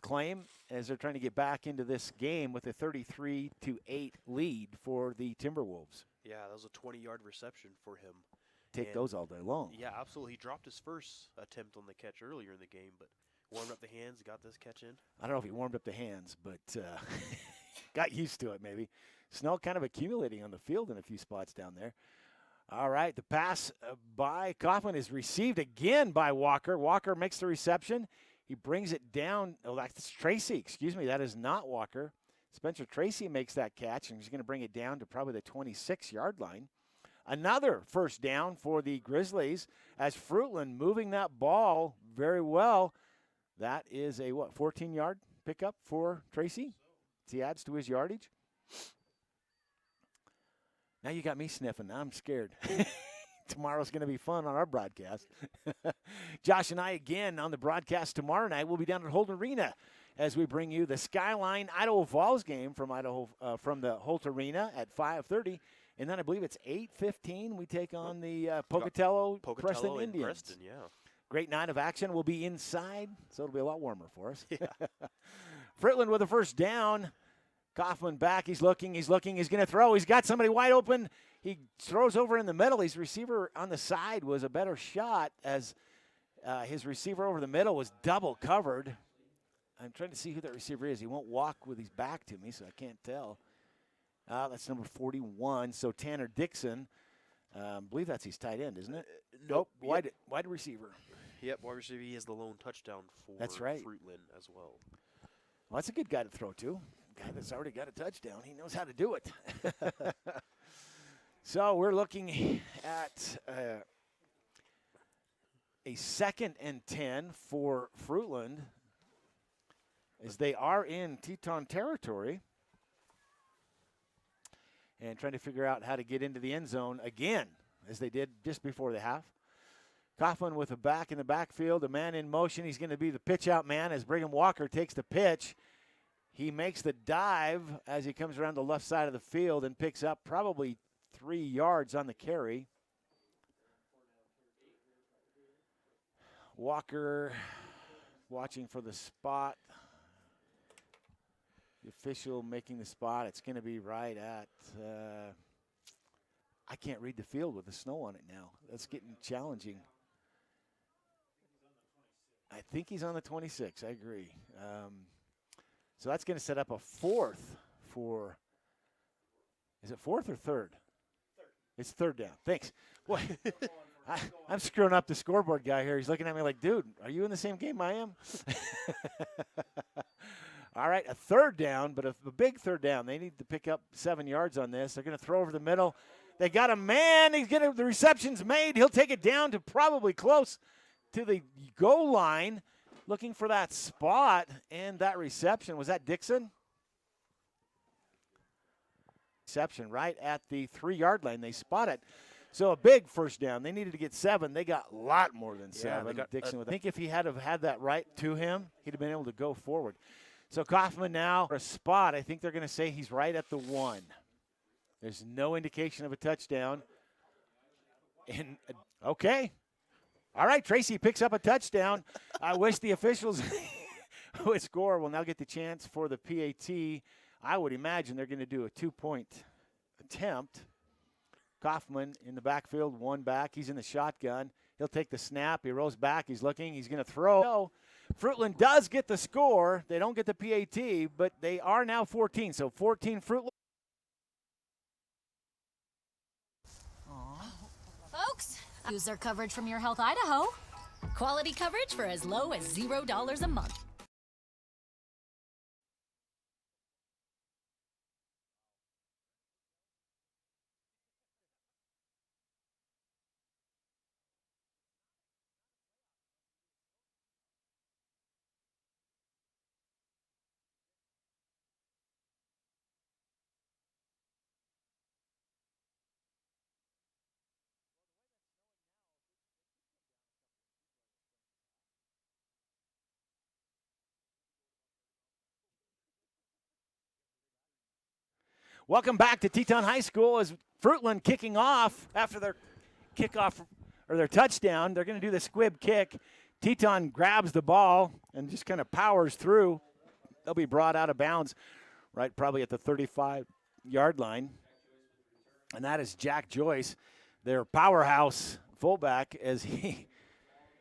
claim as they're trying to get back into this game with a 33-8 lead for the Timberwolves. Yeah, that was a 20-yard reception for him. Take those all day long. Yeah, absolutely. He dropped his first attempt on the catch earlier in the game, but warmed up the hands, got this catch in. I don't know if he warmed up the hands, but got used to it maybe. Snow kind of accumulating on the field in a few spots down there. All right, the pass by Kaufman is received again by Walker. Walker makes the reception. He brings it down. Oh, that's Tracy. Excuse me, that is not Walker. Spencer Tracy makes that catch, and he's going to bring it down to probably the 26-yard line. Another first down for the Grizzlies as Fruitland moving that ball very well. That is a, 14-yard pickup for Tracy? He adds to his yardage. Now you got me sniffing. Now I'm scared. Tomorrow's going to be fun on our broadcast. Josh and I again on the broadcast tomorrow night. We'll be down at Holt Arena as we bring you the Skyline Idaho Falls game from from the Holt Arena at 5:30. And then I believe it's 8:15 we take on the Pocatello Preston Indians. Preston, yeah. Great night of action. We'll be inside, so it'll be a lot warmer for us. Yeah. Fruitland with a first down. Kaufman back. He's looking. He's going to throw. He's got somebody wide open. He throws over in the middle. His receiver on the side was a better shot as his receiver over the middle was double covered. I'm trying to see who that receiver is. He won't walk with his back to me, so I can't tell. That's number 41. So Tanner Dixon, I believe that's his tight end, isn't it? Nope. Wide receiver. Yep, wide receiver. He has the lone touchdown for That's right. Fruitland as well. Well, that's a good guy to throw to. guy that's already got a touchdown. He knows how to do it. So we're looking at a 2nd and 10 for Fruitland as they are in Teton territory and trying to figure out how to get into the end zone again, as they did just before the half. Kaufman with a back in the backfield, a man in motion. He's going to be the pitch out man as Brigham Walker takes the pitch. He makes the dive as he comes around the left side of the field and picks up probably 3 yards on the carry. Walker watching for the spot. The official making the spot. It's going to be right at, I can't read the field with the snow on it now. That's getting challenging. I think he's on the 26. I agree. So that's going to set up a 4th for, is it 4th or 3rd? Third. It's 3rd down. Thanks. Boy, I'm screwing up the scoreboard guy here. He's looking at me like, dude, are you in the same game I am? All right, a 3rd down, but a big 3rd down. They need to pick up 7 yards on this. They're going to throw over the middle. They got a man. The reception's made. He'll take it down to probably close to the goal line, looking for that spot and that reception. Was that Dixon? Reception right at the 3-yard line. They spot it. So a big 1st down. They needed to get 7. They got a lot more than 7. Dixon, I think if he had that right to him, he'd have been able to go forward. So Kaufman now for a spot. I think they're going to say he's right at the 1. There's no indication of a touchdown. And okay. All right, Tracy picks up a touchdown. I wish the officials would score. Will now get the chance for the PAT. I would imagine they're going to do a 2-point attempt. Kaufman in the backfield, 1 back. He's in the shotgun. He'll take the snap. He rolls back. He's looking. He's going to throw. No. Fruitland does get the score. They don't get the PAT, but they are now 14. So 14 Fruitland. Folks, use their coverage from Your Health Idaho. Quality coverage for as low as $0 a month. Welcome back to Teton High School as Fruitland kicking off after their kickoff or their touchdown. They're going to do the squib kick. Teton grabs the ball and just kind of powers through. They'll be brought out of bounds right probably at the 35-yard line. And that is Jack Joyce, their powerhouse fullback, as he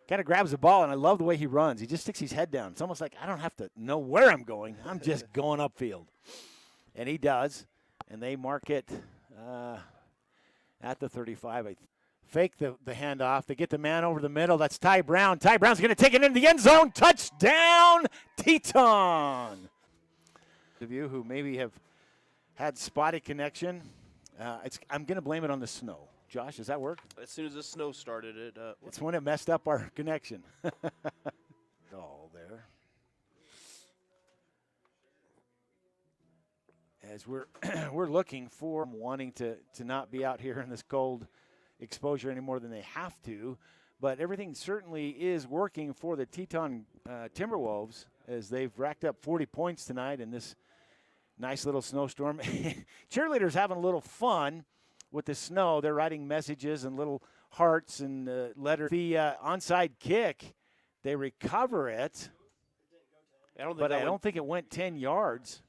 kind of grabs the ball. And I love the way he runs. He just sticks his head down. It's almost like I don't have to know where I'm going. I'm just going upfield. And he does. And they mark it at the 35. Fake the handoff. They get the man over the middle. That's Ty Brown. Ty Brown's going to take it into the end zone. Touchdown, Teton. Of you who maybe have had spotty connection, I'm going to blame it on the snow. Josh, does that work? As soon as the snow started, it's when it messed up our connection. All there. As we're looking for wanting to not be out here in this cold exposure any more than they have to, but everything certainly is working for the Teton Timberwolves as they've racked up 40 points tonight in this nice little snowstorm. Cheerleaders having a little fun with the snow. They're writing messages and little hearts and letters. The onside kick, they recover it, but I don't think it went 10 yards.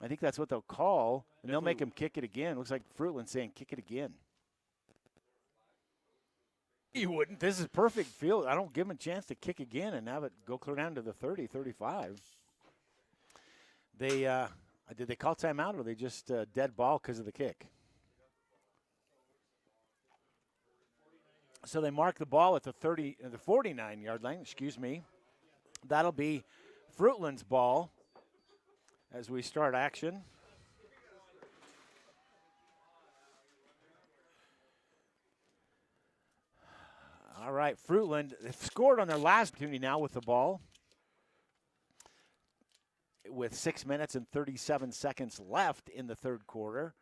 I think that's what they'll call, and they'll make him kick it again. Looks like Fruitland saying kick it again. You wouldn't. This is perfect field. I don't give him a chance to kick again and have it go clear down to the 30, 35. Did they call timeout or they just dead ball because of the kick? So they mark the ball at the 49-yard line, excuse me. That'll be Fruitland's ball. as we start action. All right, Fruitland, they've scored on their last opportunity now with the ball. With 6 minutes and 37 seconds left in the third quarter.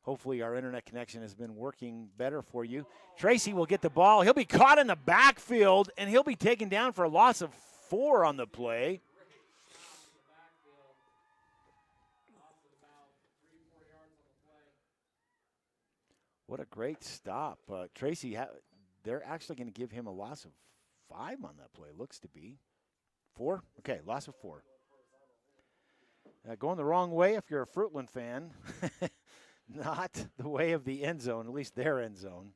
Hopefully our internet connection has been working better for you. Tracy will get the ball. He'll be caught in the backfield, and he'll be taken down for a loss of 4 on the play. What a great stop. Tracy, they're actually going to give him a loss of 5 on that play, looks to be. 4? Okay, loss of 4. Going the wrong way if you're a Fruitland fan. Not the way of the end zone, at least their end zone.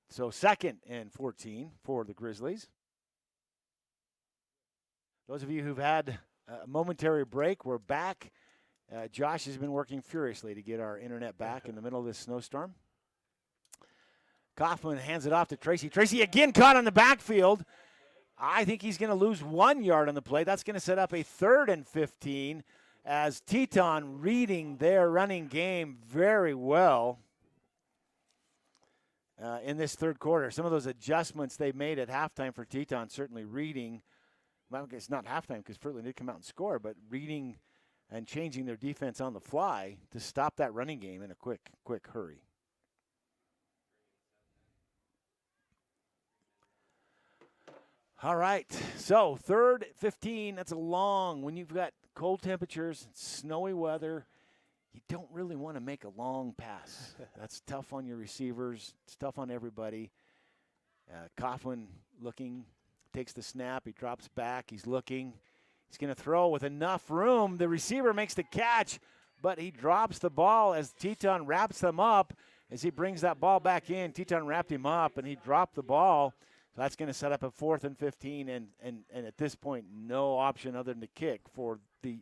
So 2nd and 14 for the Grizzlies. Those of you who've had a momentary break, we're back. Josh has been working furiously to get our internet back in the middle of this snowstorm. Kaufman hands it off to Tracy. Tracy again caught on the backfield. I think he's going to lose 1 yard on the play. That's going to set up a 3rd and 15 as Teton reading their running game very well in this third quarter. Some of those adjustments they made at halftime for Teton certainly reading. Well, it's not halftime because Fruitland did come out and score, but reading and changing their defense on the fly to stop that running game in a quick hurry. All right, so 3rd, 15, that's a long, when you've got cold temperatures, snowy weather, you don't really want to make a long pass. That's tough on your receivers. It's tough on everybody. Kaufman looking, takes the snap. He drops back. He's looking. He's going to throw with enough room. The receiver makes the catch, but he drops the ball as Teton wraps them up. As he brings that ball back in, Teton wrapped him up, and he dropped the ball. So that's going to set up a 4th and 15, and at this point, no option other than to kick for the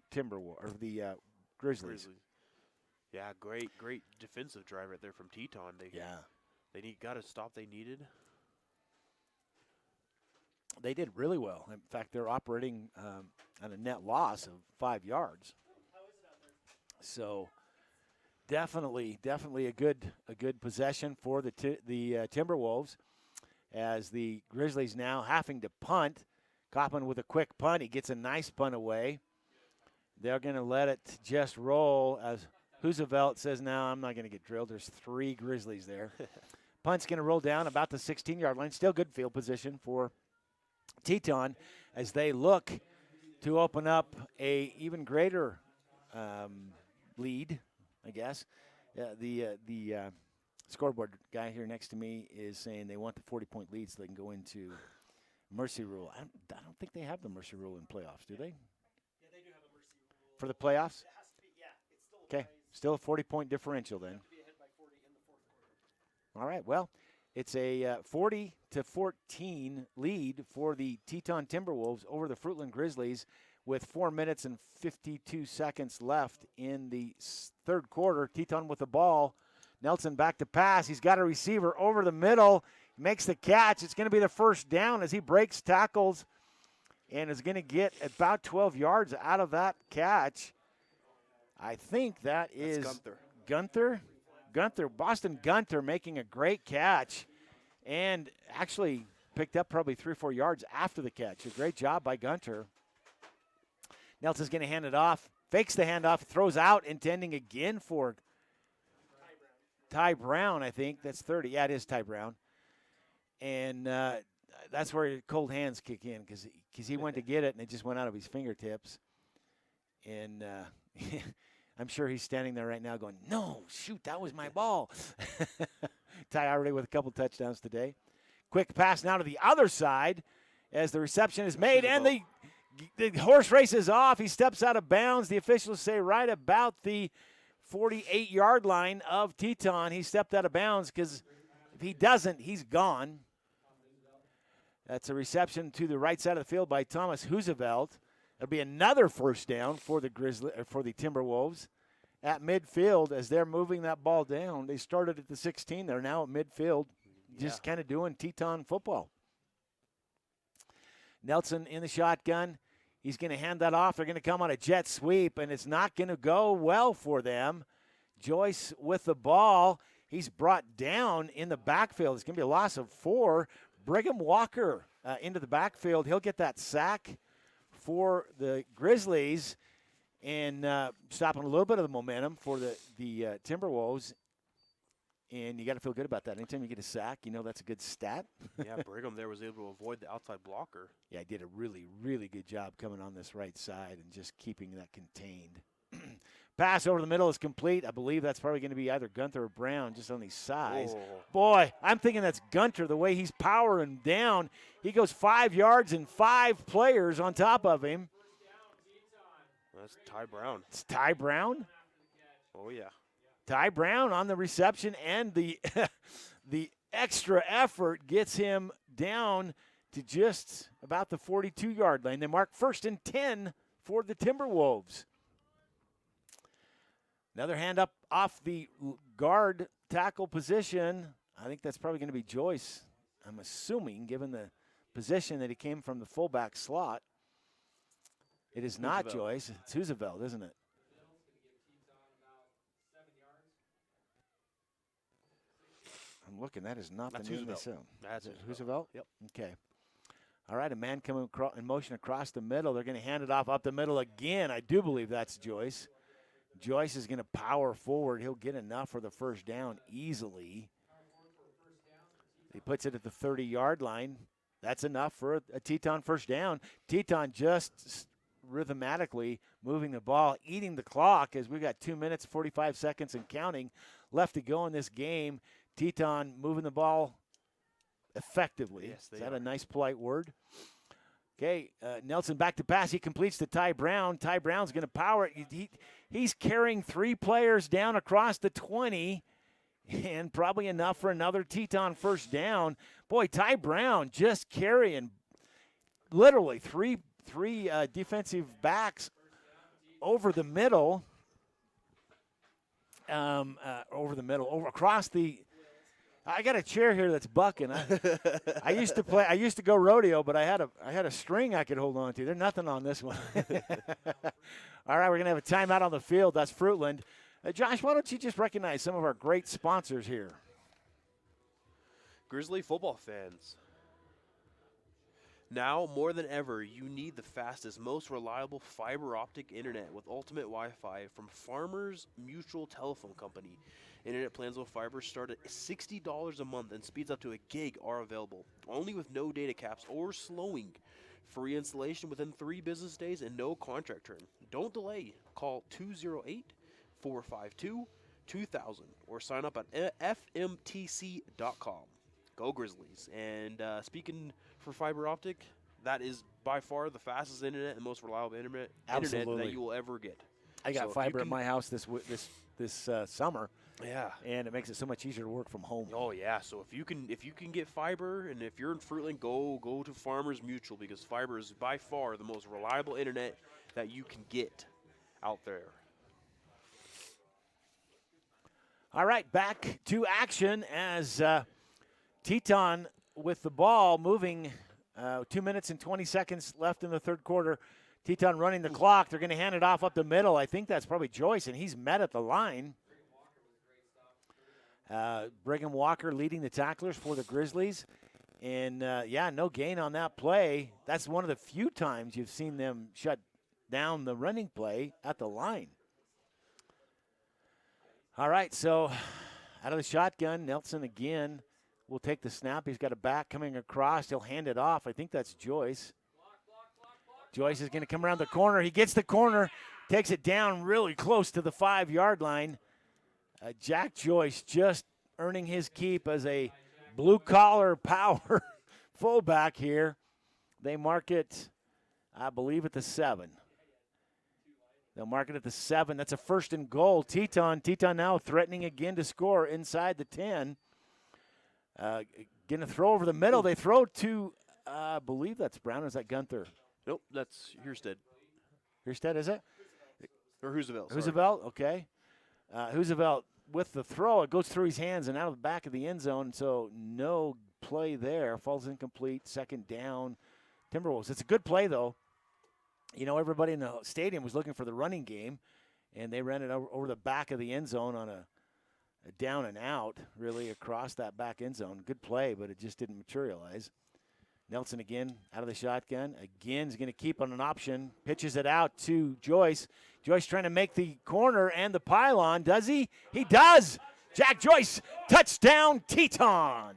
Grizzlies. Yeah, great defensive drive right there from Teton. They got a stop they needed. They did really well. In fact, they're operating at a net loss of 5 yards. So definitely a good possession for the Timberwolves. As the Grizzlies now having to punt. Kaufman with a quick punt. He gets a nice punt away. They're going to let it just roll as Huzevelt says, no, I'm not going to get drilled. There's 3 Grizzlies there. Punt's going to roll down about the 16-yard line. Still good field position for Teton as they look to open up a even greater lead, I guess. The scoreboard guy here next to me is saying they want the 40-point lead so they can go into mercy rule. I don't think they have the mercy rule in playoffs, do they? Yeah, they do have a mercy rule. For the playoffs? It has to be, yeah. It's still okay, still a 40-point differential then. Have to be ahead by 40 in the fourth quarter. All right, well, it's a 40-14 lead for the Teton Timberwolves over the Fruitland Grizzlies with 4 minutes and 52 seconds left in the third quarter. Teton with the ball. Nelson back to pass. He's got a receiver over the middle. He makes the catch. It's going to be the first down as he breaks tackles and is going to get about 12 yards out of that catch. I think that's Gunther. Boston Gunther making a great catch and actually picked up probably 3 or 4 yards after the catch. A great job by Gunther. Nelson's going to hand it off, fakes the handoff, throws out, intending again for Ty Brown, I think. That's 30. Yeah, it is Ty Brown. And that's where cold hands kick in because he went to get it and it just went out of his fingertips. And I'm sure he's standing there right now going, no, shoot, that was my ball. Ty already with a couple touchdowns today. Quick pass now to the other side as the reception is made and the horse races off. He steps out of bounds. The officials say right about the 48-yard line of Teton. He stepped out of bounds because if he doesn't, he's gone. That's a reception to the right side of the field by Thomas Huzevelt. It'll be another first down for the Timberwolves at midfield as they're moving that ball down. They started at the 16. They're now at midfield, just kind of doing Teton football. Nelson in the shotgun. He's going to hand that off. They're going to come on a jet sweep, and it's not going to go well for them. Joyce with the ball. He's brought down in the backfield. It's going to be a loss of 4. Brigham Walker into the backfield. He'll get that sack for the Grizzlies and stopping a little bit of the momentum for the Timberwolves. And you got to feel good about that. Anytime you get a sack, you know that's a good stat. Yeah, Brigham there was able to avoid the outside blocker. Yeah, he did a really, really good job coming on this right side and just keeping that contained. Pass over the middle is complete. I believe that's probably going to be either Gunther or Brown just on these sides. Oh. Boy, I'm thinking that's Gunter, the way he's powering down. He goes 5 yards and 5 players on top of him. That's Ty Brown. It's Ty Brown? Oh, yeah. Ty Brown on the reception, and the the extra effort gets him down to just about the 42-yard line. They mark 1st and 10 for the Timberwolves. Another hand up off the guard tackle position. I think that's probably going to be Joyce, I'm assuming, given the position that he came from the fullback slot. It is not Huseveld. Joyce. It's Huseveld, isn't it? I'm looking. That is not That's the name they Huseveld. said. That's Is it Huseveld. Huseveld? Yep. Okay. All right, a man coming in motion across the middle. They're going to hand it off up the middle again. I do believe that's Joyce. Joyce is going to power forward. He'll get enough for the first down easily. He puts it at the 30-yard line. That's enough for a Teton first down. Teton just rhythmatically moving the ball, eating the clock as we've got 2 minutes, 45 seconds and counting left to go in this game. Teton moving the ball effectively. Yes, Is that a nice, polite word? Okay, Nelson back to pass. He completes to Ty Brown. Ty Brown's going to power it. He's carrying 3 players down across the 20, and probably enough for another Teton first down. Boy, Ty Brown just carrying literally three defensive backs over the middle. Across the. I got a chair here that's bucking. I used to go rodeo, but I had a string I could hold on to. There's nothing on this one. All right, we're gonna have a timeout on the field. That's Fruitland. Josh, why don't you just recognize some of our great sponsors here? Grizzly football fans. Now, more than ever, you need the fastest, most reliable fiber optic internet with ultimate Wi-Fi from Farmers Mutual Telephone Company. Internet plans with fiber start at $60 a month and speeds up to a gig are available, only with no data caps or slowing. Free installation within 3 business days and no contract term. Don't delay. Call 208-452-2000 or sign up at fmtc.com. Go Grizzlies. And speaking for fiber optic, that is by far the fastest internet and most reliable internet that you will ever get. I got fiber at my house this summer. Yeah, and it makes it so much easier to work from home. Oh yeah, so if you can get fiber, and if you're in Fruitland, go to Farmers Mutual, because fiber is by far the most reliable internet that you can get out there. All right, back to action as Teton with the ball moving. 2 minutes and 20 seconds left in the third quarter. Teton running the clock. They're going to hand it off up the middle. I think that's probably Joyce, and he's met at the line. Brigham Walker leading the tacklers for the Grizzlies. And, no gain on that play. That's one of the few times you've seen them shut down the running play at the line. All right, so out of the shotgun, Nelson again will take the snap. He's got a back coming across. He'll hand it off. I think that's Joyce. Joyce is going to come around the corner. He gets the corner, takes it down really close to the 5-yard line. Jack Joyce just earning his keep as a blue-collar power fullback here. They mark it, I believe, at the 7. They'll mark it at the 7. That's a 1st and goal. Teton now threatening again to score inside the 10. Going to throw over the middle. They throw to, I believe that's Brown. Or is that Gunther? Nope, that's Hierstead. Hierstead, is it? Or Huseveld. Huseveld, okay. Huseveld with the throw. It goes through his hands and out of the back of the end zone, so no play there. Falls incomplete. 2nd down. Timberwolves. It's a good play, though. you know, everybody in the stadium was looking for the running game, and they ran it over the back of the end zone on a down and out, really, across that back end zone. Good play, but it just didn't materialize. Nelson again out of the shotgun. Again is going to keep on an option. Pitches it out to Joyce. Joyce trying to make the corner and the pylon. Does he? He does. Jack Joyce, touchdown, Teton.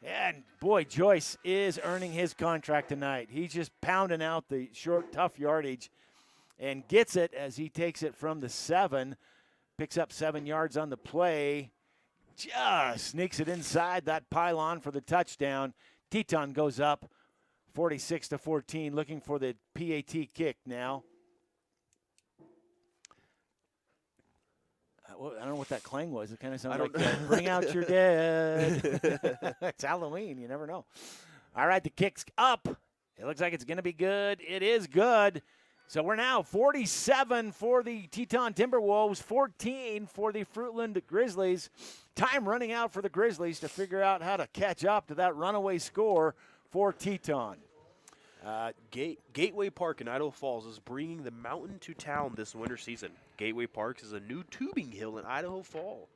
And, boy, Joyce is earning his contract tonight. He's just pounding out the short, tough yardage and gets it as he takes it from the 7. Picks up 7 yards on the play. Just sneaks it inside that pylon for the touchdown. Teton goes up 46-14, looking for the PAT kick now. I don't know what that clang was. It kind of sounded like, bring out your dead. It's Halloween. You never know. All right, the kick's up. It looks like it's going to be good. It is good. So we're now 47 for the Teton Timberwolves, 14 for the Fruitland Grizzlies. Time running out for the Grizzlies to figure out how to catch up to that runaway score for Teton. Gateway Park in Idaho Falls is bringing the mountain to town this winter season. Gateway Park is a new tubing hill in Idaho Falls,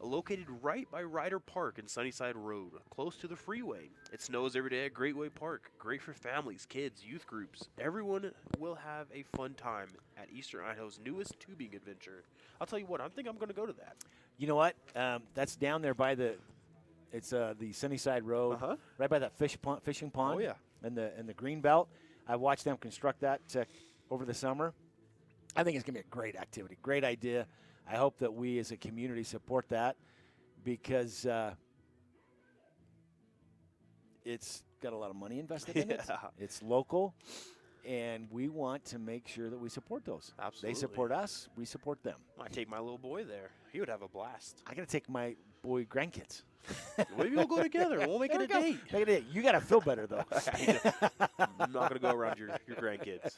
located right by Ryder Park and Sunnyside Road, close to the freeway. It snows every day at Gateway Park. Great for families, kids, youth groups. Everyone will have a fun time at Eastern Idaho's newest tubing adventure. I'll tell you what, I think I'm going to go to that. You know what? That's down there by the Sunnyside Road, right by that fishing pond. Oh, yeah. And the green belt. I watched them construct that over the summer. I think it's going to be a great activity, great idea. I hope that we as a community support that because it's got a lot of money invested in it. It's local, and we want to make sure that we support those. Absolutely. They support us. We support them. I take my little boy there. He would have a blast. I got to take my boy grandkids. Maybe we'll go together. We'll make it a date. Make it a date. You got to feel better, though. I'm not going to go around your grandkids.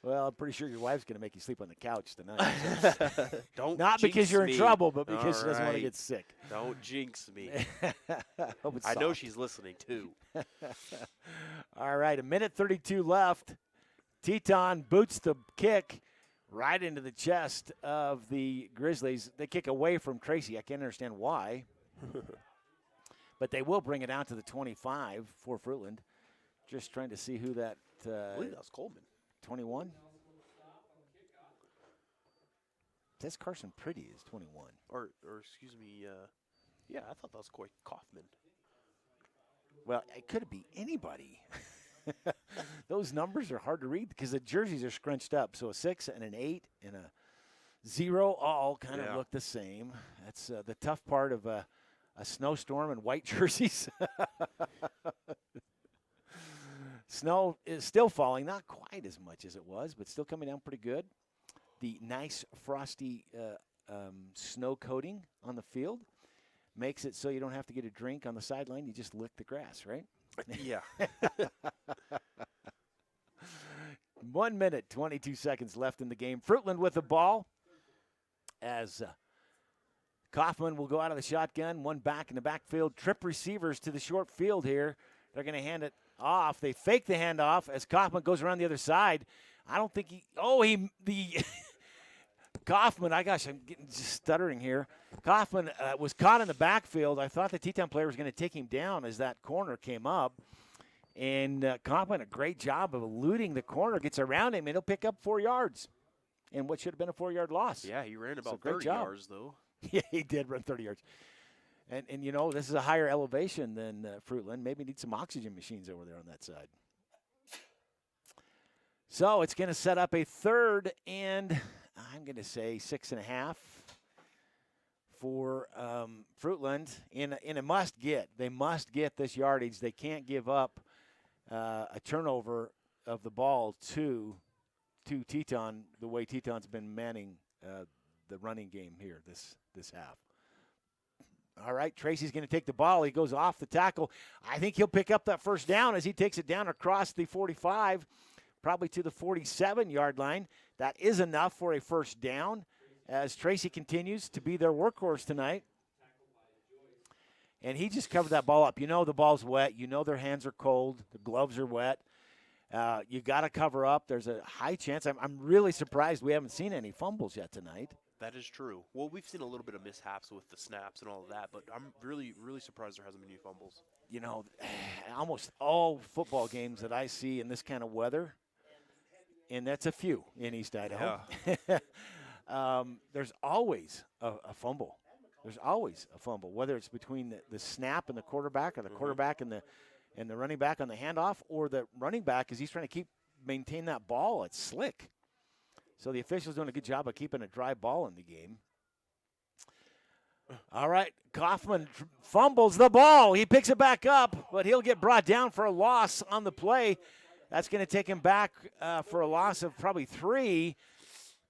Well, I'm pretty sure your wife's going to make you sleep on the couch tonight. So. Don't Not jinx because you're me. in trouble, but because All she doesn't want to right. get sick. Don't jinx me. Hope it's I know soft. she's listening, too. All right, 1:32 left. Teton boots the kick right into the chest of the Grizzlies. They kick away from Tracy. I can't understand why. But they will bring it out to the 25 for Fruitland. Just trying to see who that. I believe that was Coleman. 21. Says Carson Pretty is 21. Or excuse me. Yeah, I thought that was Coy Kaufman. Well, it could be anybody. Those numbers are hard to read because the jerseys are scrunched up. So a 6 and an 8 and a 0 all kind of look the same. That's the tough part of a snowstorm and white jerseys. Snow is still falling, not quite as much as it was, but still coming down pretty good. The nice frosty snow coating on the field makes it so you don't have to get a drink on the sideline. You just lick the grass, right? Yeah. 1 minute, 22 seconds left in the game. Fruitland with the ball as Kaufman will go out of the shotgun. One back in the backfield. Trip receivers to the short field here. They're going to hand it off. They fake the handoff as Kaufman goes around the other side. I don't think Kaufman, I'm getting just stuttering here. Kaufman was caught in the backfield. I thought the Teton player was going to take him down as that corner came up. And Kaufman, a great job of eluding the corner, gets around him, and he'll pick up 4 yards. And what should have been a 4-yard loss. Yeah, he ran about great 30 job. yards, though. Yeah, he did run 30 yards. And you know, this is a higher elevation than Fruitland. Maybe need some oxygen machines over there on that side. So it's going to set up a 3rd and I'm going to say 6.5 for Fruitland in a must get. They must get this yardage. They can't give up a turnover of the ball to Teton the way Teton's been manning the running game here this half. All right, Tracy's going to take the ball. He goes off the tackle. I think he'll pick up that first down as he takes it down across the 45, probably to the 47-yard line. That is enough for a first down as Tracy continues to be their workhorse tonight. And he just covered that ball up. You know the ball's wet. You know their hands are cold. The gloves are wet. You got to cover up. There's a high chance. I'm really surprised we haven't seen any fumbles yet tonight. That is true. Well, we've seen a little bit of mishaps with the snaps and all of that, but I'm really, really surprised there hasn't been any fumbles. You know, almost all football games that I see in this kind of weather, and that's a few in East Idaho, there's always a fumble. There's always a fumble, whether it's between the snap and the quarterback, or the quarterback and the running back on the handoff, or the running back as he's trying to maintain that ball. It's slick. So the officials doing a good job of keeping a dry ball in the game. All right, Kaufman fumbles the ball. He picks it back up, but he'll get brought down for a loss on the play. That's going to take him back for a loss of probably 3.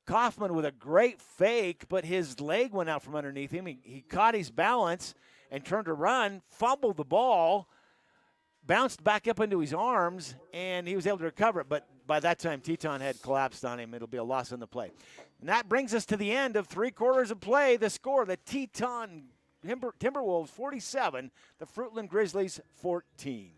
Kaufman with a great fake, but his leg went out from underneath him. He caught his balance and turned to run, fumbled the ball, bounced back up into his arms, and he was able to recover it. But by that time, Teton had collapsed on him. It'll be a loss on the play. And that brings us to the end of 3 quarters of play. The score, the Teton Timberwolves 47, the Fruitland Grizzlies 14.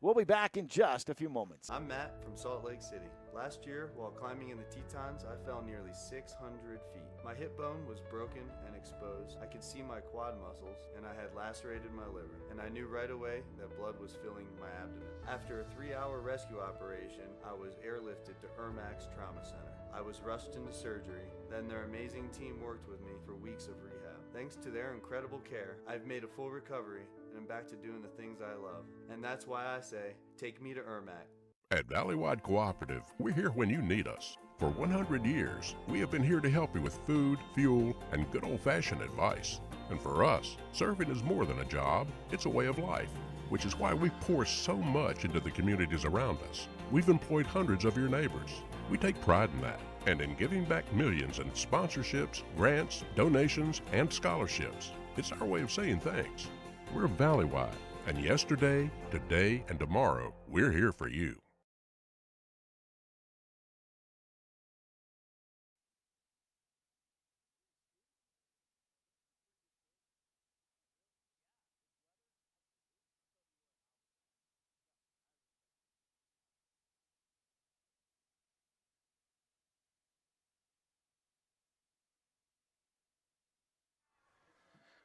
We'll be back in just a few moments. I'm Matt from Salt Lake City. Last year, while climbing in the Tetons, I fell nearly 600 feet. My hip bone was broken and exposed. I could see my quad muscles, and I had lacerated my liver. And I knew right away that blood was filling my abdomen. After a 3-hour rescue operation, I was airlifted to Ermax Trauma Center. I was rushed into surgery. Then their amazing team worked with me for weeks of rehab. Thanks to their incredible care, I've made a full recovery, and I'm back to doing the things I love. And that's why I say, take me to Ermac. At Valleywide Cooperative, we're here when you need us. For 100 years, we have been here to help you with food, fuel, and good old-fashioned advice. And for us, serving is more than a job, it's a way of life, which is why we pour so much into the communities around us. We've employed hundreds of your neighbors. We take pride in that, and in giving back millions in sponsorships, grants, donations, and scholarships. It's our way of saying thanks. We're Valleywide, and yesterday, today, and tomorrow, we're here for you.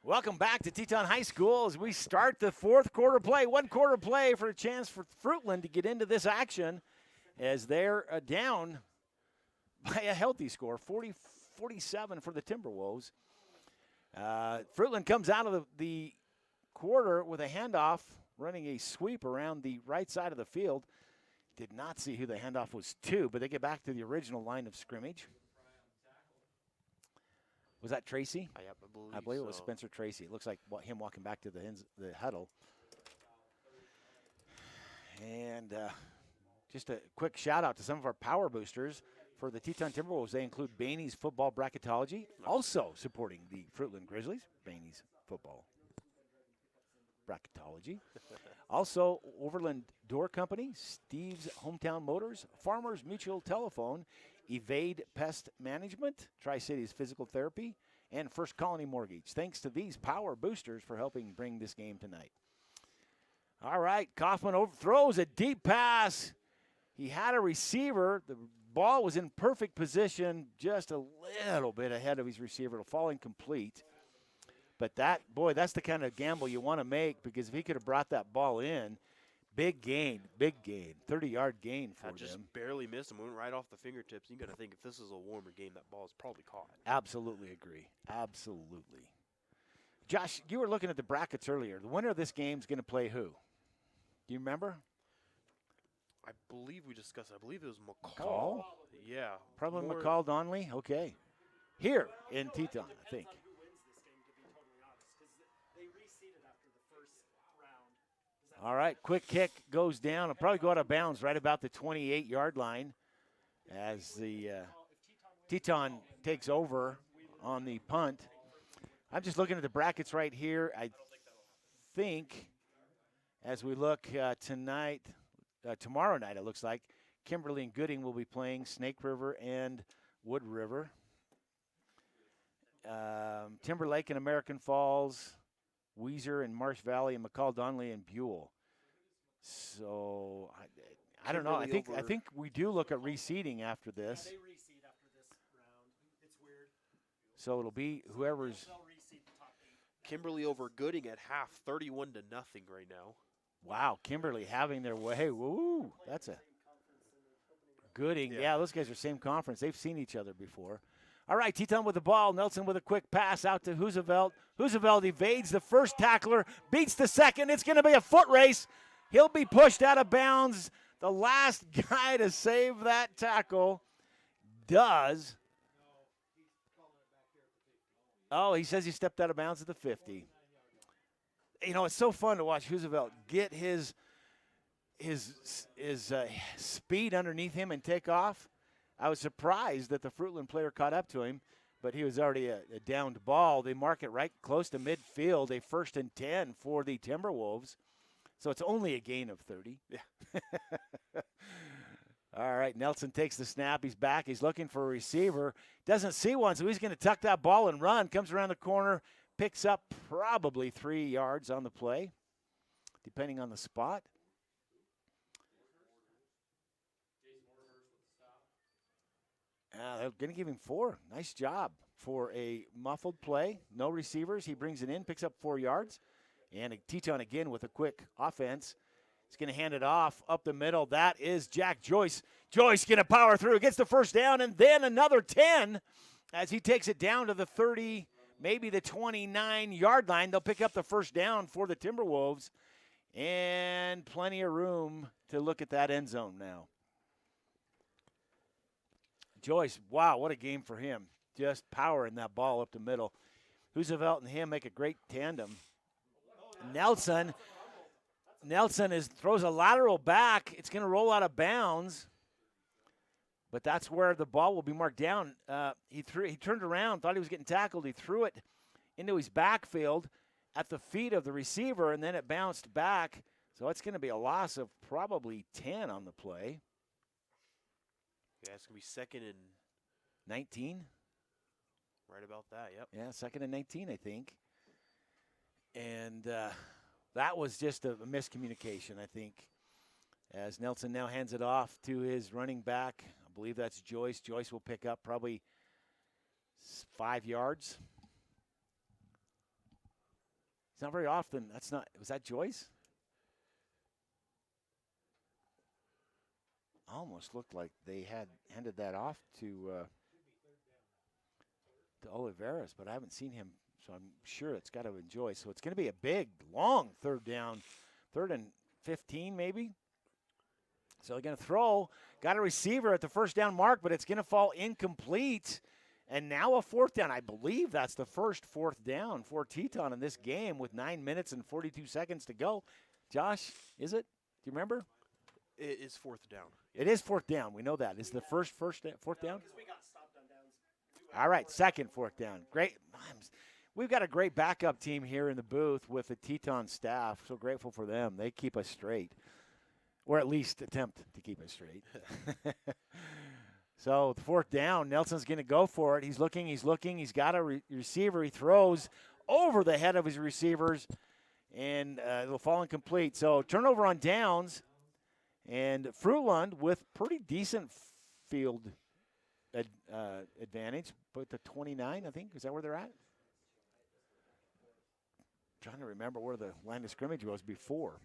Welcome back to Teton High School as we start the 4th quarter play. 1 quarter play for a chance for Fruitland to get into this action as they're down by a healthy score, 40-47 for the Timberwolves. Fruitland comes out of the quarter with a handoff, running a sweep around the right side of the field. Did not see who the handoff was to, but they get back to the original line of scrimmage. Was that Tracy? I believe it was Spencer Tracy. It looks like him walking back to the huddle. And just a quick shout out to some of our power boosters for the Teton Timberwolves. They include Bainey's Football Bracketology, also supporting the Fruitland Grizzlies. Bainey's Football Bracketology. Also, Overland Door Company, Steve's Hometown Motors, Farmers Mutual Telephone, Evade Pest Management, Tri-Cities Physical Therapy, and First Colony Mortgage. Thanks to these power boosters for helping bring this game tonight. All right, Kaufman throws a deep pass. He had a receiver. The ball was in perfect position, just a little bit ahead of his receiver. It'll fall incomplete. But that's the kind of gamble you want to make, because if he could have brought that ball in, big gain, 30-yard gain for them. Just barely missed him. Went right off the fingertips. You got to think if this is a warmer game, that ball is probably caught. Absolutely agree. Absolutely. Josh, you were looking at the brackets earlier. The winner of this game is going to play who? Do you remember? I believe we discussed it. I believe it was McCall. McCall? Yeah. Probably McCall Donnelly? Okay. Here in Teton, I think. All right, quick kick goes down. It'll probably go out of bounds right about the 28-yard line as the Teton takes over on the punt. I'm just looking at the brackets right here. I think as we look tomorrow night, it looks like Kimberly and Gooding will be playing Snake River and Wood River. Timberlake and American Falls, Weiser and Marsh Valley, and McCall Donnelly and Buell. So I don't know. Kimberly I think we do look at reseeding after this. They reseed after this round. It's weird. So it'll be whoever's. They'll reseed the top 8. Kimberly over Gooding at half, 31-0 right now. Wow, Kimberly having their way. Woo, that's a Gooding. Yeah, those guys are same conference. They've seen each other before. All right, Teton with the ball. Nelson with a quick pass out to Roosevelt. Roosevelt evades the first tackler, beats the second. It's going to be a foot race. He'll be pushed out of bounds. The last guy to save that tackle does. Oh, he says he stepped out of bounds at the 50. You know, it's so fun to watch Roosevelt get his speed underneath him and take off. I was surprised that the Fruitland player caught up to him, but he was already a downed ball. They mark it right close to midfield, a 1st and 10 for the Timberwolves. So it's only a gain of 30. Yeah. All right, Nelson takes the snap. He's back. He's looking for a receiver. Doesn't see one, so he's going to tuck that ball and run. Comes around the corner, picks up probably 3 yards on the play, depending on the spot. They're going to give him 4. Nice job for a muffled play. No receivers. He brings it in, picks up 4 yards. And Teton again with a quick offense. He's going to hand it off up the middle. That is Jack Joyce. Joyce going to power through, gets the first down, and then another 10 as he takes it down to the 30, maybe the 29-yard line. They'll pick up the first down for the Timberwolves. And plenty of room to look at that end zone now. Joyce, wow, what a game for him. Just powering that ball up the middle. Roosevelt and him make a great tandem. Nelson throws a lateral back. It's going to roll out of bounds. But that's where the ball will be marked down. He turned around, thought he was getting tackled. He threw it into his backfield at the feet of the receiver, and then it bounced back. So it's going to be a loss of probably 10 on the play. Yeah, it's going to be 2nd and 19. Right about that, yep. Yeah, 2nd and 19, I think. And that was just a miscommunication, I think, as Nelson now hands it off to his running back. I believe that's Joyce. Joyce will pick up probably 5 yards. It's not very often. Was that Joyce? Almost looked like they had handed that off to Oliveras, but I haven't seen him, so I'm sure it's got to enjoy. So it's going to be a big, long 3rd down, 3rd and 15 maybe. So they're going to throw, got a receiver at the first down mark, but it's going to fall incomplete. And now a 4th down. I believe that's the first 4th down for Teton in this game with 9 minutes and 42 seconds to go. Josh, is it? Do you remember? It is 4th down. It is 4th down. We know that. Is the first 4th down? All right, 2nd 4th down. Great. We've got a great backup team here in the booth with the Teton staff. So grateful for them. They keep us straight, or at least attempt to keep us straight. So the 4th down, Nelson's going to go for it. He's looking. He's got a receiver. He throws over the head of his receivers, and it'll fall incomplete. So turnover on downs. And Fruitland with pretty decent field advantage, but the 29, I think. Is that where they're at? Trying to remember where the line of scrimmage was before.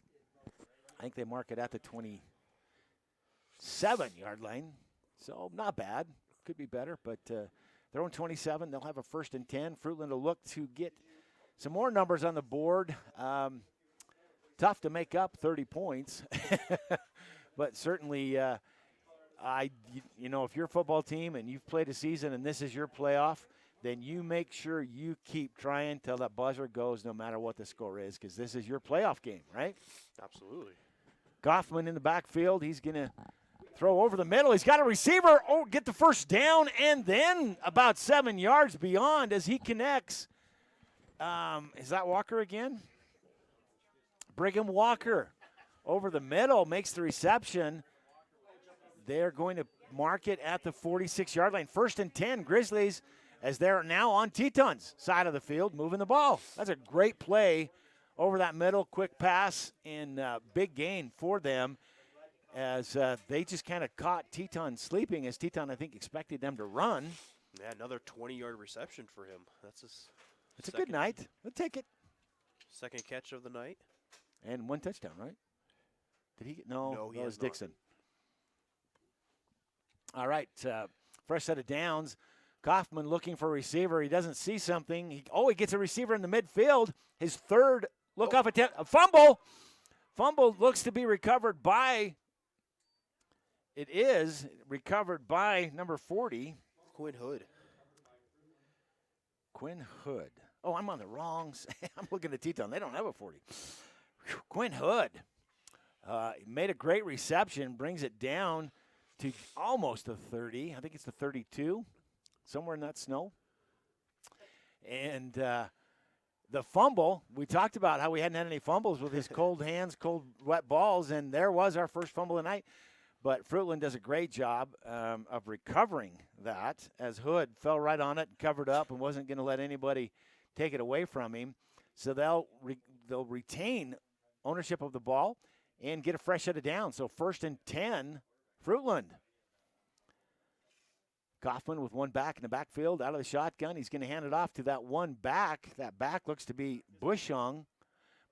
I think they mark it at the 27-yard line. So not bad. Could be better, but they're on 27. They'll have a 1st and 10. Fruitland will look to get some more numbers on the board. Tough to make up 30 points. But certainly, if you're a football team and you've played a season and this is your playoff, then you make sure you keep trying till that buzzer goes no matter what the score is, because this is your playoff game, right? Absolutely. Goffman in the backfield. He's going to throw over the middle. He's got a receiver. Oh, get the first down, and then about 7 yards beyond as he connects. Is that Walker again? Brigham Walker over the middle makes the reception. They're going to mark it at the 46-yard line. 1st and 10, Grizzlies, as they're now on Teton's side of the field, moving the ball. That's a great play over that middle, quick pass, and big gain for them. as they just kind of caught Teton sleeping, as Teton, I think, expected them to run. Yeah, another 20-yard reception for him. That's It's a good night. We'll take it. Second catch of the night. And 1 touchdown, right? Did he get? No, that was Dixon. All right, fresh set of downs. Kaufman looking for a receiver. He doesn't see something. He gets a receiver in the midfield. His third off attempt. A fumble. Fumble looks to be recovered by. It is recovered by number 40. Quinn Hood. Quinn Hood. Oh, I'm on the wrong. I'm looking at Teton. They don't have a 40. Whew. Quinn Hood made a great reception, brings it down to almost a 30. I think it's the 32, somewhere in that snow. And the fumble, we talked about how we hadn't had any fumbles with his cold hands, cold, wet balls, and there was our first fumble of the night. But Fruitland does a great job of recovering that, as Hood fell right on it and covered up and wasn't going to let anybody take it away from him. So they'll retain ownership of the ball and get a fresh set of downs. So 1st and 10, Fruitland. Kaufman with one back in the backfield, out of the shotgun. He's going to hand it off to that one back. That back looks to be Bushong.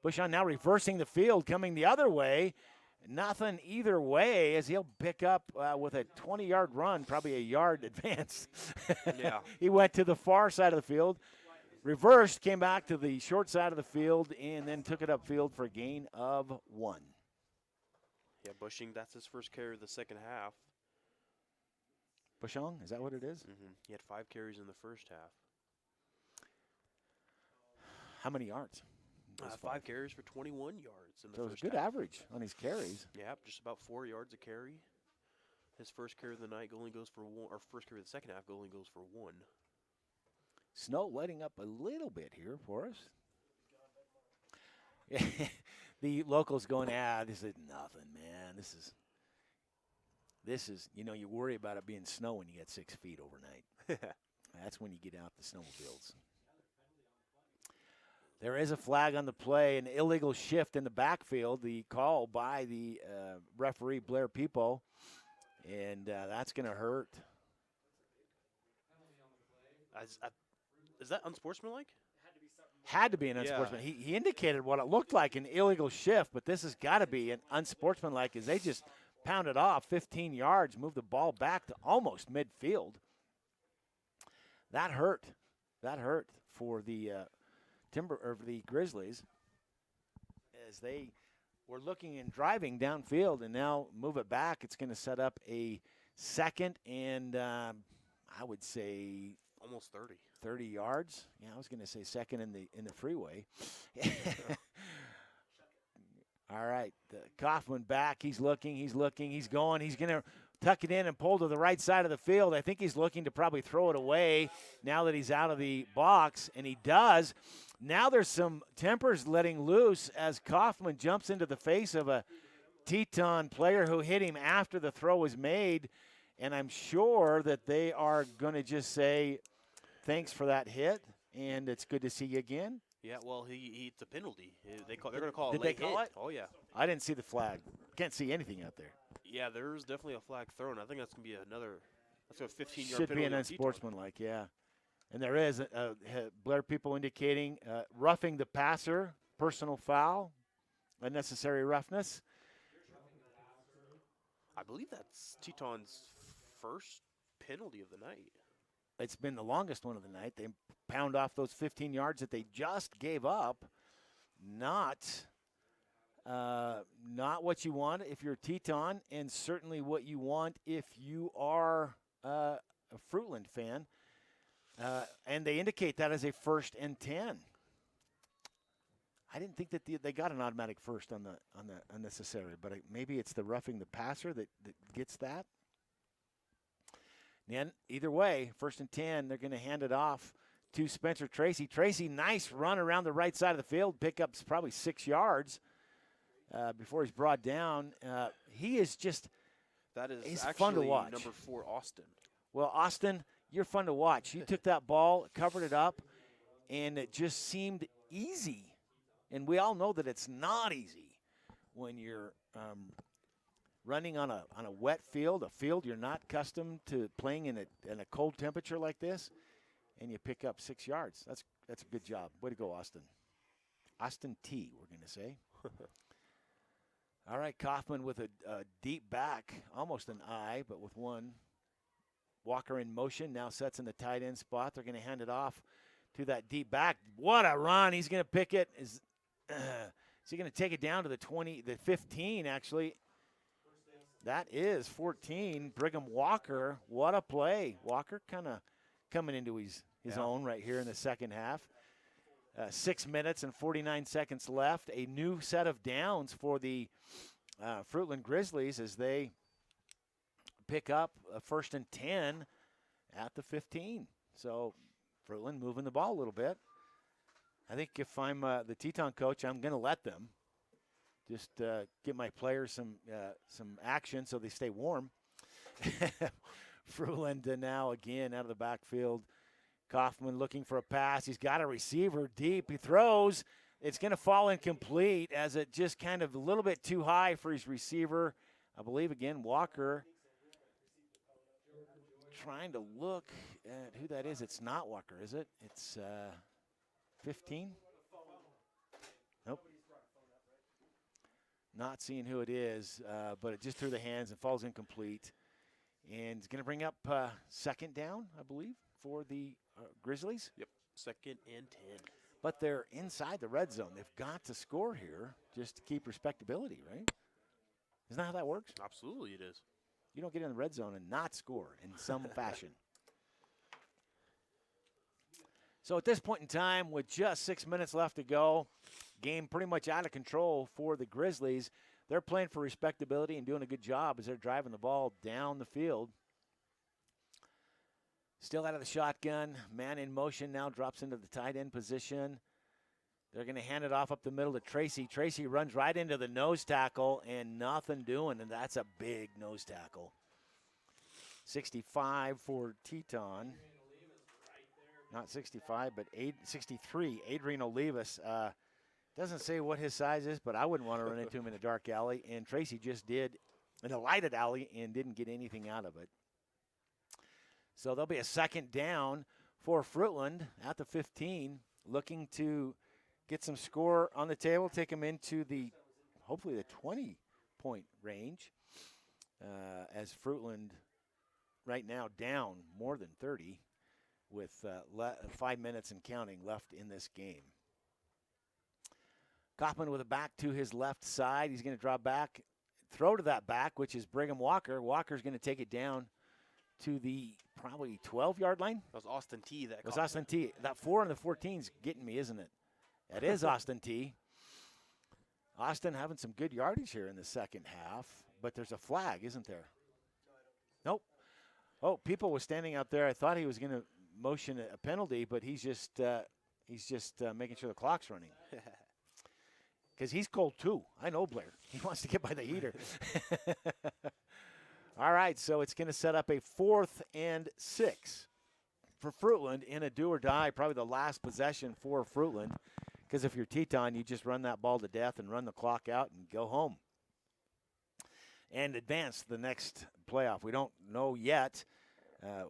Bushong now reversing the field, coming the other way. Nothing either way, as he'll pick up with a 20-yard run, probably a yard advance. Yeah. He went to the far side of the field, reversed, came back to the short side of the field, and then took it upfield for a gain of 1. Yeah, Bushing, that's his first carry of the second half. Bushong, is that what it is? Mm-hmm. He had 5 carries in the first half. How many yards? 5 carries for 21 yards in the So it was first a good half. average on his carries. Yeah, just about 4 yards a carry. His first carry of the night only goes for 1, or first carry of the second half only goes for 1. Snow letting up a little bit here for us. The locals going, this is nothing, man. This is, you worry about it being snow when you get 6 feet overnight. That's when you get out the snowmobiles. There is a flag on the play, an illegal shift in the backfield, the call by the referee, Blair Peepo, and that's going to hurt. Is that unsportsmanlike? Had to be an unsportsmanlike. He indicated what it looked like an illegal shift, but this has got to be an unsportsmanlike, as they just pounded off 15 yards, moved the ball back to almost midfield. That hurt. That hurt for the the Grizzlies, as they were looking and driving downfield, and now move it back. It's going to set up a second and I would say almost 30. 30 yards. Yeah, I was going to say second in the freeway. All right, Kaufman back. He's looking. He's going. He's going to tuck it in and pull to the right side of the field. I think he's looking to probably throw it away now that he's out of the box, and he does. Now there's some tempers letting loose as Kaufman jumps into the face of a Teton player who hit him after the throw was made, and I'm sure that they are going to just say, thanks for that hit, and it's good to see you again. Yeah, well, it's a penalty. They're going to call it Did late they call hit. it? Oh, yeah. I didn't see the flag. Can't see anything out there. Yeah, there's definitely a flag thrown. I think that's going to be that's a 15-yard penalty. Should be an unsportsmanlike, yeah. And there is Blair people indicating roughing the passer, personal foul, unnecessary roughness. I believe that's Teton's first penalty of the night. It's been the longest one of the night. They pound off those 15 yards that they just gave up. Not what you want if you're Teton, and certainly what you want if you are a Fruitland fan. And they indicate that as a 1st and 10. I didn't think that they got an automatic first on the unnecessary, but maybe it's the roughing the passer that gets that. And either way, 1st and 10, they're going to hand it off to Spencer Tracy. Tracy, nice run around the right side of the field, pickups probably 6 yards before he's brought down. He is just he's fun to watch. Number 4, Austin. Well, Austin, you're fun to watch. You took that ball, covered it up, and it just seemed easy. And we all know that it's not easy when you're running on a wet field, a field you're not accustomed to playing in a cold temperature like this, and you pick up 6 yards. That's a good job. Way to go, Austin. Austin T, we're going to say. All right, Kaufman with a deep back, almost an I, but with one. Walker in motion, now sets in the tight end spot. They're going to hand it off to that deep back. What a run. He's going to pick it. Is he going to take it down to the 15, actually? That is 14. Brigham Walker, what a play. Walker kind of coming into his own right here in the second half. 6 minutes and 49 seconds left. A new set of downs for the Fruitland Grizzlies as they pick up a 1st and 10 at the 15. So Fruitland moving the ball a little bit. I think if I'm the Teton coach, I'm going to let them just give my players some action so they stay warm. Fruitland now again out of the backfield. Kaufman looking for a pass. He's got a receiver deep. He throws. It's going to fall incomplete as it just kind of a little bit too high for his receiver. I believe, again, Walker trying to look at who that is. It's not Walker, is it? It's 15? Nope. Not seeing who it is, but it just threw the hands and falls incomplete. And it's going to bring up 2nd down, I believe, for the Grizzlies. Yep, 2nd and 10. But they're inside the red zone. They've got to score here just to keep respectability, right? Isn't that how that works? Absolutely it is. You don't get in the red zone and not score in some fashion. So at this point in time, with just 6 minutes left to go, game pretty much out of control for the Grizzlies. They're playing for respectability and doing a good job as they're driving the ball down the field. Still out of the shotgun. Man in motion now drops into the tight end position. They're going to hand it off up the middle to Tracy. Tracy runs right into the nose tackle and nothing doing, and that's a big nose tackle. 65 for Teton. Not 65, but 63. Adrian Olivas. Doesn't say what his size is, but I wouldn't want to run into him in a dark alley. And Tracy just did in a lighted alley and didn't get anything out of it. So there'll be a 2nd down for Fruitland at the 15, looking to get some score on the table, take them into the, hopefully the 20-point range, as Fruitland right now down more than 30 with 5 minutes and counting left in this game. Kaufman with a back to his left side. He's going to draw back, throw to that back, which is Brigham Walker. Walker's going to take it down to the probably 12-yard line. That was Austin T. That was Austin T. That 4 and the 14's getting me, isn't it? That is Austin T. Austin having some good yardage here in the second half, but there's a flag, isn't there? Nope. Oh, people was standing out there. I thought he was going to motion a penalty, but he's just making sure the clock's running. Because he's cold too. I know Blair. He wants to get by the heater. All right, so it's going to set up a 4th and 6 for Fruitland in a do-or-die, probably the last possession for Fruitland. Because if you're Teton, you just run that ball to death and run the clock out and go home. And advance to the next playoff. We don't know yet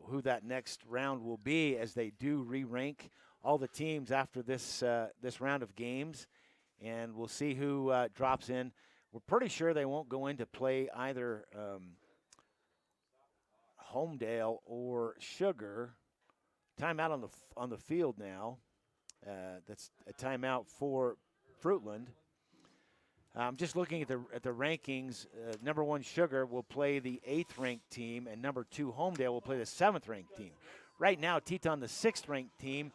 who that next round will be, as they do re-rank all the teams after this round of games. And we'll see who drops in. We're pretty sure they won't go in to play either Homedale or Sugar. Timeout on the field now. That's a timeout for Fruitland. I'm just looking at the rankings. Number 1 Sugar will play the 8th ranked team, and number 2 Homedale will play the 7th ranked team. Right now, Teton, the 6th ranked team.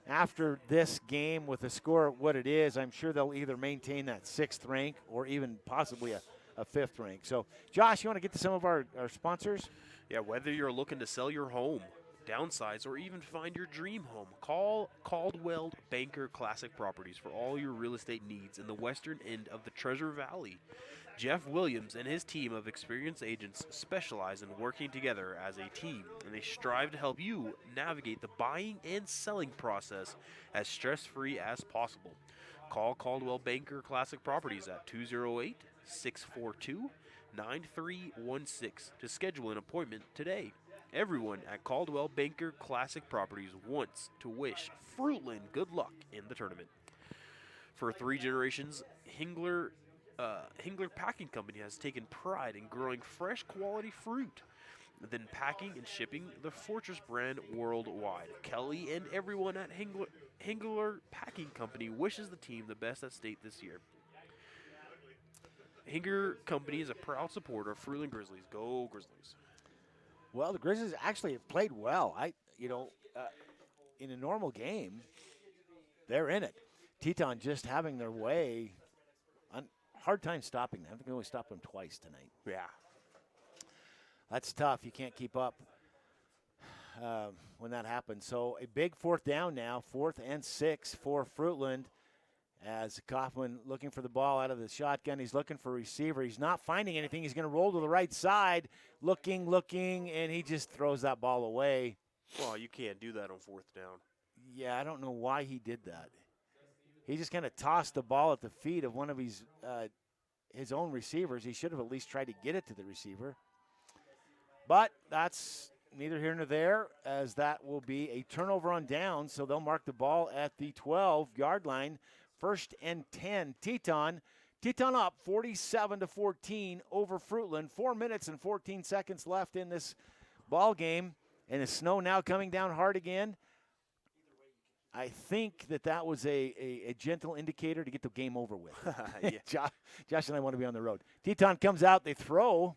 After this game, with the score what it is, I'm sure they'll either maintain that 6th rank or even possibly a 5th rank. So, Josh, you want to get to some of our sponsors? Yeah, whether you're looking to sell your home, downsize, or even find your dream home, call Caldwell Banker Classic Properties for all your real estate needs in the western end of the Treasure Valley. Jeff Williams and his team of experienced agents specialize in working together as a team, and they strive to help you navigate the buying and selling process as stress-free as possible. Call Caldwell Banker Classic Properties at 208-642-9700 9316 to schedule an appointment today. Everyone at Caldwell Banker Classic Properties wants to wish Fruitland good luck in the tournament. For 3 generations, Hingler Packing Company has taken pride in growing fresh quality fruit, then packing and shipping the Fortress brand worldwide. Kelly and everyone at Hingler Packing Company wishes the team the best at state this year. Hingler Company is a proud supporter of Fruitland Grizzlies. Go Grizzlies! Well, the Grizzlies actually have played well. In a normal game, they're in it. Teton just having their way. Hard time stopping them. I think they only stopped them twice tonight. Yeah. That's tough. You can't keep up when that happens. So a big 4th down now, 4th and 6 for Fruitland. As Kaufman looking for the ball out of the shotgun. He's looking for a receiver. He's not finding anything. He's going to roll to the right side, looking, and he just throws that ball away. Well, you can't do that on 4th down. Yeah, I don't know why he did that. He just kind of tossed the ball at the feet of one of his own receivers. He should have at least tried to get it to the receiver. But that's neither here nor there, as that will be a turnover on down, so they'll mark the ball at the 12-yard line. 1st and 10. Teton up 47-14 over Fruitland. 4 minutes and 14 seconds left in this ball game, and the snow now coming down hard again. I think that was a gentle indicator to get the game over with. Yeah. Josh and I want to be on the road. Teton comes out. They throw.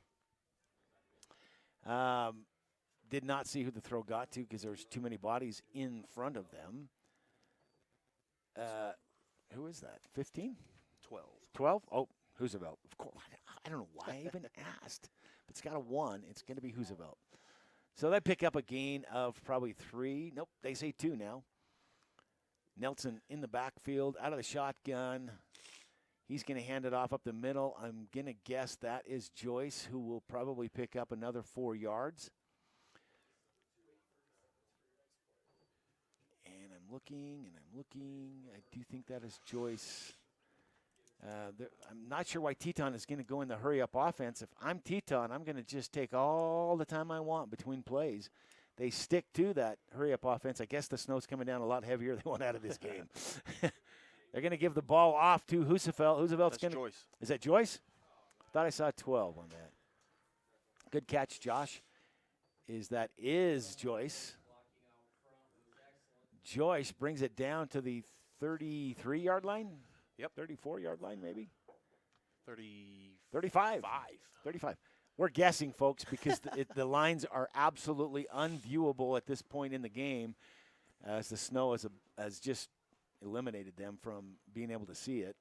Did not see who the throw got to because there was too many bodies in front of them. Who is that? 15? 12. 12? Oh, Roosevelt. Of course. I don't know why I even asked. But it's got a 1. It's going to be Roosevelt. So they pick up a gain of probably 3. Nope, they say 2 now. Nelson in the backfield, out of the shotgun. He's going to hand it off up the middle. I'm going to guess that is Joyce, who will probably pick up another 4 yards. And I'm looking. I do think that is Joyce. I'm not sure why Teton is going to go in the hurry-up offense. If I'm Teton, I'm going to just take all the time I want between plays. They stick to that hurry-up offense. I guess the snow's coming down a lot heavier than one out of this game. They're going to give the ball off to Roosevelt. Roosevelt's going to. Joyce. Is that Joyce? Thought I saw 12 on that. Good catch, Josh. That is Joyce. Joyce brings it down to the 33-yard line. Yep. 34-yard line, maybe. 35. 35. We're guessing, folks, because the lines are absolutely unviewable at this point in the game, as the snow has just eliminated them from being able to see it.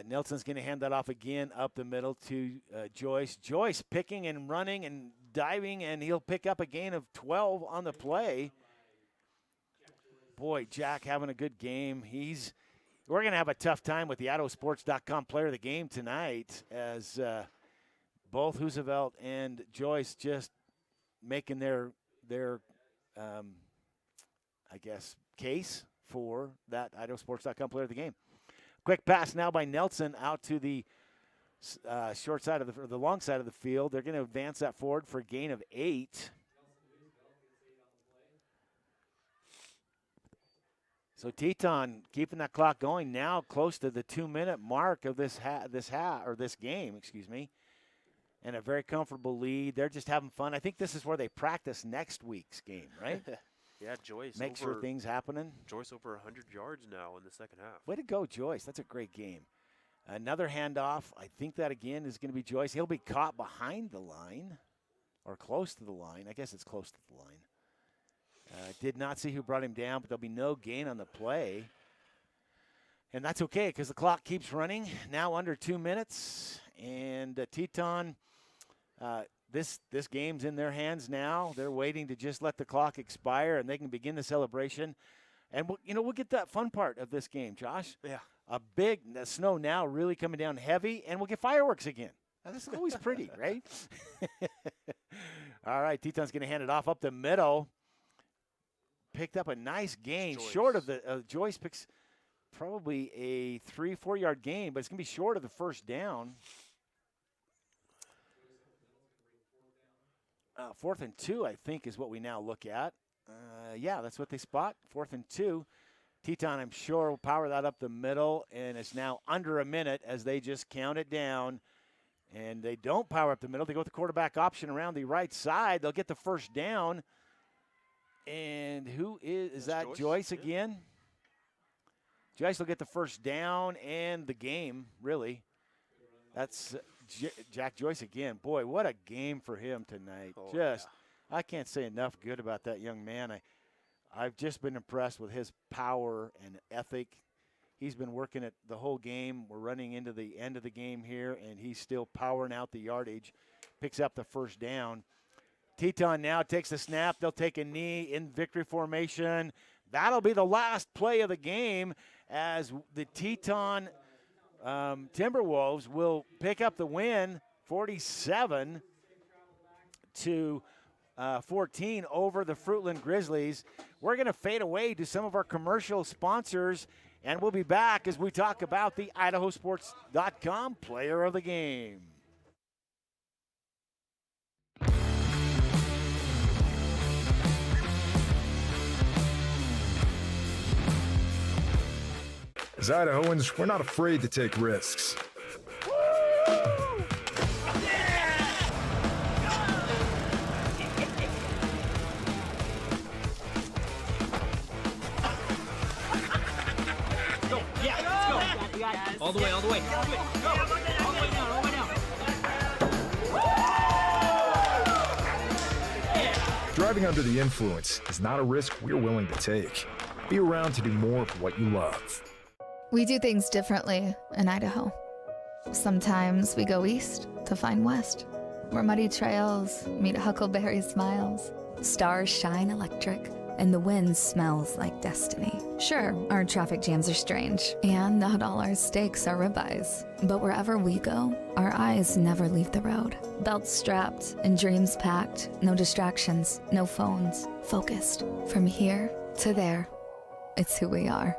Nelson's going to hand that off again up the middle to Joyce. Joyce picking and running and diving, and he'll pick up a gain of 12 on the play. Boy, Jack having a good game. We're going to have a tough time with the IdahoSports.com player of the game tonight, as both Roosevelt and Joyce just making their I guess, case for that IdahoSports.com player of the game. Quick pass now by Nelson out to the short side of the long side of the field. They're going to advance that forward for a gain of 8. So Teton keeping that clock going now, close to the 2-minute mark of this game, and a very comfortable lead. They're just having fun. I think this is where they practice next week's game, right? Yeah, Joyce. Make sure things happening. Joyce over 100 yards now in the second half. Way to go, Joyce. That's a great game. Another handoff. I think that, again, is going to be Joyce. He'll be caught behind the line or close to the line. I guess it's close to the line. Did not see who brought him down, but there'll be no gain on the play. And that's okay because the clock keeps running. Now under 2 minutes. And Teton, this game's in their hands now. They're waiting to just let the clock expire, and they can begin the celebration. And, we'll get that fun part of this game, Josh. Yeah. The snow now really coming down heavy, and we'll get fireworks again. Now, that's always pretty, right? All right, Teton's going to hand it off up the middle. Picked up a nice gain. Joyce. Short of the Joyce picks probably a 3-4 yard gain, but it's going to be short of the first down. 4th and 2, I think, is what we now look at. Yeah, that's what they spot. 4th and 2. Teton, I'm sure, will power that up the middle, and it's now under a minute as they just count it down. And they don't power up the middle. They go with the quarterback option around the right side. They'll get the first down. And who is that? Joyce again? Joyce will get the first down and the game, really. That's Jack Joyce again. Boy, what a game for him tonight. I can't say enough good about that young man. I've just been impressed with his power and ethic. He's been working it the whole game. We're running into the end of the game here, and he's still powering out the yardage. Picks up the first down. Teton now takes the snap. They'll take a knee in victory formation. That'll be the last play of the game as the Teton Timberwolves will pick up the win, 47-14 over the Fruitland Grizzlies. We're going to fade away to some of our commercial sponsors, and we'll be back as we talk about the IdahoSports.com player of the game. As Idahoans, we're not afraid to take risks. All the way, all the way. Go. All the way down, all the way down. Driving under the influence is not a risk we're willing to take. Be around to do more of what you love. We do things differently in Idaho. Sometimes we go east to find west, where muddy trails meet huckleberry smiles. Stars shine electric, and the wind smells like destiny. Sure, our traffic jams are strange, and not all our steaks are ribeyes. But wherever we go, our eyes never leave the road. Belts strapped and dreams packed, no distractions, no phones, focused. From here to there, it's who we are.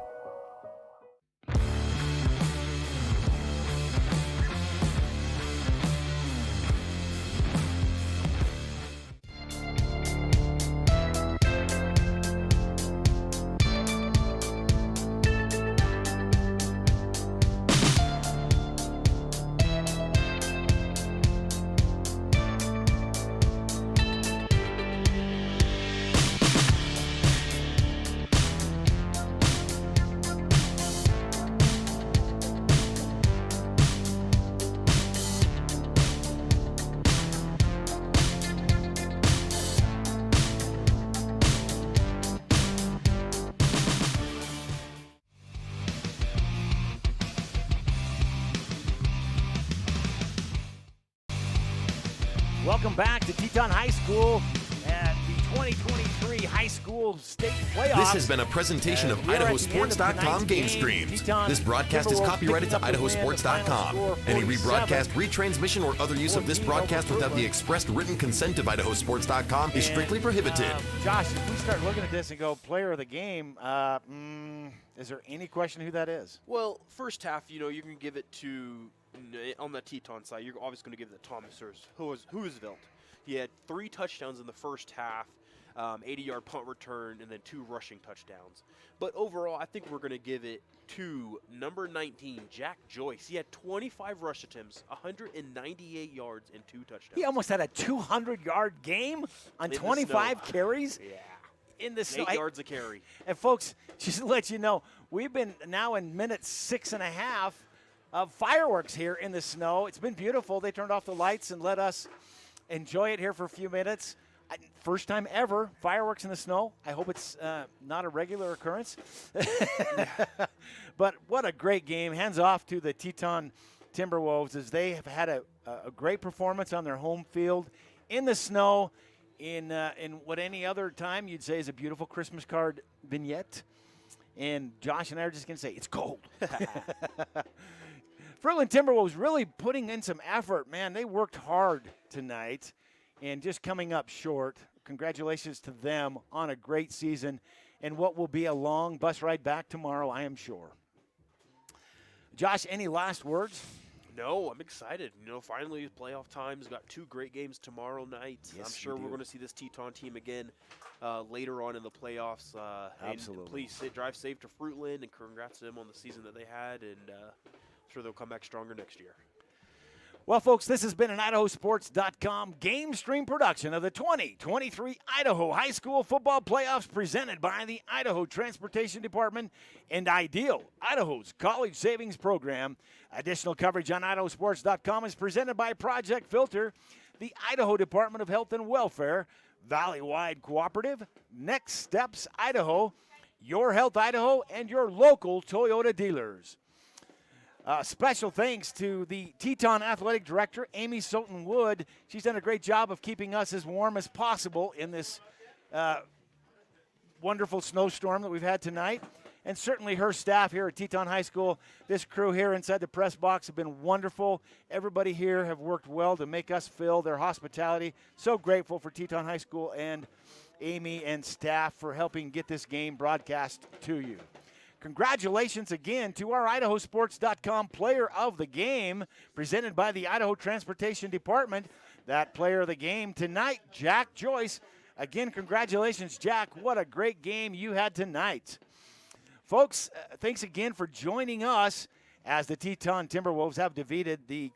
Welcome back to Teton High School at the 2023 High School State Playoffs. This has been a presentation of IdahoSports.com GameStreams. This broadcast is copyrighted to IdahoSports.com. Any rebroadcast, retransmission, or other use of this broadcast without the expressed written consent of IdahoSports.com is strictly prohibited. Josh, if we start looking at this and go player of the game, is there any question who that is? Well, first half, you're going to give it to, on the Teton side, you're obviously going to give it to Thomas Hoosveld. He had 3 touchdowns in the first half, 80-yard punt return, and then 2 rushing touchdowns. But overall, I think we're going to give it to number 19, Jack Joyce. He had 25 rush attempts, 198 yards, and 2 touchdowns. He almost had a 200-yard game on 25 carries. Yeah. In the snow. 8 yards a carry. And folks, just to let you know, we've been now in minute 6.5 of fireworks here in the snow. It's been beautiful. They turned off the lights and let us enjoy it here for a few minutes. First time ever, fireworks in the snow. I hope it's not a regular occurrence. But what a great game. Hands off to the Teton Timberwolves as they have had a great performance on their home field in the snow in what any other time you'd say is a beautiful Christmas card vignette. And Josh and I are just going to say, it's cold. Fruitland Timberwolves really putting in some effort. Man, they worked hard tonight and just coming up short. Congratulations to them on a great season and what will be a long bus ride back tomorrow, I am sure. Josh, any last words? No, I'm excited. Finally playoff time's got 2 great games tomorrow night. Yes, I'm sure we we're do. going to see this Teton team again later on in the playoffs. Absolutely. And please drive safe to Fruitland, and congrats to them on the season that they had, and I'm sure they'll come back stronger next year. Well, folks, this has been an IdahoSports.com game stream production of the 2023 Idaho High School Football Playoffs presented by the Idaho Transportation Department and Ideal, Idaho's College Savings Program. Additional coverage on IdahoSports.com is presented by Project Filter, the Idaho Department of Health and Welfare, Valley-Wide Cooperative, Next Steps Idaho, Your Health Idaho, and your local Toyota dealers. Special thanks to the Teton Athletic Director, Amy Soton-Wood. She's done a great job of keeping us as warm as possible in this wonderful snowstorm that we've had tonight. And certainly her staff here at Teton High School, this crew here inside the press box have been wonderful. Everybody here have worked well to make us feel their hospitality. So grateful for Teton High School and Amy and staff for helping get this game broadcast to you. Congratulations again to our IdahoSports.com player of the game, presented by the Idaho Transportation Department. That player of the game tonight, Jack Joyce. Again, congratulations, Jack. What a great game you had tonight. Folks, thanks again for joining us as the Teton Timberwolves have defeated the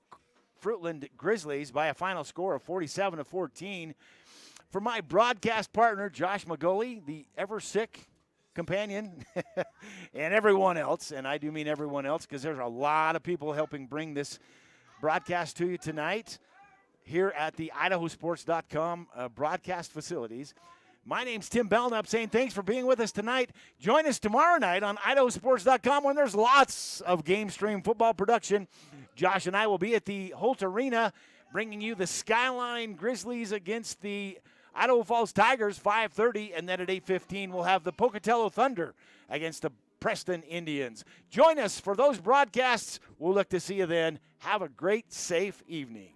Fruitland Grizzlies by a final score of 47-14. For my broadcast partner, Josh Magoli, the ever-sick companion, and everyone else, and I do mean everyone else because there's a lot of people helping bring this broadcast to you tonight here at the IdahoSports.com broadcast facilities. My name's Tim Belknap saying thanks for being with us tonight. Join us tomorrow night on IdahoSports.com when there's lots of game stream football production. Josh and I will be at the Holt Arena bringing you the Skyline Grizzlies against the Idaho Falls Tigers, 5:30, and then at 8:15 we'll have the Pocatello Thunder against the Preston Indians. Join us for those broadcasts. We'll look to see you then. Have a great, safe evening.